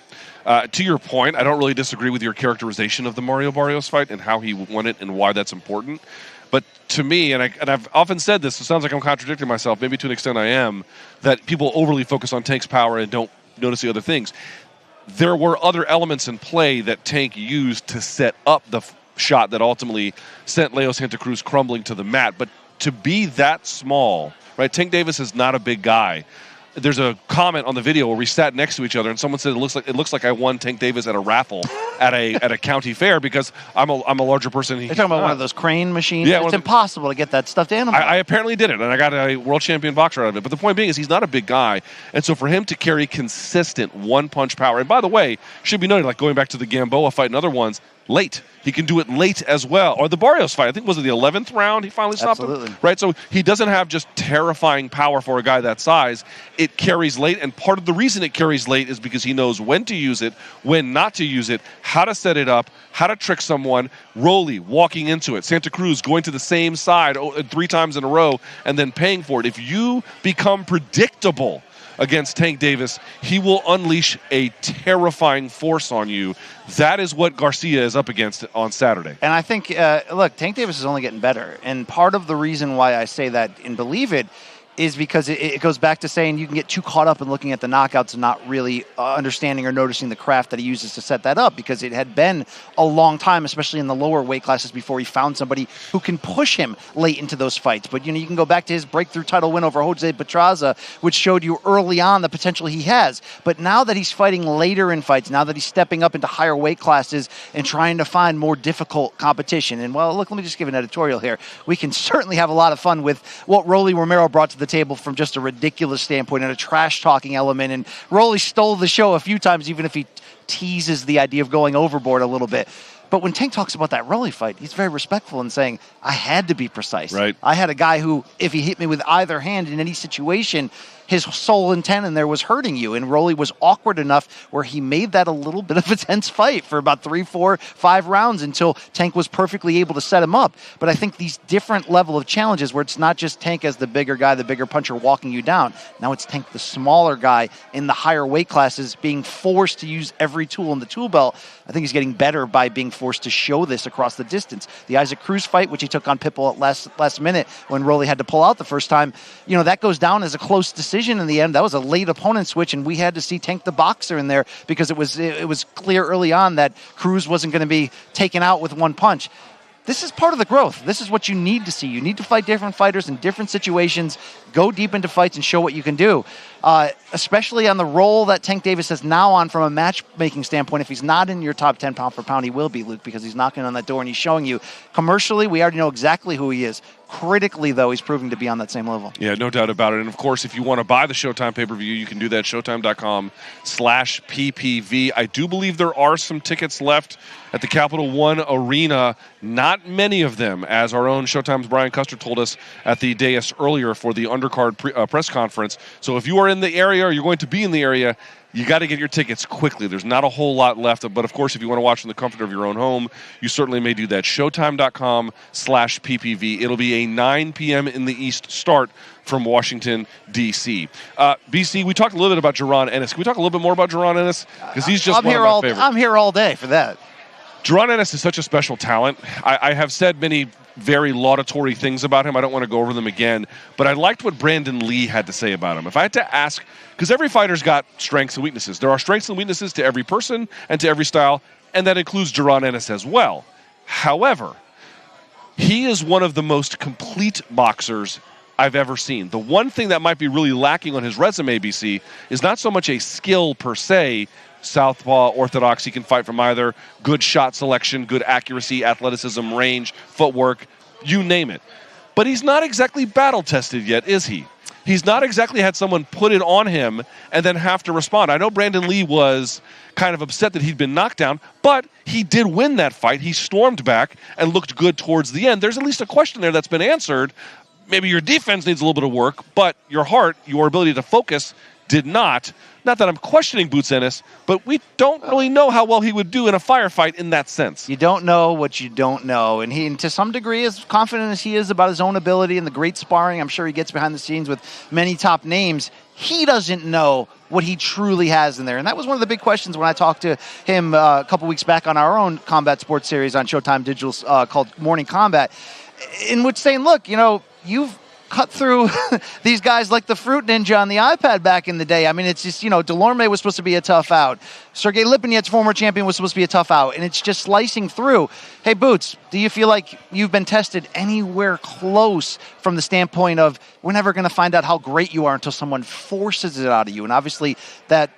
To your point, I don't really disagree with your characterization of the Mario Barrios fight and how he won it and why that's important. But to me, and I've often said this, it sounds like I'm contradicting myself, maybe to an extent I am, that people overly focus on Tank's power and don't notice the other things. There were other elements in play that Tank used to set up the shot that ultimately sent Leo Santa Cruz crumbling to the mat. But to be that small, right? Tank Davis is not a big guy. There's a comment on the video where we sat next to each other, and someone said it looks like I won Tank Davis at a raffle at a county fair because I'm a larger person. You're talking about one of those crane machines? Yeah, it's impossible to get that stuffed animal. I apparently did it, and I got a world champion boxer out of it. But the point being is he's not a big guy, and so for him to carry consistent one-punch power, and by the way, should be noted, like going back to the Gamboa fight and other ones, late. He can do it late as well. Or the Barrios fight, I think, was it the 11th round he finally stopped him? Right, so he doesn't have just terrifying power for a guy that size. It carries late, and part of the reason it carries late is because he knows when to use it, when not to use it, how to set it up, how to trick someone. Rolly walking into it. Santa Cruz going to the same side 3 times in a row and then paying for it. If you become predictable against Tank Davis, he will unleash a terrifying force on you. That is what Garcia is up against on Saturday. And I think, look, Tank Davis is only getting better. And part of the reason why I say that and believe it is because it goes back to saying you can get too caught up in looking at the knockouts and not really understanding or noticing the craft that he uses to set that up, because it had been a long time, especially in the lower weight classes, before he found somebody who can push him late into those fights. But, you can go back to his breakthrough title win over Jose Petraza, which showed you early on the potential he has. But now that he's fighting later in fights, now that he's stepping up into higher weight classes and trying to find more difficult competition, and, well, look, let me just give an editorial here. We can certainly have a lot of fun with what Rolly Romero brought to the table from just a ridiculous standpoint and a trash-talking element. And Rolly stole the show a few times, even if he teases the idea of going overboard a little bit. But when Tank talks about that Rolly fight, he's very respectful in saying, I had to be precise. Right. I had a guy who, if he hit me with either hand in any situation, his sole intent in there was hurting you. And Rolly was awkward enough where he made that a little bit of a tense fight for about 3, 4, 5 rounds until Tank was perfectly able to set him up. But I think these different level of challenges where it's not just Tank as the bigger guy, the bigger puncher walking you down. Now it's Tank, the smaller guy in the higher weight classes, being forced to use every tool in the tool belt. I think he's getting better by being forced to show this across the distance. The Isaac Cruz fight, which he took on Pitbull at last minute when Rolly had to pull out the first time, that goes down as a close decision in the end. That was a late opponent switch, and we had to see Tank the boxer in there because it was clear early on that Cruz wasn't going to be taken out with one punch. This is part of the growth. This is what you need to see. You need to fight different fighters in different situations, go deep into fights and show what you can do. Especially on the role that Tank Davis is now on from a matchmaking standpoint. If he's not in your top 10 pound for pound, he will be, Luke, because he's knocking on that door and he's showing you. Commercially, we already know exactly who he is. Critically, though, he's proving to be on that same level. Yeah, no doubt about it. And, of course, if you want to buy the Showtime pay-per-view, you can do that at Showtime.com/PPV. I do believe there are some tickets left at the Capital One Arena. Not many of them, as our own Showtime's Brian Custer told us at the dais earlier for the Undercard press conference. So if you are in the area or you're going to be in the area, you got to get your tickets quickly. There's not a whole lot left. But, of course, if you want to watch from the comfort of your own home, you certainly may do that. Showtime.com/PPV. It'll be a 9 p.m. in the East start from Washington, D.C. BC, we talked a little bit about Jaron Ennis. Can we talk a little bit more about Jaron Ennis? Because he's just one of my favorites. I'm here all day for that. Jaron Ennis is such a special talent. I have said many very laudatory things about him. I don't want to go over them again. But I liked what Brandon Lee had to say about him. If I had to ask, because every fighter's got strengths and weaknesses. There are strengths and weaknesses to every person and to every style, and that includes Jaron Ennis as well. However, he is one of the most complete boxers I've ever seen. The one thing that might be really lacking on his resume, BC, is not so much a skill per se. Southpaw, orthodox, he can fight from either. Good shot selection, good accuracy, athleticism, range, footwork, you name it. But he's not exactly battle-tested yet, is he? He's not exactly had someone put it on him and then have to respond. I know Brandon Lee was kind of upset that he'd been knocked down, but he did win that fight. He stormed back and looked good towards the end. There's at least a question there that's been answered. Maybe your defense needs a little bit of work, but your heart, your ability to focus did not. Not that I'm questioning Boots Ennis, but we don't really know how well he would do in a firefight in that sense. You don't know what you don't know. And he, to some degree, as confident as he is about his own ability and the great sparring I'm sure he gets behind the scenes with many top names, he doesn't know what he truly has in there. And that was one of the big questions when I talked to him a couple weeks back on our own combat sports series on Showtime Digital called Morning Combat, in which saying, look, you've cut through these guys like the Fruit Ninja on the iPad back in the day. I mean, it's just, Delorme was supposed to be a tough out. Sergey Lipinets, former champion, was supposed to be a tough out. And it's just slicing through. Hey, Boots, do you feel like you've been tested anywhere close from the standpoint of we're never going to find out how great you are until someone forces it out of you? And obviously that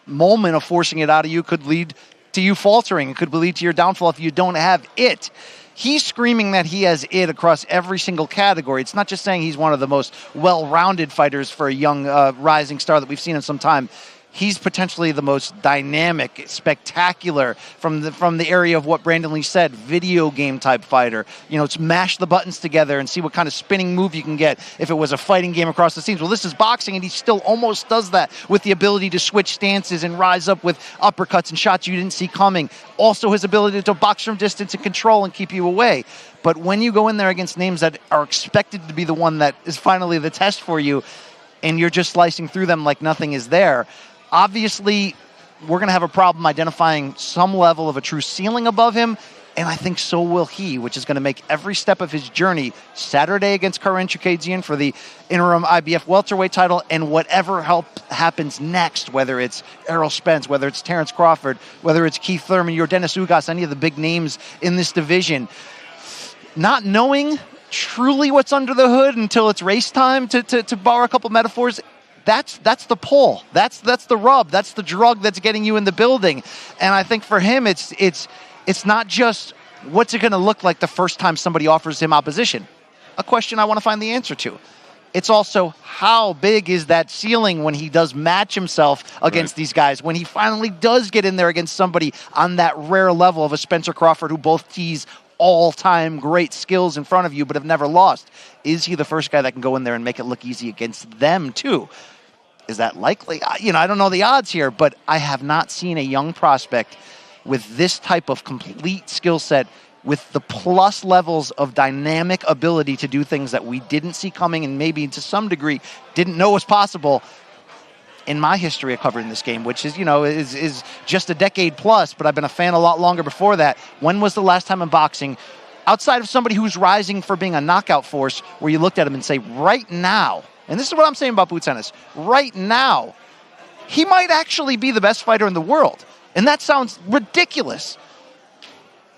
moment of forcing it out of you could lead to you faltering. It could lead to your downfall if you don't have it. He's screaming that he has it across every single category. It's not just saying he's one of the most well-rounded fighters for a young rising star that we've seen in some time. he's potentially the most dynamic, spectacular from the area of what Brandon Lee said, video game type fighter. You know, it's mash the buttons together and see what kind of spinning move you can get if it was a fighting game across the scenes. Well, this is boxing, and he still almost does that with the ability to switch stances and rise up with uppercuts and shots you didn't see coming. Also his ability to box from distance and control and keep you away. But when you go in there against names that are expected to be the one that is finally the test for you, and you're just slicing through them like nothing is there, obviously, we're going to have a problem identifying some level of a true ceiling above him, and I think so will he, which is going to make every step of his journey Saturday against Ennis and Chukhadzhian for the interim IBF welterweight title, and whatever happens next, whether it's Errol Spence, whether it's Terrence Crawford, whether it's Keith Thurman, or Dennis Ugas, any of the big names in this division, not knowing truly what's under the hood until it's race time, to borrow a couple metaphors, that's the pull. That's the rub. That's the drug that's getting you in the building. And I think for him, it's not just what's it going to look like the first time somebody offers him opposition. A question I want to find the answer to. It's also how big is that ceiling when he does match himself against these guys, when he finally does get in there against somebody on that rare level of a Spencer Crawford who both tease all-time great skills in front of you but have never lost. Is he the first guy that can go in there and make it look easy against them too? Is that likely? I don't know the odds here, but I have not seen a young prospect with this type of complete skill set, with the plus levels of dynamic ability to do things that we didn't see coming and maybe to some degree didn't know was possible in my history of covering this game, which is just a decade plus, but I've been a fan a lot longer before that. When was the last time in boxing, outside of somebody who's rising for being a knockout force, where you looked at him and say, right now, and this is what I'm saying about Boots Ennis, right now, he might actually be the best fighter in the world. And that sounds ridiculous.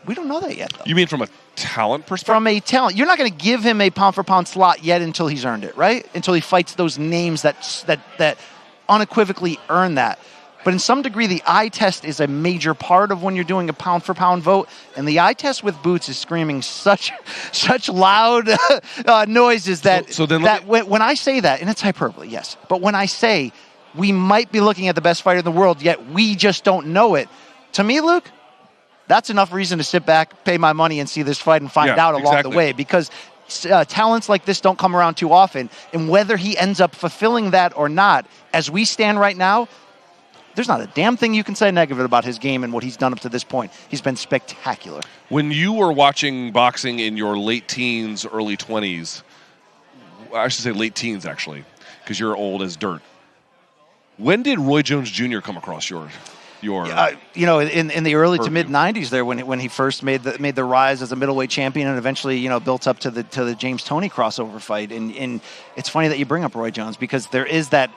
We don't know that yet, though. You mean from a talent perspective? From a talent. You're not going to give him a pound-for-pound slot yet until he's earned it, right? Until he fights those names that unequivocally earn that. But in some degree, the eye test is a major part of when you're doing a pound-for-pound vote. And the eye test with Boots is screaming such loud noises that, when I say that, and it's hyperbole, yes, but when I say we might be looking at the best fighter in the world, yet we just don't know it, to me, Luke, that's enough reason to sit back, pay my money, and see this fight and find out along the way. Because talents like this don't come around too often. And whether he ends up fulfilling that or not, as we stand right now, there's not a damn thing you can say negative about his game and what he's done up to this point. He's been spectacular. When you were watching boxing in your late teens, early 20s, I should say late teens, actually, because you're old as dirt. When did Roy Jones Jr. come across your in the early to mid 90s there, when he first made the rise as a middleweight champion and eventually built up to the James Toney crossover fight. And it's funny that you bring up Roy Jones, because there is that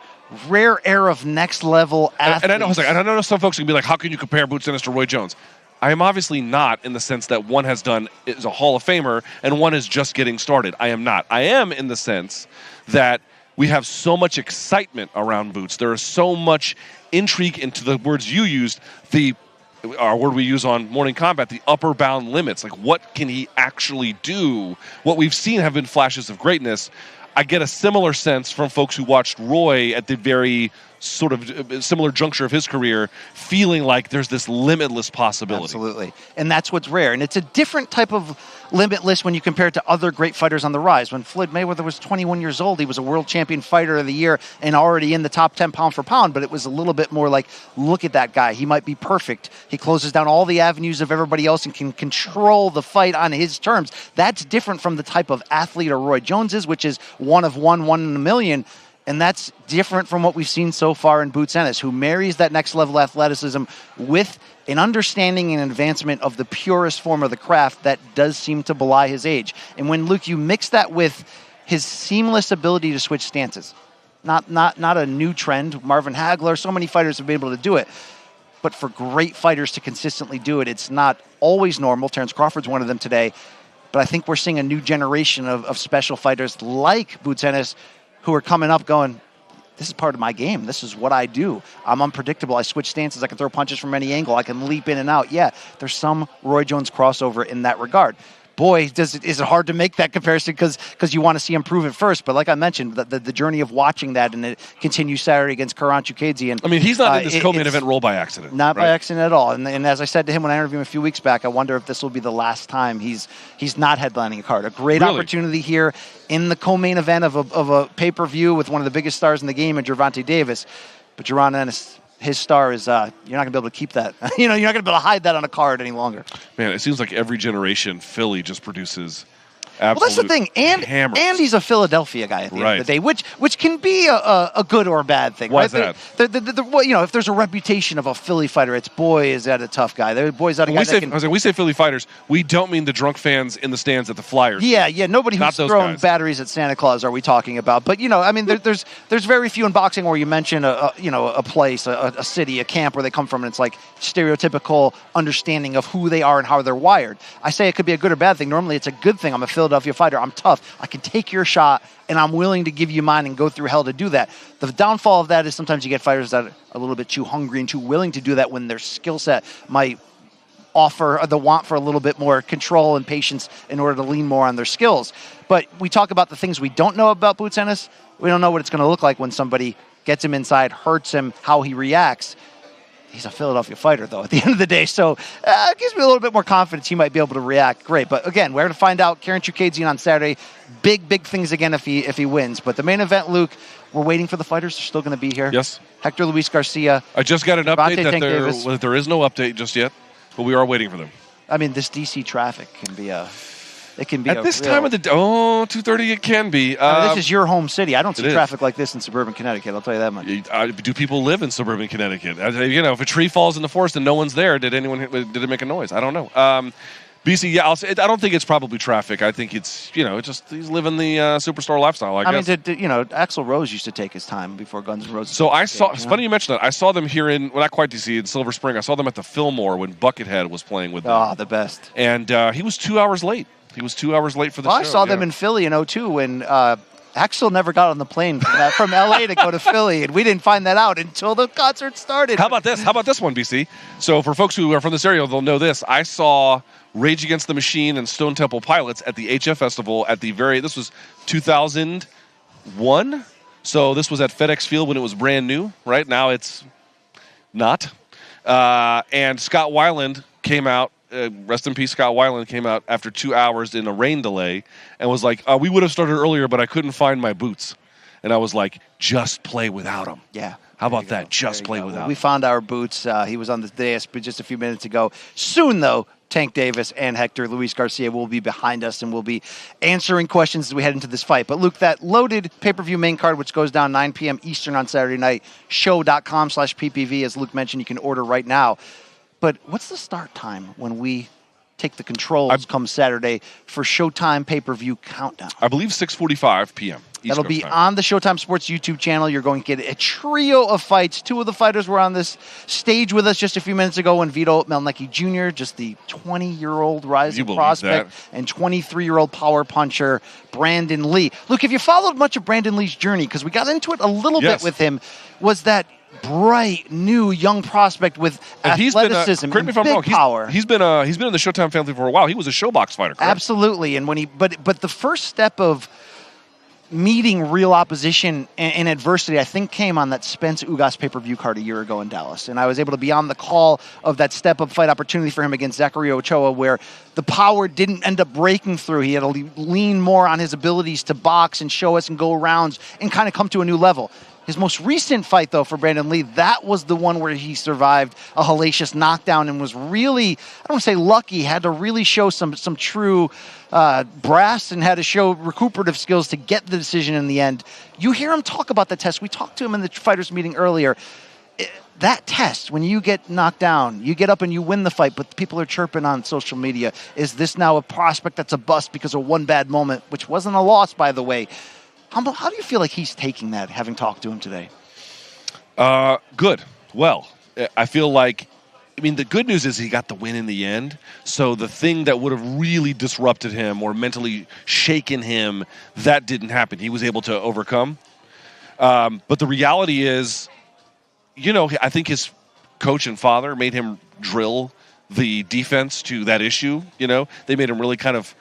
rare air of next level athletes. And I know some folks can be like, how can you compare Boots Ennis to Roy Jones? I am obviously not, in the sense that one is a Hall of Famer and one is just getting started. I am not. I am in the sense that we have so much excitement around Boots. There is so much intrigue into the words you used, our word we use on Morning Combat, the upper bound limits. Like, what can he actually do? What we've seen have been flashes of greatness. I get a similar sense from folks who watched Roy at the very sort of similar juncture of his career, feeling like there's this limitless possibility. Absolutely. And that's what's rare. And it's a different type of limitless when you compare it to other great fighters on the rise. When Floyd Mayweather was 21 years old, he was a world champion fighter of the year and already in the top 10 pound for pound, but it was a little bit more like, look at that guy. He might be perfect. He closes down all the avenues of everybody else and can control the fight on his terms. That's different from the type of athlete a Roy Jones is, which is one of one in a million. And that's different from what we've seen so far in Boots Ennis, who marries that next level athleticism with an understanding and advancement of the purest form of the craft that does seem to belie his age. And when, Luke, you mix that with his seamless ability to switch stances, not a new trend. Marvin Hagler, so many fighters have been able to do it. But for great fighters to consistently do it, it's not always normal. Terrence Crawford's one of them today. But I think we're seeing a new generation of special fighters like Boots Ennis, who are coming up going, this is part of my game. This is what I do. I'm unpredictable. I switch stances. I can throw punches from any angle. I can leap in and out. Yeah, there's some Roy Jones crossover in that regard. boy, is it hard to make that comparison because you want to see him prove it first. But like I mentioned, the journey of watching that and it continues Saturday against Karan Chukhadzhian. I mean, he's not in this co-main event role by accident. Not by accident at all. And as I said to him when I interviewed him a few weeks back, I wonder if this will be the last time he's not headlining a card. A great opportunity here in the co-main event of a pay-per-view with one of the biggest stars in the game, and Gervonta Davis. But Jaron Ennis, his star is, you're not going to be able to keep that. You're not going to be able to hide that on a card any longer. Man, it seems like every generation, Philly just produces well, that's the thing. hammers. And he's a Philadelphia guy at the end of the day, which can be a good or a bad thing. Why right? is that? If there's a reputation of a Philly fighter, it's boy, is that a tough guy. Boy's that a guy that can... we say Philly fighters, we don't mean the drunk fans in the stands at the Flyers. Yeah, nobody who's throwing batteries at Santa Claus are we talking about. But, I mean, there's very few in boxing where you mention a place, a city, a camp where they come from, and it's like stereotypical understanding of who they are and how they're wired. I say it could be a good or bad thing. Normally it's a good thing. I'm a Philadelphia fighter. I'm tough. I can take your shot, and I'm willing to give you mine and go through hell to do that. The downfall of that is sometimes you get fighters that are a little bit too hungry and too willing to do that when their skill set might offer the want for a little bit more control and patience in order to lean more on their skills. But we talk about the things we don't know about Boots Ennis. We don't know what it's going to look like when somebody gets him inside, hurts him, how he reacts. He's a Philadelphia fighter, though, at the end of the day. So it gives me a little bit more confidence he might be able to react great. But again, we're going to find out Karan Chukhadzhian on Saturday. Big things again if he wins. But the main event, Luke, we're waiting for the fighters. They're still going to be here. Yes. Hector Luis Garcia. I just got an update that there is no update just yet, but we are waiting for them. I mean, this D.C. traffic can be a... It can be at this time of the day. 2:30 it can be. This is your home city. I don't see traffic like this in suburban Connecticut. I'll tell you that much. Do people live in suburban Connecticut? If a tree falls in the forest and no one's there, did it make a noise? I don't know. BC, I'll say, I don't think it's probably traffic. I think it's he's living the superstar lifestyle. I guess. Axl Rose used to take his time before Guns N' Roses. So I saw. It's funny you mentioned that. I saw them here not quite DC, in Silver Spring. I saw them at the Fillmore when Buckethead was playing with them. Oh, the best. And he was 2 hours late. He was 2 hours late for the show. I saw them in Philly in 2002 when Axl never got on the plane from LA to go to Philly, and we didn't find that out until the concert started. How about this? How about this one, BC? So for folks who are from this area, they'll know this. I saw Rage Against the Machine and Stone Temple Pilots at the HF Festival this was 2001. So this was at FedEx Field when it was brand new. Right now it's not. And Scott Weiland came out. Rest in peace, Scott Weiland came out after 2 hours in a rain delay and was like, we would have started earlier, but I couldn't find my boots. And I was like, just play without them. Yeah. How about that? Just play without them. We found our boots. He was on the dais just a few minutes ago. Soon, though, Tank Davis and Hector Luis Garcia will be behind us and will be answering questions as we head into this fight. But, Luke, that loaded pay-per-view main card, which goes down 9 p.m. Eastern on Saturday night, show.com/PPV. As Luke mentioned, you can order right now. But what's the start time when we take the controls come Saturday for Showtime pay-per-view countdown? I believe 6:45 p.m. That'll be on the Showtime Sports YouTube channel. You're going to get a trio of fights. Two of the fighters were on this stage with us just a few minutes ago when Vito Mielnicki Jr., just the 20-year-old rising prospect, and 23-year-old power puncher Brandon Lee. Look, if you followed much of Brandon Lee's journey, because we got into it a little bit with him, was that bright, new, young prospect with athleticism and big power. He's been in the Showtime family for a while. He was a ShoBox fighter, correct? Absolutely. And but the first step of meeting real opposition and adversity, I think, came on that Spence Ugas pay-per-view card a year ago in Dallas. And I was able to be on the call of that step-up fight opportunity for him against Zachary Ochoa, where the power didn't end up breaking through. He had to lean more on his abilities to box and show us and go rounds and kind of come to a new level. His most recent fight, though, for Brandon Lee, that was the one where he survived a hellacious knockdown and was really, I don't want to say lucky, had to really show some true brass and had to show recuperative skills to get the decision in the end. You hear him talk about the test. We talked to him in the fighters meeting earlier. That test, when you get knocked down, you get up and you win the fight, but people are chirping on social media. Is this now a prospect that's a bust because of one bad moment, which wasn't a loss, by the way? How do you feel like he's taking that, having talked to him today? Good. Well, I feel like, the good news is he got the win in the end. So the thing that would have really disrupted him or mentally shaken him, that didn't happen. He was able to overcome. But the reality is, I think his coach and father made him drill the defense to that issue. They made him really kind of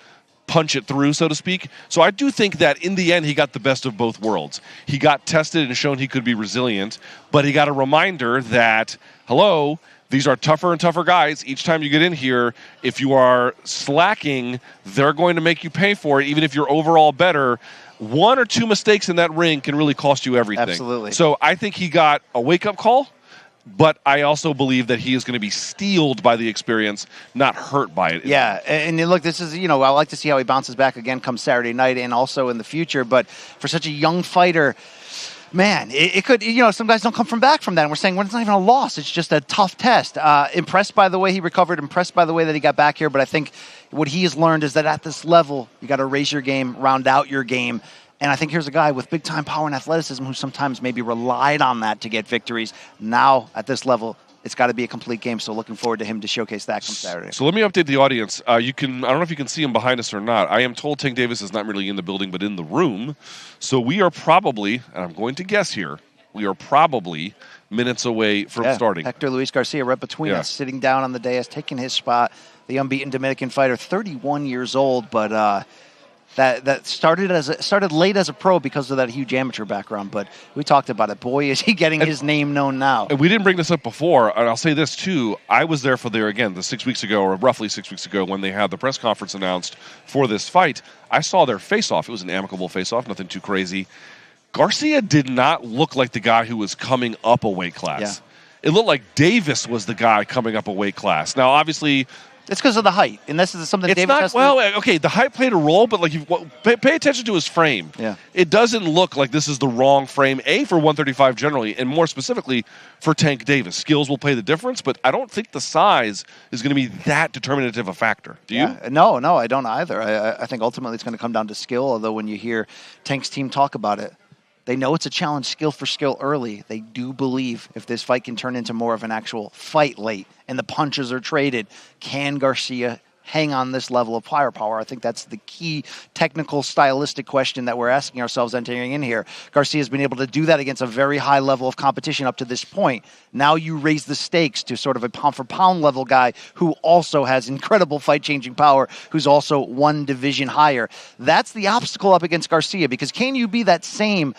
punch it through, so to speak. So I do think that in the end, he got the best of both worlds. He got tested and shown he could be resilient, but he got a reminder that, hello, these are tougher and tougher guys. Each time you get in here, if you are slacking, they're going to make you pay for it, even if you're overall better. One or two mistakes in that ring can really cost you everything. Absolutely. So I think he got a wake-up call, but I also believe that he is going to be steeled by the experience, not hurt by it. Yeah, and look, this is, I like to see how he bounces back again come Saturday night and also in the future. But for such a young fighter, man, it could, some guys don't come back from that. And we're saying, well, it's not even a loss. It's just a tough test. Impressed by the way he recovered, impressed by the way that he got back here. But I think what he has learned is that at this level, you got to raise your game, round out your game. And I think here's a guy with big-time power and athleticism who sometimes maybe relied on that to get victories. Now, at this level, it's got to be a complete game. So looking forward to him to showcase that come Saturday. So let me update the audience. I don't know if you can see him behind us or not. I am told Tank Davis is not really in the building, but in the room. So we are probably, and I'm going to guess here, we are probably minutes away from starting. Hector Luis Garcia right between us, sitting down on the dais, taking his spot. The unbeaten Dominican fighter, 31 years old, but that started late as a pro because of that huge amateur background. But we talked about it. Boy, is he getting his name known now. And we didn't bring this up before, and I'll say this too. I was there for the 6 weeks ago, or roughly 6 weeks ago, when they had the press conference announced for this fight. I saw their face-off. It was an amicable face-off, nothing too crazy. Garcia did not look like the guy who was coming up a weight class. Yeah. It looked like Davis was the guy coming up a weight class. Now, obviously, it's because of the height, and this is something Davis has to... okay, the height played a role, but pay attention to his frame. Yeah. It doesn't look like this is the wrong frame, for 135 generally, and more specifically for Tank Davis. Skills will play the difference, but I don't think the size is going to be that determinative a factor. Do you? No, I don't either. I think ultimately it's going to come down to skill, although when you hear Tank's team talk about it, they know it's a challenge skill for skill early. They do believe if this fight can turn into more of an actual fight late and the punches are traded, can Garcia hang on this level of firepower? I think that's the key technical, stylistic question that we're asking ourselves entering in here. Garcia's been able to do that against a very high level of competition up to this point. Now you raise the stakes to sort of a pound-for-pound level guy who also has incredible fight-changing power, who's also one division higher. That's the obstacle up against Garcia, because can you be that same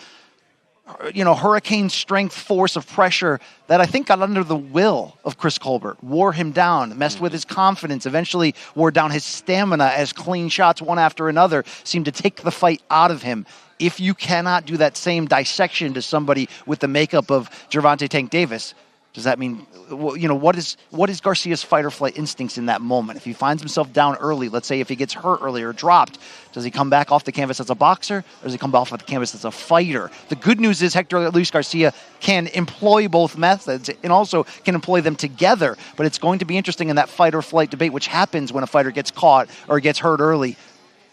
hurricane strength force of pressure that I think got under the will of Chris Colbert, wore him down, messed with his confidence, eventually wore down his stamina as clean shots one after another seemed to take the fight out of him. If you cannot do that same dissection to somebody with the makeup of Gervonta Tank Davis, does that mean, what is Garcia's fight or flight instincts in that moment? If he finds himself down early, let's say if he gets hurt early or dropped, does he come back off the canvas as a boxer, or does he come back off the canvas as a fighter? The good news is Hector Luis Garcia can employ both methods and also can employ them together, but it's going to be interesting in that fight or flight debate, which happens when a fighter gets caught or gets hurt early.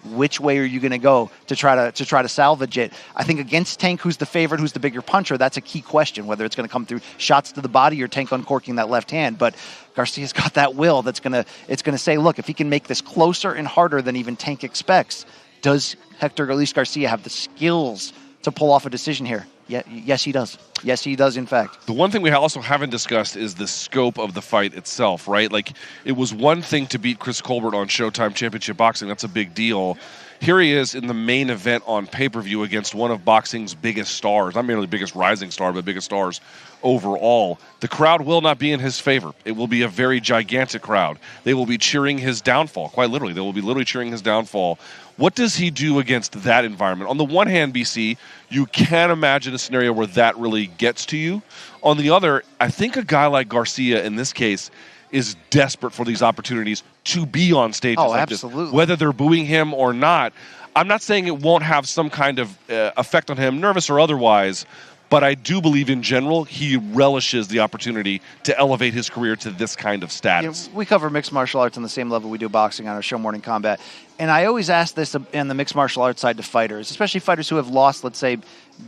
Which way are you going to go to try to salvage it? I think against Tank, who's the favorite, who's the bigger puncher, that's a key question, whether it's going to come through shots to the body or Tank uncorking that left hand. But Garcia's got that will it's going to say, look, if he can make this closer and harder than even Tank expects, does Hector Luis Garcia have the skills to pull off a decision here? Yes, he does. Yes, he does, in fact. The one thing we also haven't discussed is the scope of the fight itself, right? Like, it was one thing to beat Chris Colbert on Showtime Championship Boxing. That's a big deal. Here he is in the main event on pay-per-view against one of boxing's biggest stars. Not merely biggest rising star, but biggest stars overall. The crowd will not be in his favor. It will be a very gigantic crowd. They will be cheering his downfall, quite literally. They will be literally cheering his downfall. What does he do against that environment? On the one hand, BC, you can imagine a scenario where that really gets to you. On the other, I think a guy like Garcia, in this case, is desperate for these opportunities to be on stages like absolutely. This, whether they're booing him or not. I'm not saying it won't have some kind of effect on him, nervous or otherwise, but I do believe in general he relishes the opportunity to elevate his career to this kind of status. We cover mixed martial arts on the same level we do boxing on our show Morning Combat. And I always ask this in the mixed martial arts side to fighters, especially fighters who have lost, let's say,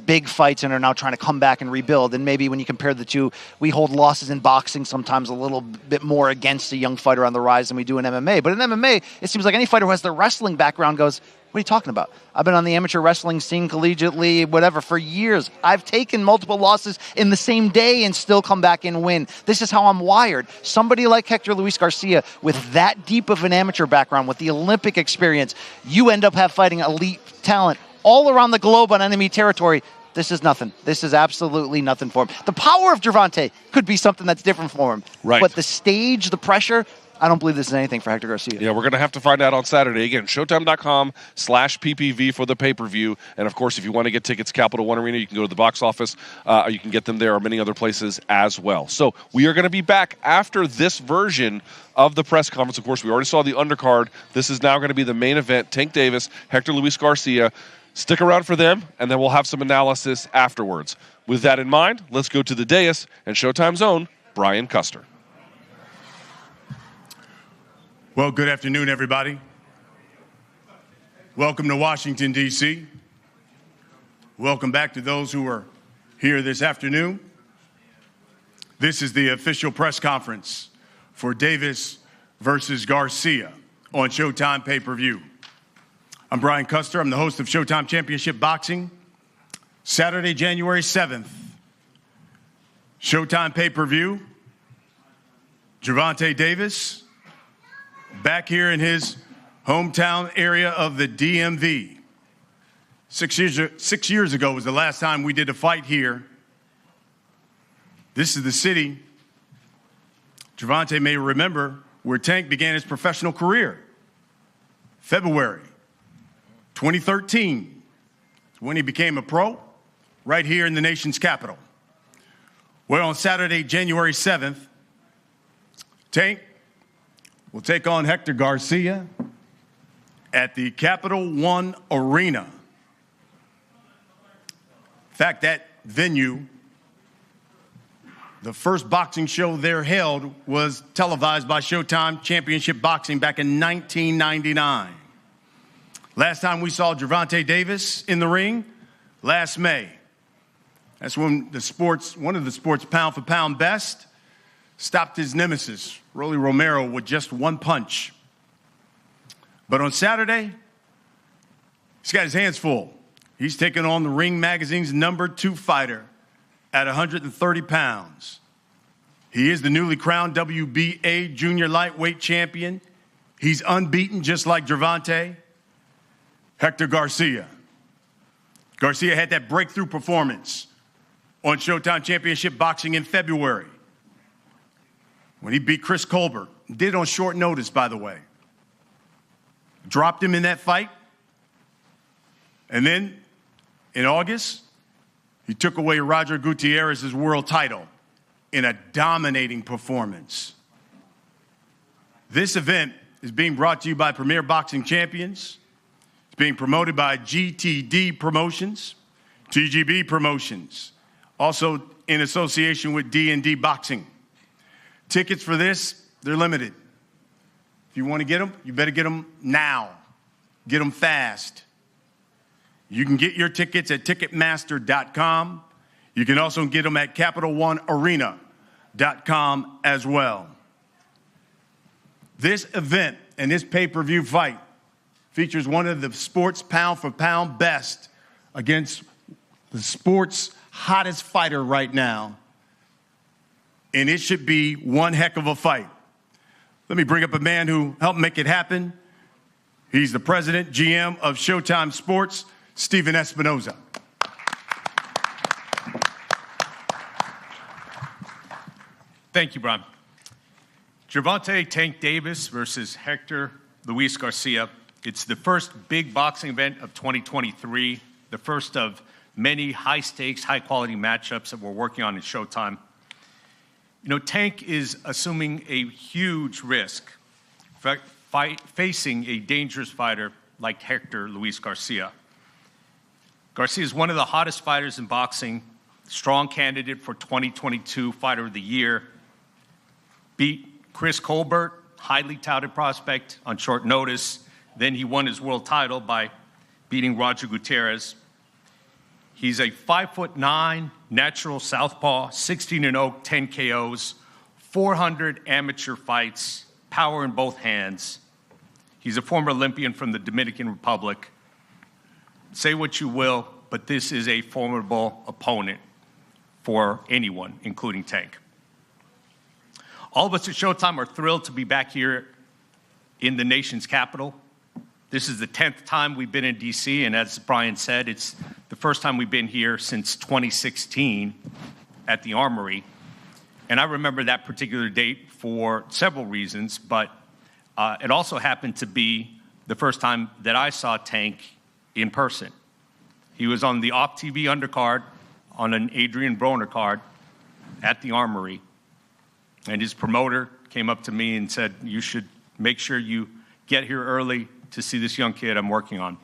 big fights and are now trying to come back and rebuild. And maybe when you compare the two, we hold losses in boxing sometimes a little bit more against a young fighter on the rise than we do in MMA. But in MMA, it seems like any fighter who has their wrestling background goes, What are you talking about? I've been on the amateur wrestling scene collegiately, whatever, for years. I've taken multiple losses in the same day and still come back and win. This is how I'm wired. Somebody like Hector Luis Garcia with that deep of an amateur background, with the Olympic experience, you end up fighting elite talent all around the globe on enemy territory. This is nothing. This is absolutely nothing for him. The power of Gervonta could be something that's different for him. Right. But the stage, the pressure, I don't believe this is anything for Hector Garcia. Yeah, we're going to have to find out on Saturday. Again, Showtime.com/PPV for the pay-per-view. And, of course, if you want to get tickets, Capital One Arena, you can go to the box office. Or you can get them there or many other places as well. So we are going to be back after this version of the press conference. Of course, we already saw the undercard. This is now going to be the main event. Tank Davis, Hector Luis Garcia. Stick around for them, and then we'll have some analysis afterwards. With that in mind, let's go to the dais and Showtime's own Brian Custer. Well, good afternoon, everybody. Welcome to Washington, D.C. Welcome back to those who are here this afternoon. This is the official press conference for Davis versus Garcia on Showtime pay-per-view. I'm Brian Custer. I'm the host of Showtime Championship Boxing. Saturday, January 7th, Showtime pay-per-view. Gervonta Davis back here in his hometown area of the DMV. 6 years ago was the last time we did a fight here. This is the city, Gervonta may remember, where Tank began his professional career. February 2013, when he became a pro, right here in the nation's capital. Well, on Saturday, January 7th, Tank will take on Hector Garcia at the Capital One Arena. In fact, that venue, the first boxing show there held, was televised by Showtime Championship Boxing back in 1999. Last time we saw Gervonta Davis in the ring, last May. That's when one of the sport's pound-for-pound best stopped his nemesis, Rolly Romero, with just one punch. But on Saturday, he's got his hands full. He's taking on the Ring Magazine's #2 fighter at 130 pounds. He is the newly crowned WBA junior lightweight champion. He's unbeaten, just like Gervonta. Hector Garcia. Garcia had that breakthrough performance on Showtime Championship Boxing in February when he beat Chris Colbert. Did it on short notice, by the way. Dropped him in that fight. And then in August, he took away Roger Gutierrez's world title in a dominating performance. This event is being brought to you by Premier Boxing Champions. It's being promoted by GTD Promotions, TGB Promotions, also in association with D&D Boxing. Tickets for this, they're limited. If you want to get them, you better get them now. Get them fast. You can get your tickets at Ticketmaster.com. You can also get them at CapitalOneArena.com as well. This event and this pay-per-view fight features one of the sport's pound-for-pound best against the sport's hottest fighter right now. And it should be one heck of a fight. Let me bring up a man who helped make it happen. He's the president, GM of Showtime Sports, Stephen Espinoza. Thank you, Brian. Gervonta Tank Davis versus Hector Luis Garcia. It's the first big boxing event of 2023, the first of many high-stakes, high-quality matchups that we're working on in Showtime. You know, Tank is assuming a huge risk, facing a dangerous fighter like Hector Luis Garcia. Garcia is one of the hottest fighters in boxing, strong candidate for 2022 Fighter of the Year. Beat Chris Colbert, highly touted prospect, on short notice. Then he won his world title by beating Roger Gutierrez. He's a 5'9" natural southpaw, 16-0, 10 KOs, 400 amateur fights, power in both hands. He's a former Olympian from the Dominican Republic, Say what you will, but this is a formidable opponent for anyone, including Tank. All of us at Showtime are thrilled to be back here in the nation's capital. This is the 10th time we've been in D.C., and as Brian said, it's the first time we've been here since 2016 at the Armory. And I remember that particular date for several reasons, but it also happened to be the first time that I saw Tank in person. He was on the off-TV undercard on an Adrian Broner card at the Armory, and his promoter came up to me and said, "You should make sure you get here early to see this young kid I'm working on."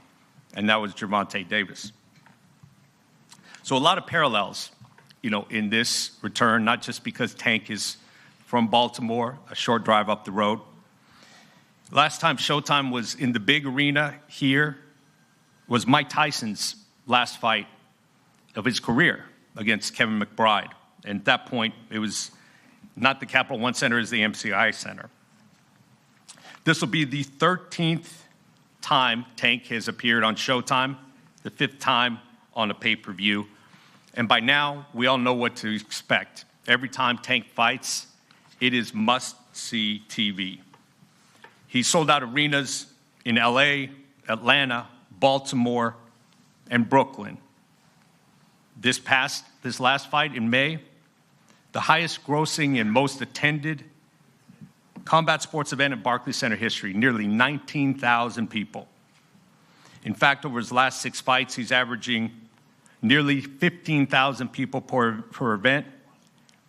And that was Gervonta Davis. So a lot of parallels, in this return, not just because Tank is from Baltimore, a short drive up the road. Last time Showtime was in the big arena here was Mike Tyson's last fight of his career against Kevin McBride. And at that point, it was not the Capital One Center, it was the MCI Center. This will be the 13th time Tank has appeared on Showtime, the 5th time on a pay-per-view. And by now, we all know what to expect. Every time Tank fights, it is must-see TV. He sold out arenas in LA, Atlanta, Baltimore, and Brooklyn. This last fight in May, the highest grossing and most attended combat sports event in Barclays Center history, nearly 19,000 people. In fact, over his last 6 fights, he's averaging nearly 15,000 people per event.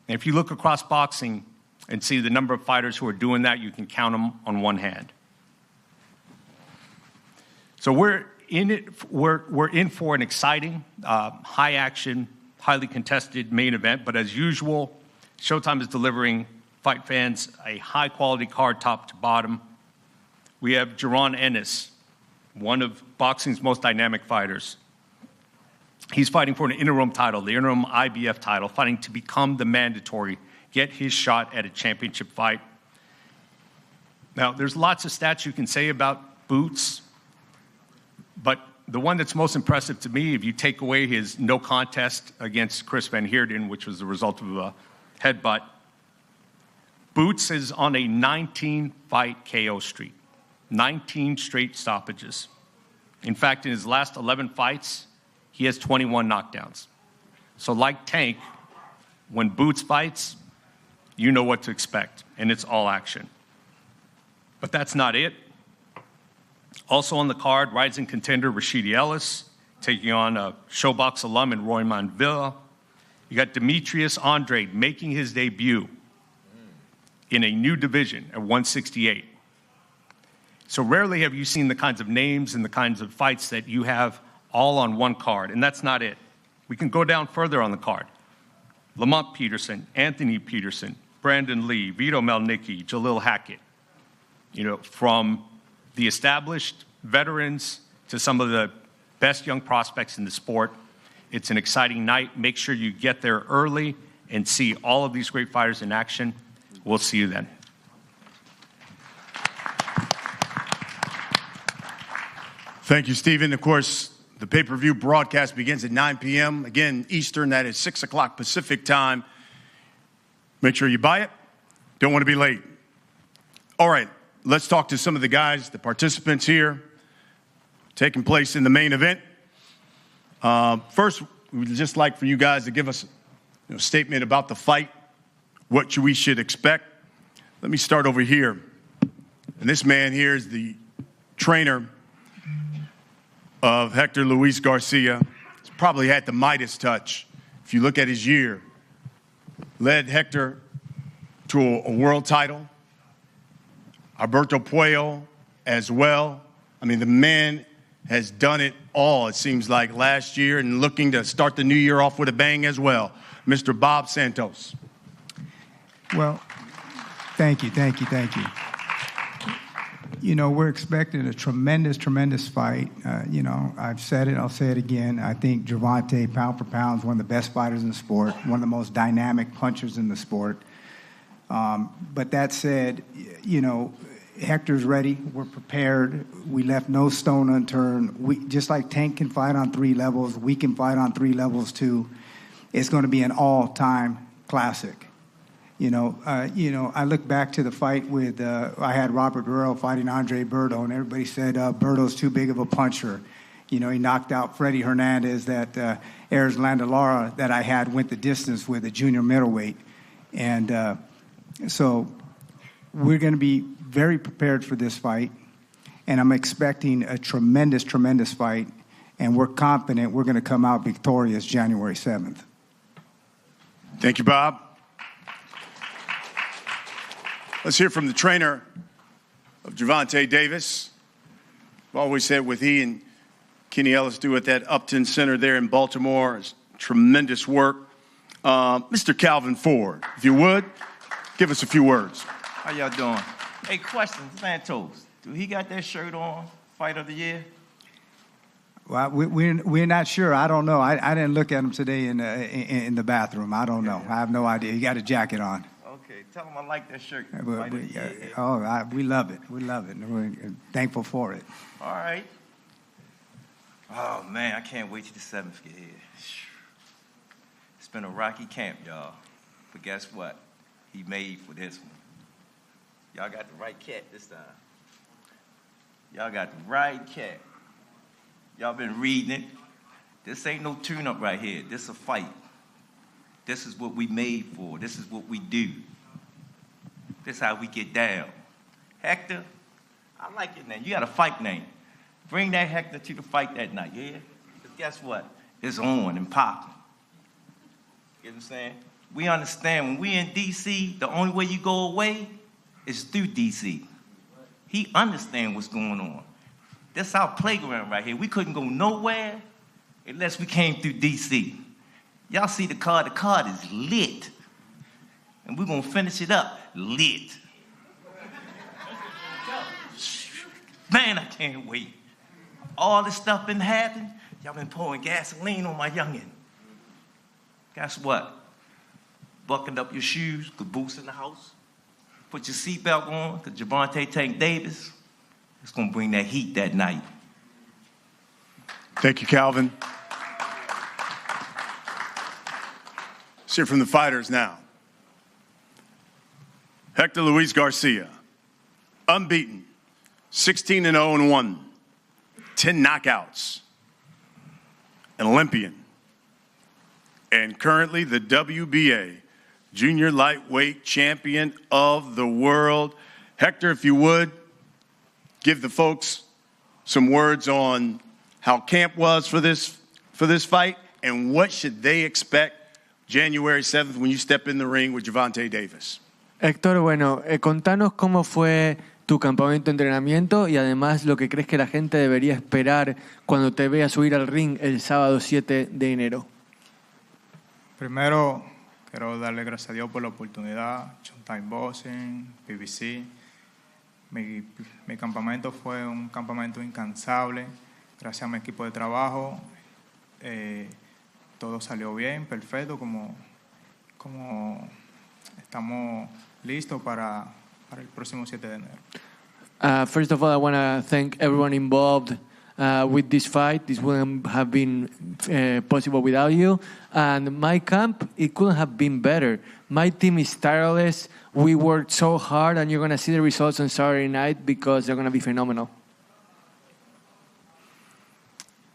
And if you look across boxing and see the number of fighters who are doing that, you can count them on one hand. So we're in for an exciting, high-action, highly contested main event. But as usual, Showtime is delivering fight fans a high-quality card top to bottom. We have Jaron Ennis, one of boxing's most dynamic fighters. He's fighting for an interim title, the interim IBF title, fighting to become the mandatory, get his shot at a championship fight. Now, there's lots of stats you can say about Boots, but the one that's most impressive to me, if you take away his no contest against Chris Van Heerden, which was the result of a headbutt, Boots is on a 19-fight KO streak, 19 straight stoppages. In fact, in his last 11 fights, he has 21 knockdowns. So like Tank, when Boots fights, you know what to expect, and it's all action. But that's not it. Also on the card, rising contender Rashidi Ellis, taking on a Showbox alum in Roymond Villa. You got Demetrius Andrade making his debut in a new division at 168. So rarely have you seen the kinds of names and the kinds of fights that you have all on one card, and that's not it. We can go down further on the card. Lamont Peterson, Anthony Peterson, Brandon Lee, Vito Mielnicki, Jalil Hackett. From the established veterans to some of the best young prospects in the sport. It's an exciting night. Make sure you get there early and see all of these great fighters in action. We'll see you then. Thank you, Stephen. Of course, the pay-per-view broadcast begins at 9 p.m. Again, Eastern, that is 6 o'clock Pacific time. Make sure you buy it. Don't want to be late. All right, let's talk to some of the guys, the participants here, taking place in the main event. First, we'd just like for you guys to give us a statement about the fight, what we should expect. Let me start over here. And this man here is the trainer of Hector Luis Garcia. He's probably had the Midas touch. If you look at his year, led Hector to a world title. Alberto Puello as well. I mean, the man has done it all, it seems like, last year, and looking to start the new year off with a bang as well. Mr. Bob Santos. Well, thank you. We're expecting a tremendous fight. I've said it, I'll say it again. I think Gervonta, pound for pound, is one of the best fighters in the sport, one of the most dynamic punchers in the sport. But that said, Hector's ready. We're prepared. We left no stone unturned. Just like Tank can fight on 3 levels, we can fight on 3 levels too. It's going to be an all-time classic. I look back to the fight with I had Robert Burrell fighting Andre Berto, and everybody said Berto's too big of a puncher. He knocked out Freddie Hernandez, that Ares Landalara that I had went the distance with a junior middleweight. And so we're going to be very prepared for this fight, and I'm expecting a tremendous, tremendous fight, and we're confident we're going to come out victorious January 7th. Thank you, Bob. Let's hear from the trainer of Gervonta Davis. I've always said what he and Kenny Ellis do at that Upton Center there in Baltimore is tremendous work. Mr. Calvin Ford, if you would, give us a few words. How y'all doing? Hey, question, Santos. Do he got that shirt on, Fight of the Year? Well, we're not sure. I don't know. I didn't look at him today in the bathroom. I don't know. I have no idea. He got a jacket on. Okay, tell him I like that shirt. We love it. We love it. We're thankful for it. All right. Oh, man, I can't wait till the 7th get here. It's been a rocky camp, y'all. But guess what? He made for this one. Y'all got the right cat this time. Y'all got the right cat. Y'all been reading it. This ain't no tune-up right here. This a fight. This is what we made for. This is what we do. This is how we get down. Hector, I like your name. You got a fight name. Bring that Hector to the fight that night, yeah? Because guess what? It's on and popping. You know what I'm saying? We understand when we in D.C., the only way you go away is through D.C. He understands what's going on. That's our playground right here. We couldn't go nowhere unless we came through D.C. Y'all see the card? The card is lit. And we're going to finish it up lit. Man, I can't wait. All this stuff been happening. Y'all been pouring gasoline on my youngin'. Guess what? Buckle up your shoes, caboose in the house. Put your seatbelt on, because Gervonta Tank Davis is going to bring that heat that night. Thank you, Calvin. Let's hear from the fighters now. Hector Luis Garcia, unbeaten, 16-0-1, 10 knockouts, an Olympian, and currently the WBA Junior Lightweight Champion of the World. Hector, if you would, give the folks some words on how camp was for this fight and what should they expect January 7th when you step in the ring with Gervonta Davis. Héctor, bueno, contanos cómo fue tu campamento de entrenamiento y además lo que crees que la gente debería esperar cuando te vea subir al ring el sábado 7 de enero. Primero, quiero darle gracias a Dios por la oportunidad, SHOWTIME Boxing, PBC. Mi campamento fue un campamento incansable, gracias a mi equipo de trabajo. Todo salió bien, perfecto, como estamos listos para el próximo 7 de enero. First of all, I want to thank everyone involved with this fight. This wouldn't have been possible without you. And my camp, it couldn't have been better. My team is tireless. We worked so hard, and you're going to see the results on Saturday night because they're going to be phenomenal.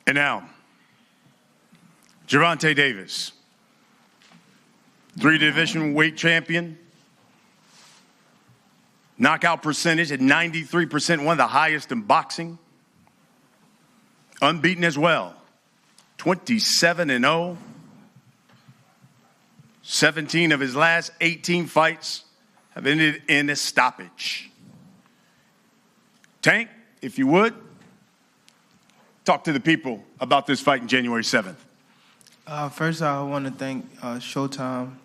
And now, Gervonta Davis, 3-division weight champion, knockout percentage at 93%, one of the highest in boxing. Unbeaten as well, 27-0. 17 of his last 18 fights have ended in a stoppage. Tank, if you would, talk to the people about this fight on January 7th. First, I want to thank SHOWTIME,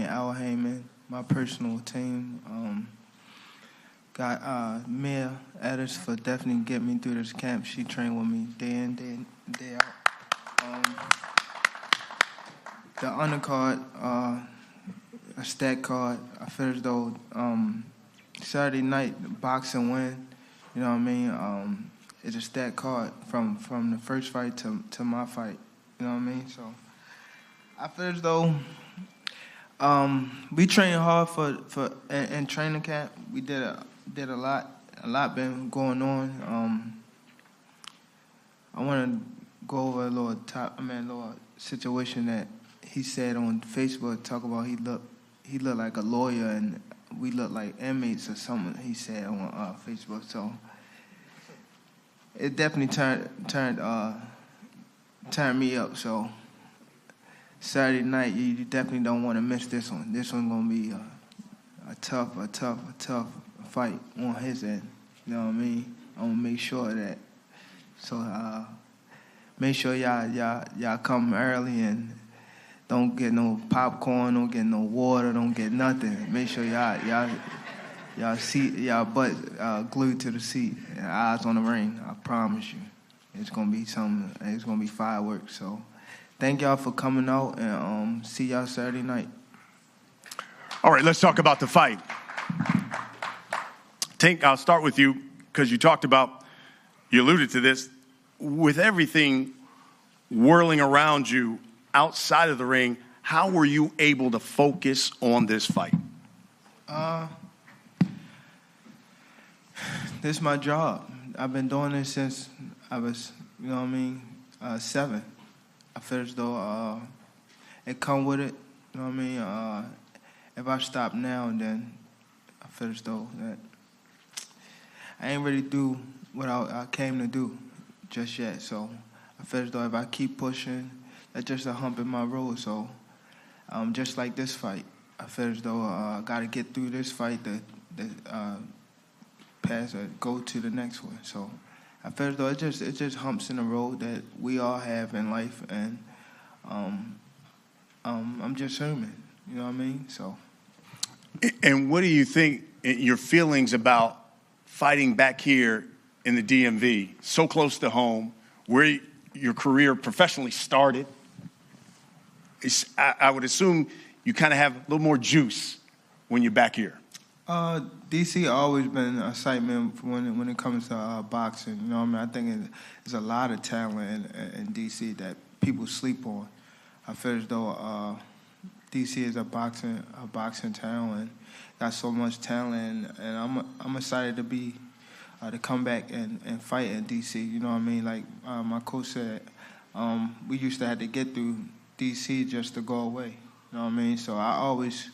Al Heyman, my personal team. Got Mia Edders for definitely getting me through this camp. She trained with me day in, day out. The undercard, a stat card, I finished though. Saturday night boxing win. You know what I mean? It's a stat card from the first fight to my fight. You know what I mean? So I feel as though we trained hard for in training camp. We did a lot been going on. I want to go over a little situation that he said on Facebook. Talk about he looked like a lawyer and we look like inmates or something. He said on Facebook. So it definitely turned me up. So Saturday night, you definitely don't want to miss this one. This one's gonna be a tough fight on his end. You know what I mean? I'm gonna make sure that. So make sure y'all come early and don't get no popcorn, don't get no water, don't get nothing. Make sure y'all seat, y'all butt glued to the seat and eyes on the ring. I promise you, it's gonna be something. It's gonna be fireworks. So thank y'all for coming out and see y'all Saturday night. All right, let's talk about the fight. Tank, I'll start with you because you alluded to this. With everything whirling around you outside of the ring, how were you able to focus on this fight? This is my job. I've been doing this since I was, 7. I feel as though it come with it. You know what I mean? If I stop now, then I feel as though that I ain't really do what I came to do just yet. So I feel as though if I keep pushing, that's just a hump in my road. So just like this fight, I feel as though I got to get through this fight to pass or go to the next one. So I feel as though it's just humps in the road that we all have in life, and I'm just human. You know what I mean? So. And what do you think your feelings about fighting back here in the DMV, so close to home, where your career professionally started? I would assume you kind of have a little more juice when you're back here. D.C. always been an excitement when it comes to boxing. You know what I mean? I think there's a lot of talent in D.C. that people sleep on. I feel as though D.C. is a boxing town and got so much talent, and I'm excited to come back and fight in D.C. You know what I mean? Like my coach said, we used to have to get through D.C. just to go away. You know what I mean? So I always,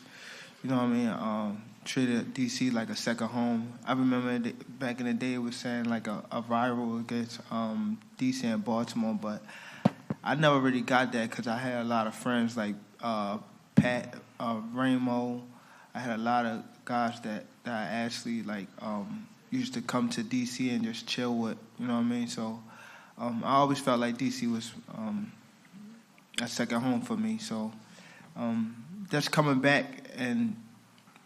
you know what I mean, treated D.C. like a second home. I remember back in the day it was saying like a rival against D.C. and Baltimore, but I never really got that because I had a lot of friends like Pat, Ramo. I had a lot of guys that I actually like used to come to D.C. and just chill with, you know what I mean? So I always felt like D.C. was a second home for me. So just coming back and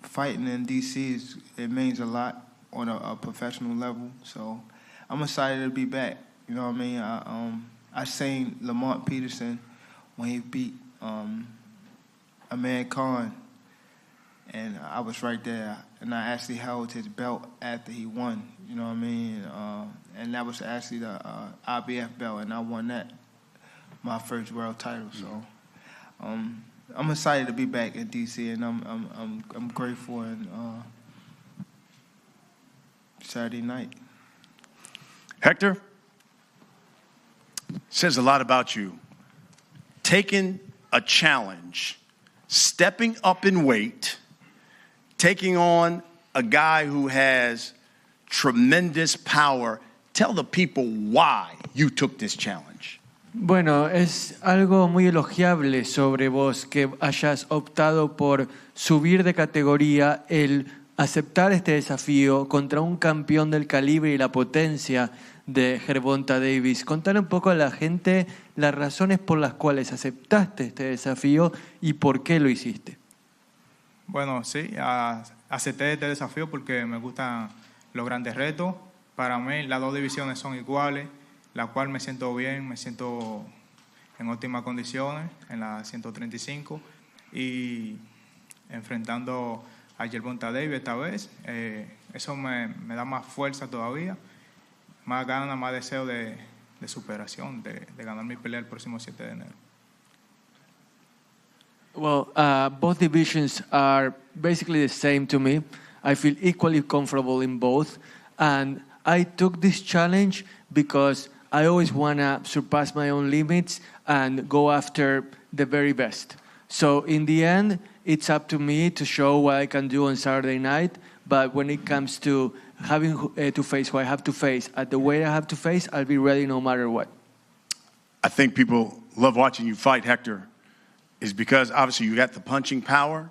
fighting in D.C. it means a lot on a professional level. So I'm excited to be back. You know what I mean? I seen Lamont Peterson when he beat Amir Khan, and I was right there, and I actually held his belt after he won. You know what I mean? And that was actually the IBF belt, and I won that, my first world title. So I'm excited to be back in D.C. and I'm grateful and Saturday night. Hector, says a lot about you. Taking a challenge, stepping up in weight, taking on a guy who has tremendous power. Tell the people why you took this challenge. Bueno, es algo muy elogiable sobre vos que hayas optado por subir de categoría, el aceptar este desafío contra un campeón del calibre y la potencia de Gervonta Davis. Contar un poco a la gente las razones por las cuales aceptaste este desafío y por qué lo hiciste. Bueno, sí, acepté este desafío porque me gustan los grandes retos. Para mí las dos divisiones son iguales, la cual me siento bien, me siento en óptimas condiciones en la 135 y enfrentando a Gervonta Davis esta vez. Eso me da más fuerza todavía, más ganas, más deseo de superación, de ganar mi pelea el próximo 7 de enero. Well, both divisions are basically the same to me. I feel equally comfortable in both. And I took this challenge because I always want to surpass my own limits and go after the very best. So in the end, it's up to me to show what I can do on Saturday night. But when it comes to having to face what I have to face at the weight I have to face, I'll be ready no matter what. I think people love watching you fight, Hector, is because obviously you got the punching power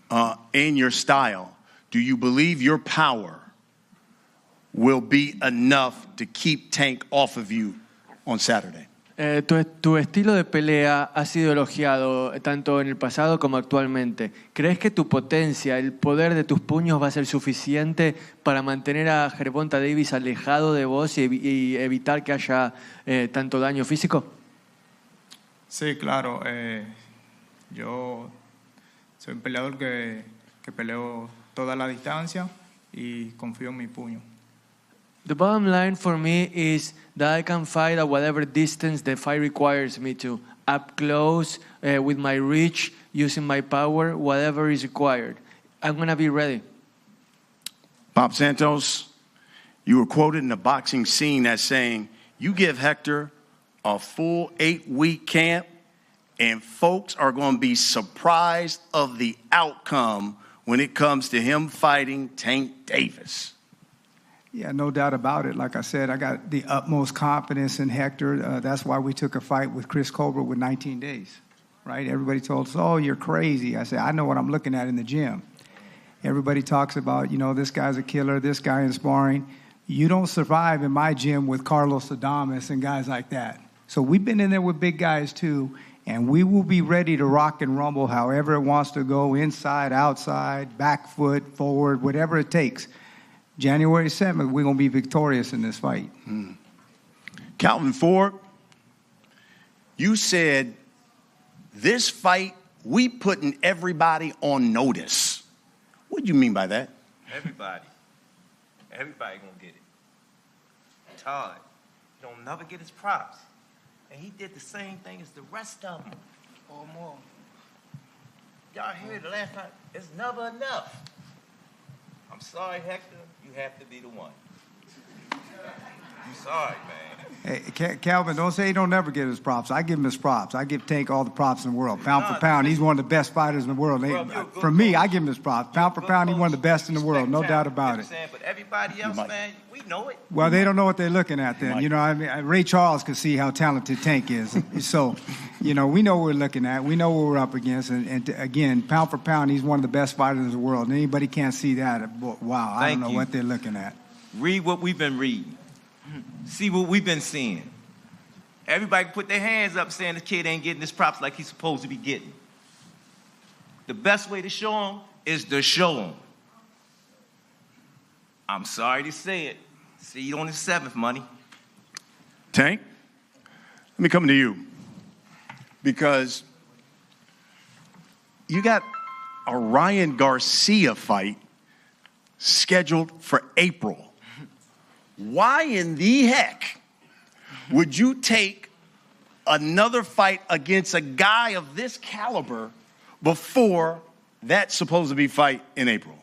and your style. Do you believe your power will be enough to keep Tank off of you on Saturday? Tu estilo de pelea ha sido elogiado tanto en el pasado como actualmente. ¿Crees que tu potencia, el poder de tus puños va a ser suficiente para mantener a Gervonta Davis alejado de vos y evitar que haya tanto daño físico? Sí, claro. Yo soy un peleador que peleo toda la distancia y confío en mi puño. The bottom line for me is that I can fight at whatever distance the fight requires me to. Up close, with my reach, using my power, whatever is required. I'm going to be ready. Bob Santos, you were quoted in the boxing scene as saying, you give Hector a full 8-week camp and folks are going to be surprised of the outcome when it comes to him fighting Tank Davis. Yeah, no doubt about it. Like I said, I got the utmost confidence in Hector. That's why we took a fight with Chris Colbert with 19 days, right? Everybody told us, oh, you're crazy. I said, I know what I'm looking at in the gym. Everybody talks about, this guy's a killer, this guy in sparring. You don't survive in my gym with Carlos Adames and guys like that. So we've been in there with big guys too, and we will be ready to rock and rumble however it wants to go, inside, outside, back foot, forward, whatever it takes. January 7th, we're going to be victorious in this fight. Calvin Ford, you said this fight, we putting everybody on notice. What do you mean by that? Everybody gonna get it. Todd, he don't never get his props. And he did the same thing as the rest of them, or more. Y'all heard the last time, it's never enough. I'm sorry, Hector, you have to be the one. I'm sorry, man. Hey, Calvin, don't say he don't never get his props. I give him his props. I give Tank all the props in the world. Pound for pound, he's one of the best fighters in the world. For me, I give him his props. Pound for pound, he's one of the best in the world, no doubt about it. But everybody else, man, we know it. Well, they don't know what they're looking at then. Ray Charles could see how talented Tank is. So, we know what we're looking at. We know what we're up against. And again, pound for pound, he's one of the best fighters in the world. And anybody can't see that. Wow, I don't know what they're looking at. Read what we've been reading. See what we've been seeing. Everybody put their hands up saying the kid ain't getting his props like he's supposed to be getting. The best way to show him is to show him. I'm sorry to say it. See you on the 7th, money. Tank, let me come to you. Because you got a Ryan Garcia fight scheduled for April. Why in the heck would you take another fight against a guy of this caliber before that supposed to be fight in April?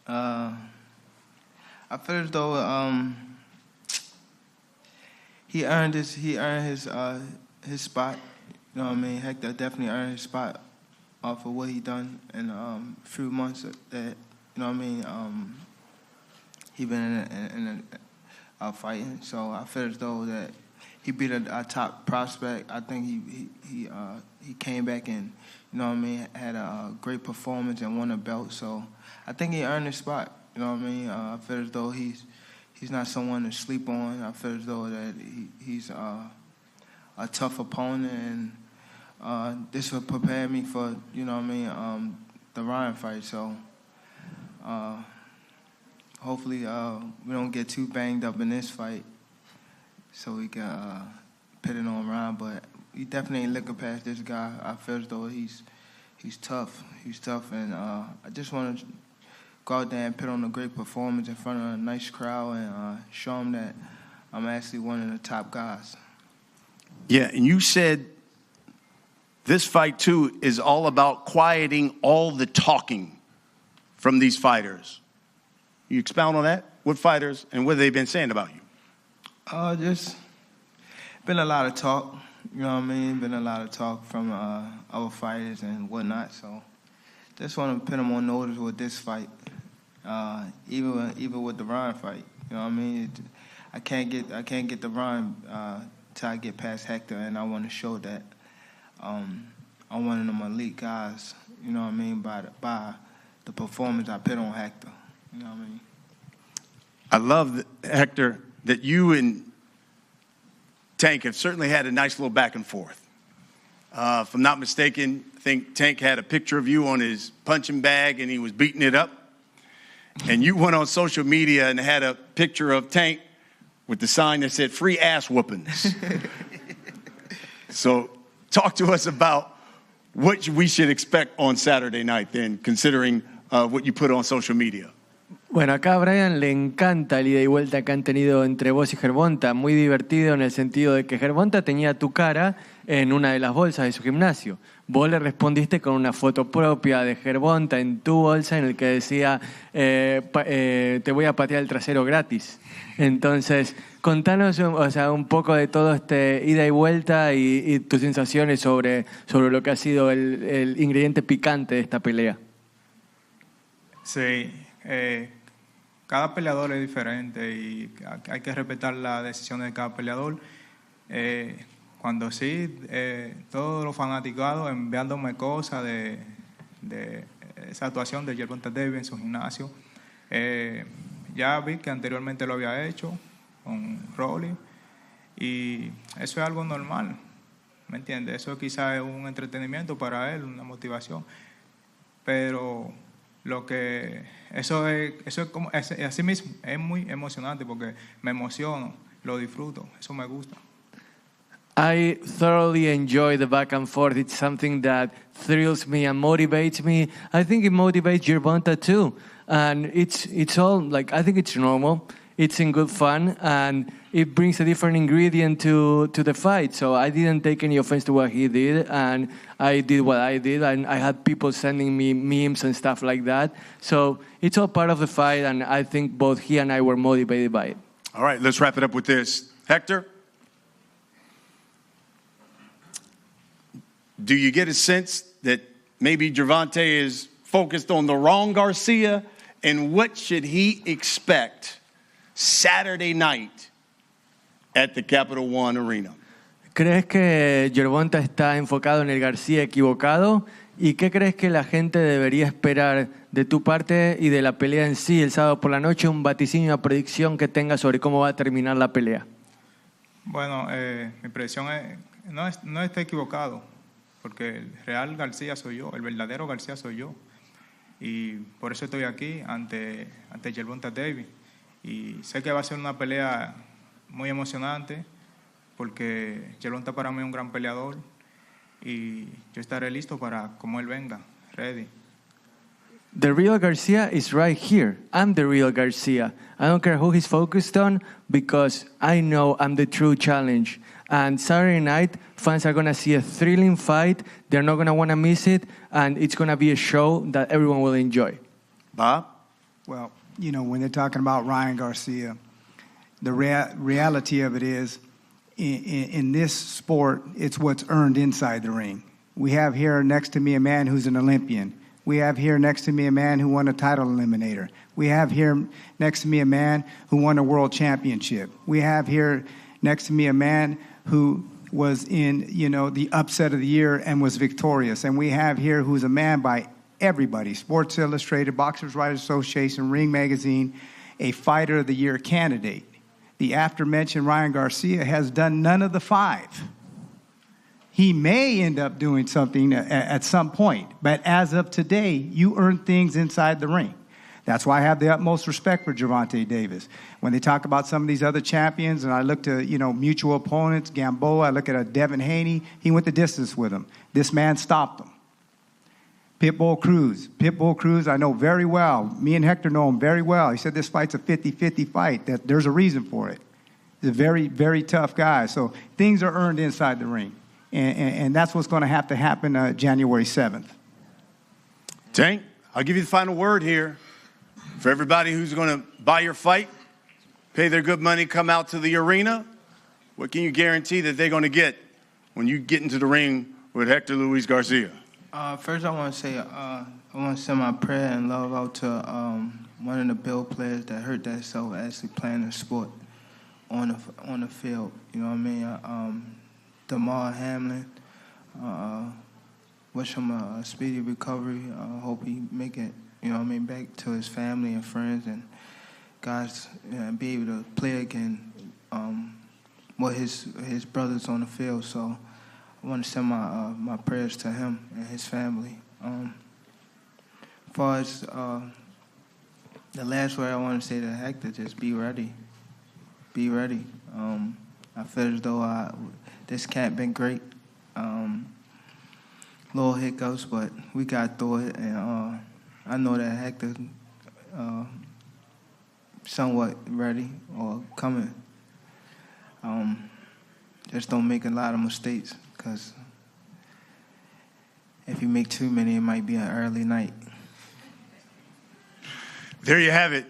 I feel as though he earned his spot. You know what I mean? Hector definitely earned his spot off of what he done in a few months that, you know what I mean, he been in fighting. So I feel as though that he beat a top prospect. I think he came back and, you know what I mean, had a great performance and won a belt. So I think he earned his spot. You know what I mean? I feel as though he's not someone to sleep on. I feel as though that he's a tough opponent, and this will prepare me for, you know what I mean, the Ryan fight. So hopefully we don't get too banged up in this fight so we can put it on Ryan. But he definitely ain't looking past this guy. I feel as though he's He's tough. He's tough, and I just want to go out there and put on a great performance in front of a nice crowd and show him that I'm actually one of the top guys. Yeah, and you said this fight, too, is all about quieting all the talking from these fighters. You expound on that? What fighters and what have they been saying about you? Just been a lot of talk, you know what I mean? Been a lot of talk from our fighters and whatnot, so just want to put them on notice with this fight, even with the Ryan fight, you know what I mean? I can't get the Ryan till I get past Hector, and I want to show that I'm one of them elite guys, you know what I mean, by the performance I put on Hector, you know what I mean? I love, Hector, that you and Tank have certainly had a nice little back and forth. If I'm not mistaken, I think Tank had a picture of you on his punching bag and he was beating it up. And you went on social media and had a picture of Tank with the sign that said free ass whoopings. So talk to us about what we should expect on Saturday night then, considering what you put on social media. Bueno, acá a Brian le encanta el ida y vuelta que han tenido entre vos y Gervonta. Muy divertido en el sentido de que Gervonta tenía tu cara en una de las bolsas de su gimnasio. Vos le respondiste con una foto propia de Gervonta en tu bolsa en el que decía te voy a patear el trasero gratis. Entonces, contanos un poco de todo este ida y vuelta y tus sensaciones sobre lo que ha sido el ingrediente picante de esta pelea. Sí, cada peleador es diferente y hay que respetar las decisiones de cada peleador. Cuando sí, todos los fanaticados enviándome cosas de esa actuación de Gervonta Davis en su gimnasio. Ya vi que anteriormente lo había hecho con Rolly y eso es algo normal, ¿me entiendes? Eso quizás es un entretenimiento para él, una motivación, pero eso es como así mismo, es muy emocionante porque me emociono, lo disfruto, eso me gusta. I thoroughly enjoy the back and forth. It's something that thrills me and motivates me. I think it motivates Gervonta too. And it's all like, I think it's normal. It's in good fun and it brings a different ingredient to the fight. So I didn't take any offense to what he did and I did what I did and I had people sending me memes and stuff like that. So it's all part of the fight and I think both he and I were motivated by it. All right, let's wrap it up with this. Hector? Do you get a sense that maybe Gervonta is focused on the wrong Garcia? And what should he expect Saturday night at the Capital One Arena? ¿Crees que Gervonta está enfocado en el García equivocado? ¿Y qué crees que la gente debería esperar de tu parte y de la pelea en sí el sábado por la noche? Un vaticinio, una predicción que tenga sobre cómo va a terminar la pelea. Bueno, mi predicción es no está equivocado. Porque el real García soy yo, el verdadero García soy yo. Y por eso estoy aquí ante Gervonta Davis. Y sé que va a ser una pelea muy emocionante, porque Gervonta para mí es un gran peleador. Y yo estaré listo para como él venga, ready. The real Garcia is right here. I'm the real Garcia. I don't care who he's focused on because I know I'm the true challenge. And Saturday night, fans are going to see a thrilling fight. They're not going to want to miss it. And it's going to be a show that everyone will enjoy. Bob? Well, you know, when they're talking about Ryan Garcia, the reality of it is, in this sport, it's what's earned inside the ring. We have here next to me a man who's an Olympian. We have here next to me a man who won a title eliminator. We have here next to me a man who won a world championship. We have here next to me a man who was in, you know, the upset of the year and was victorious. And we have here who's a man by everybody, Sports Illustrated, Boxers Writers Association, Ring Magazine, a Fighter of the Year candidate. The aforementioned Ryan Garcia has done none of the five. He may end up doing something at some point, but as of today, you earn things inside the ring. That's why I have the utmost respect for Gervonta Davis. When they talk about some of these other champions, and I look to, you know, mutual opponents, Gamboa, I look at a Devin Haney, he went the distance with him. This man stopped him. Pitbull Cruz, I know very well. Me and Hector know him very well. He said this fight's a 50-50 fight, that there's a reason for it. He's a very, very tough guy. So things are earned inside the ring. And that's what's going to happen January 7th. Tank, I'll give you the final word here. For everybody who's going to buy your fight, pay their good money, come out to the arena, what can you guarantee that they're going to get when you get into the ring with Hector Luis Garcia? First, I want to say I want to send my prayer and love out to one of the Bill players that hurt themselves actually playing the sport on the field. You know what I mean? Damar Hamlin. Wish him a speedy recovery. Hope he make it, you know what I mean, back to his family and friends, and guys be able to play again with his brothers on the field. So I want to send my prayers to him and his family. As far as the last word I want to say to Hector, just be ready. Be ready. I feel as though this camp been great. Little hiccups, but we got through it, and I know that Hector somewhat ready or coming. Just don't make a lot of mistakes, because if you make too many, it might be an early night. There you have it.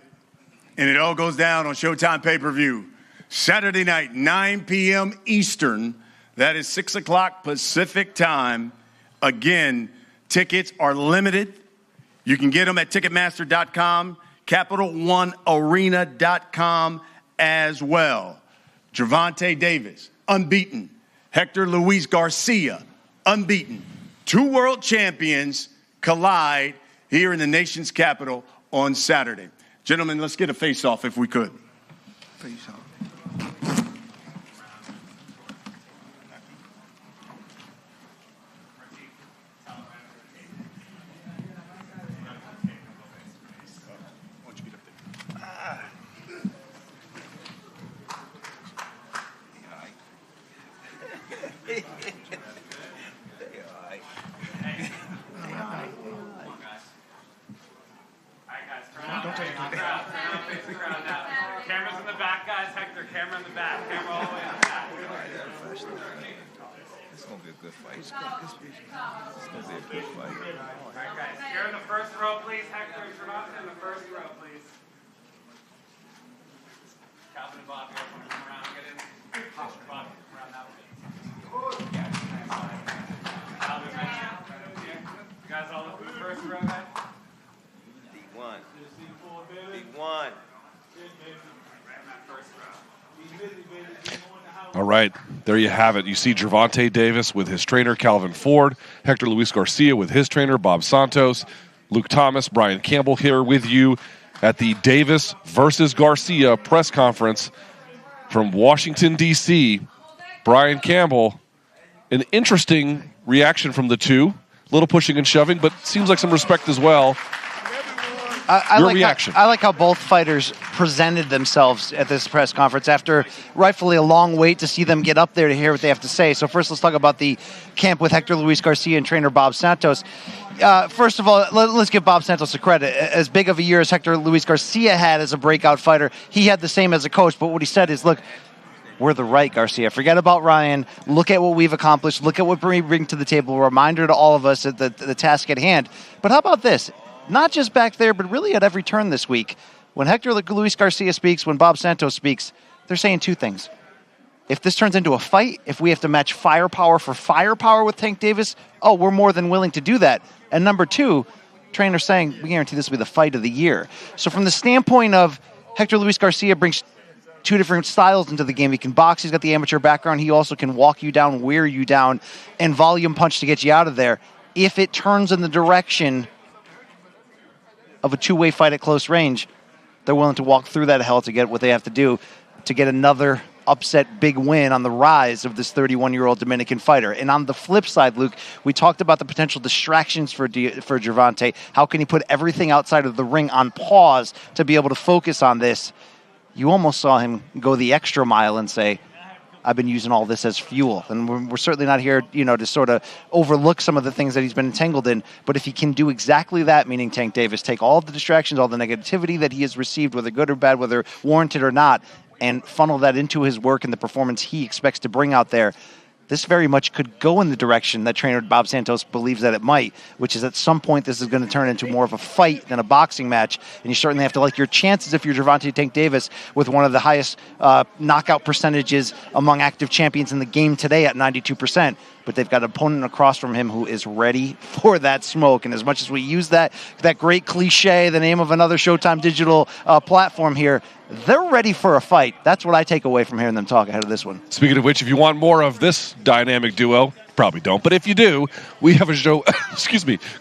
And it all goes down on Showtime pay-per-view. Saturday night, 9 p.m. Eastern. That is 6 o'clock Pacific time. Again, tickets are limited. You can get them at Ticketmaster.com, CapitalOneArena.com as well. Gervonta Davis, unbeaten. Hector Luis Garcia, unbeaten. Two world champions collide here in the nation's capital on Saturday. Gentlemen, let's get a face-off if we could. Face-off. Cameras in the back, guys. Hector, camera in the back. Camera all the way in the back. This is going to be a good fight. It's going to be a good fight. All right, guys. You're in the first row, please. Hector and Gervonta in the first row, please. Calvin and Bob, you guys want to come around and get in? Bob, come around that way. Calvin, right here. You guys all look in the first row, guys? D1. D1. All right, there you have it. You see Gervonta Davis with his trainer, Calvin Ford, Hector Luis Garcia with his trainer, Bob Santos, Luke Thomas, Brian Campbell here with you at the Davis versus Garcia press conference from Washington, D.C. Brian Campbell, an interesting reaction from the two. A little pushing and shoving, but seems like some respect as well. Your reaction. I like how both fighters presented themselves at this press conference after rightfully a long wait to see them get up there to hear what they have to say. So first, let's talk about the camp with Hector Luis Garcia and trainer Bob Santos. First of all, let's give Bob Santos a credit. As big of a year as Hector Luis Garcia had as a breakout fighter, he had the same as a coach. But what he said is, look, we're the right Garcia. Forget about Ryan. Look at what we've accomplished. Look at what we bring to the table. A reminder to all of us at the task at hand. But how about this? Not just back there, but really at every turn this week. When Hector Luis Garcia speaks, when Bob Santos speaks, they're saying two things. If this turns into a fight, if we have to match firepower for firepower with Tank Davis, we're more than willing to do that. And number two, trainers saying, we guarantee this will be the fight of the year. So from the standpoint of Hector Luis Garcia brings two different styles into the game. He can box, he's got the amateur background. He also can walk you down, wear you down, and volume punch to get you out of there. If it turns in the direction of a two-way fight at close range, they're willing to walk through that hell to get what they have to do to get another upset big win on the rise of this 31-year-old Dominican fighter. And on the flip side, Luke, we talked about the potential distractions for Gervonta. How can he put everything outside of the ring on pause to be able to focus on this? You almost saw him go the extra mile and say, I've been using all this as fuel. And we're certainly not here, to sort of overlook some of the things that he's been entangled in. But if he can do exactly that, meaning Tank Davis, take all of the distractions, all the negativity that he has received, whether good or bad, whether warranted or not, and funnel that into his work and the performance he expects to bring out there, this very much could go in the direction that trainer Bob Santos believes that it might, which is at some point this is going to turn into more of a fight than a boxing match. And you certainly have to like your chances if you're Gervonta Tank Davis with one of the highest knockout percentages among active champions in the game today at 92%. But they've got an opponent across from him who is ready for that smoke. And as much as we use that great cliche, the name of another Showtime digital platform here, they're ready for a fight. That's what I take away from hearing them talk ahead of this one. Speaking of which, if you want more of this dynamic duo, probably don't, but if you do, we have a show,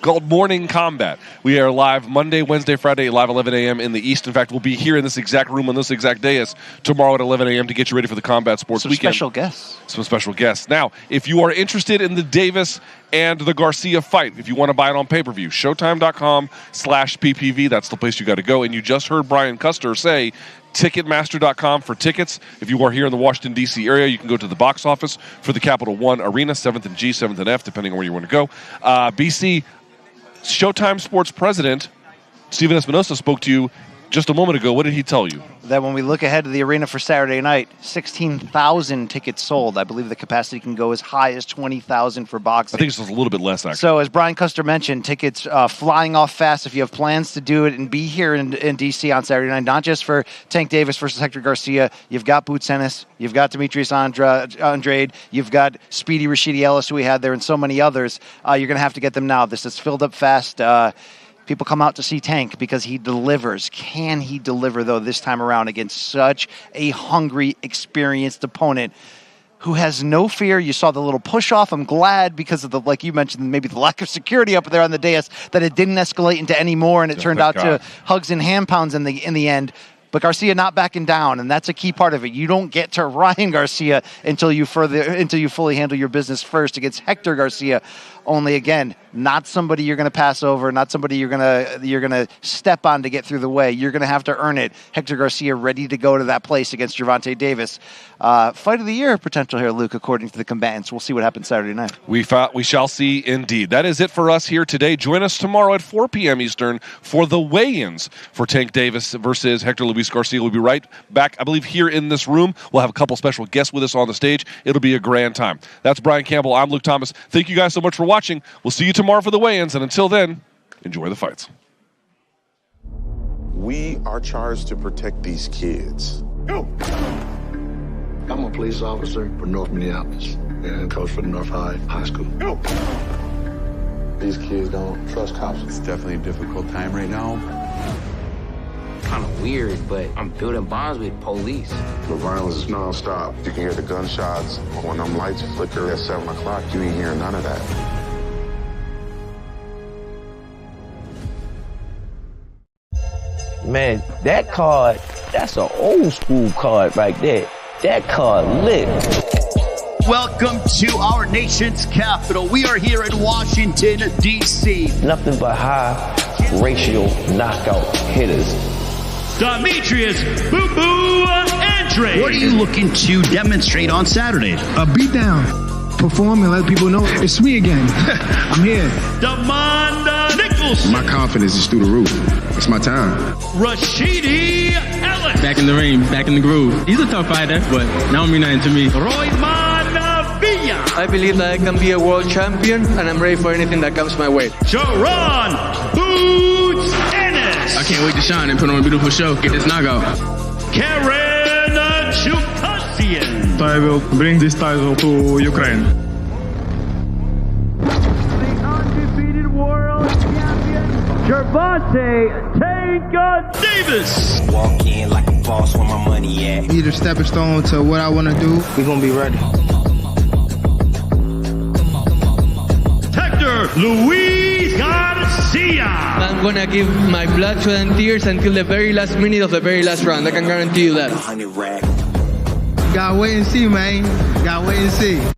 called Morning Combat. We are live Monday, Wednesday, Friday, live 11 a.m. in the East. In fact, we'll be here in this exact room on this exact dais tomorrow at 11 a.m. to get you ready for the Combat Sports Weekend. Some special guests. Now, if you are interested in the Davis and the Garcia fight, if you want to buy it on pay-per-view, showtime.com/PPV, that's the place you got to go. And you just heard Brian Custer say Ticketmaster.com for tickets. If you are here in the Washington, D.C. area, you can go to the box office for the Capital One Arena, 7th and G, 7th and F, depending on where you want to go. BC, Showtime Sports President Steven Espinoza spoke to you just a moment ago. What did he tell you? That when we look ahead to the arena for Saturday night, 16,000 tickets sold. I believe the capacity can go as high as 20,000 for boxing. I think it's a little bit less, actually. So as Brian Custer mentioned, tickets flying off fast if you have plans to do it and be here in D.C. on Saturday night, not just for Tank Davis versus Hector Garcia. You've got Boots Ennis. You've got Demetrius Andrade. You've got Speedy Rashidi Ellis, who we had there, and so many others. You're going to have to get them now. This is filled up fast. People come out to see Tank because he delivers. Can he deliver, though, this time around against such a hungry, experienced opponent who has no fear? You saw the little push-off. I'm glad because of the, like you mentioned, maybe the lack of security up there on the dais, that it didn't escalate into any more, and it turned out to hugs and hand pounds in the end. But Garcia not backing down, and that's a key part of it. You don't get to Ryan Garcia until you fully handle your business first against Hector Garcia. Only, again, not somebody you're going to pass over, not somebody you're going to step on to get through the way. You're going to have to earn it. Hector Garcia ready to go to that place against Gervonta Davis. Fight of the year potential here, Luke, according to the combatants. We'll see what happens Saturday night. We shall see indeed. That is it for us here today. Join us tomorrow at 4 p.m. Eastern for the weigh-ins for Tank Davis versus Hector Luis Garcia. We'll be right back, I believe, here in this room. We'll have a couple special guests with us on the stage. It'll be a grand time. That's Brian Campbell. I'm Luke Thomas. Thank you guys so much for watching. We'll see you tomorrow for the weigh-ins, and until then, enjoy the fights. We are charged to protect these kids. Go! I'm a police officer for North Minneapolis and coach for the North High School. Go! These kids don't trust cops. It's definitely a difficult time right now. Kind of weird, but I'm building bonds with police. The violence is nonstop. You can hear the gunshots. When them lights flicker at 7 o'clock, you ain't hearing none of that. Man, that card, that's an old school card right there. That card lit. Welcome to our nation's capital. We are here in Washington, D.C. Nothing but high ratio knockout hitters. Demetrius Boo Boo Andrade. What are you looking to demonstrate on Saturday? A beatdown. Perform and let people know it's me again. I'm here. Gervonta Nicholson. My confidence is through the roof. It's my time. Rashidi Ellis. Back in the ring, back in the groove. He's a tough fighter, but that don't mean nothing to me. Villa. I believe that I can be a world champion, and I'm ready for anything that comes my way. Sharon Boots Ennis. I can't wait to shine and put on a beautiful show. Get this knockout. Ennis and Chukhadzhian. I will bring this title to Ukraine. The undefeated world champion, Gervonta Tank Davis. Walk in like a boss where my money at. Either stepping stone to what I want to do. We're going to be ready. Hector Luis Garcia. I'm going to give my blood, sweat, and tears until the very last minute of the very last round. I can guarantee you that. Gotta wait and see, man. Gotta wait and see.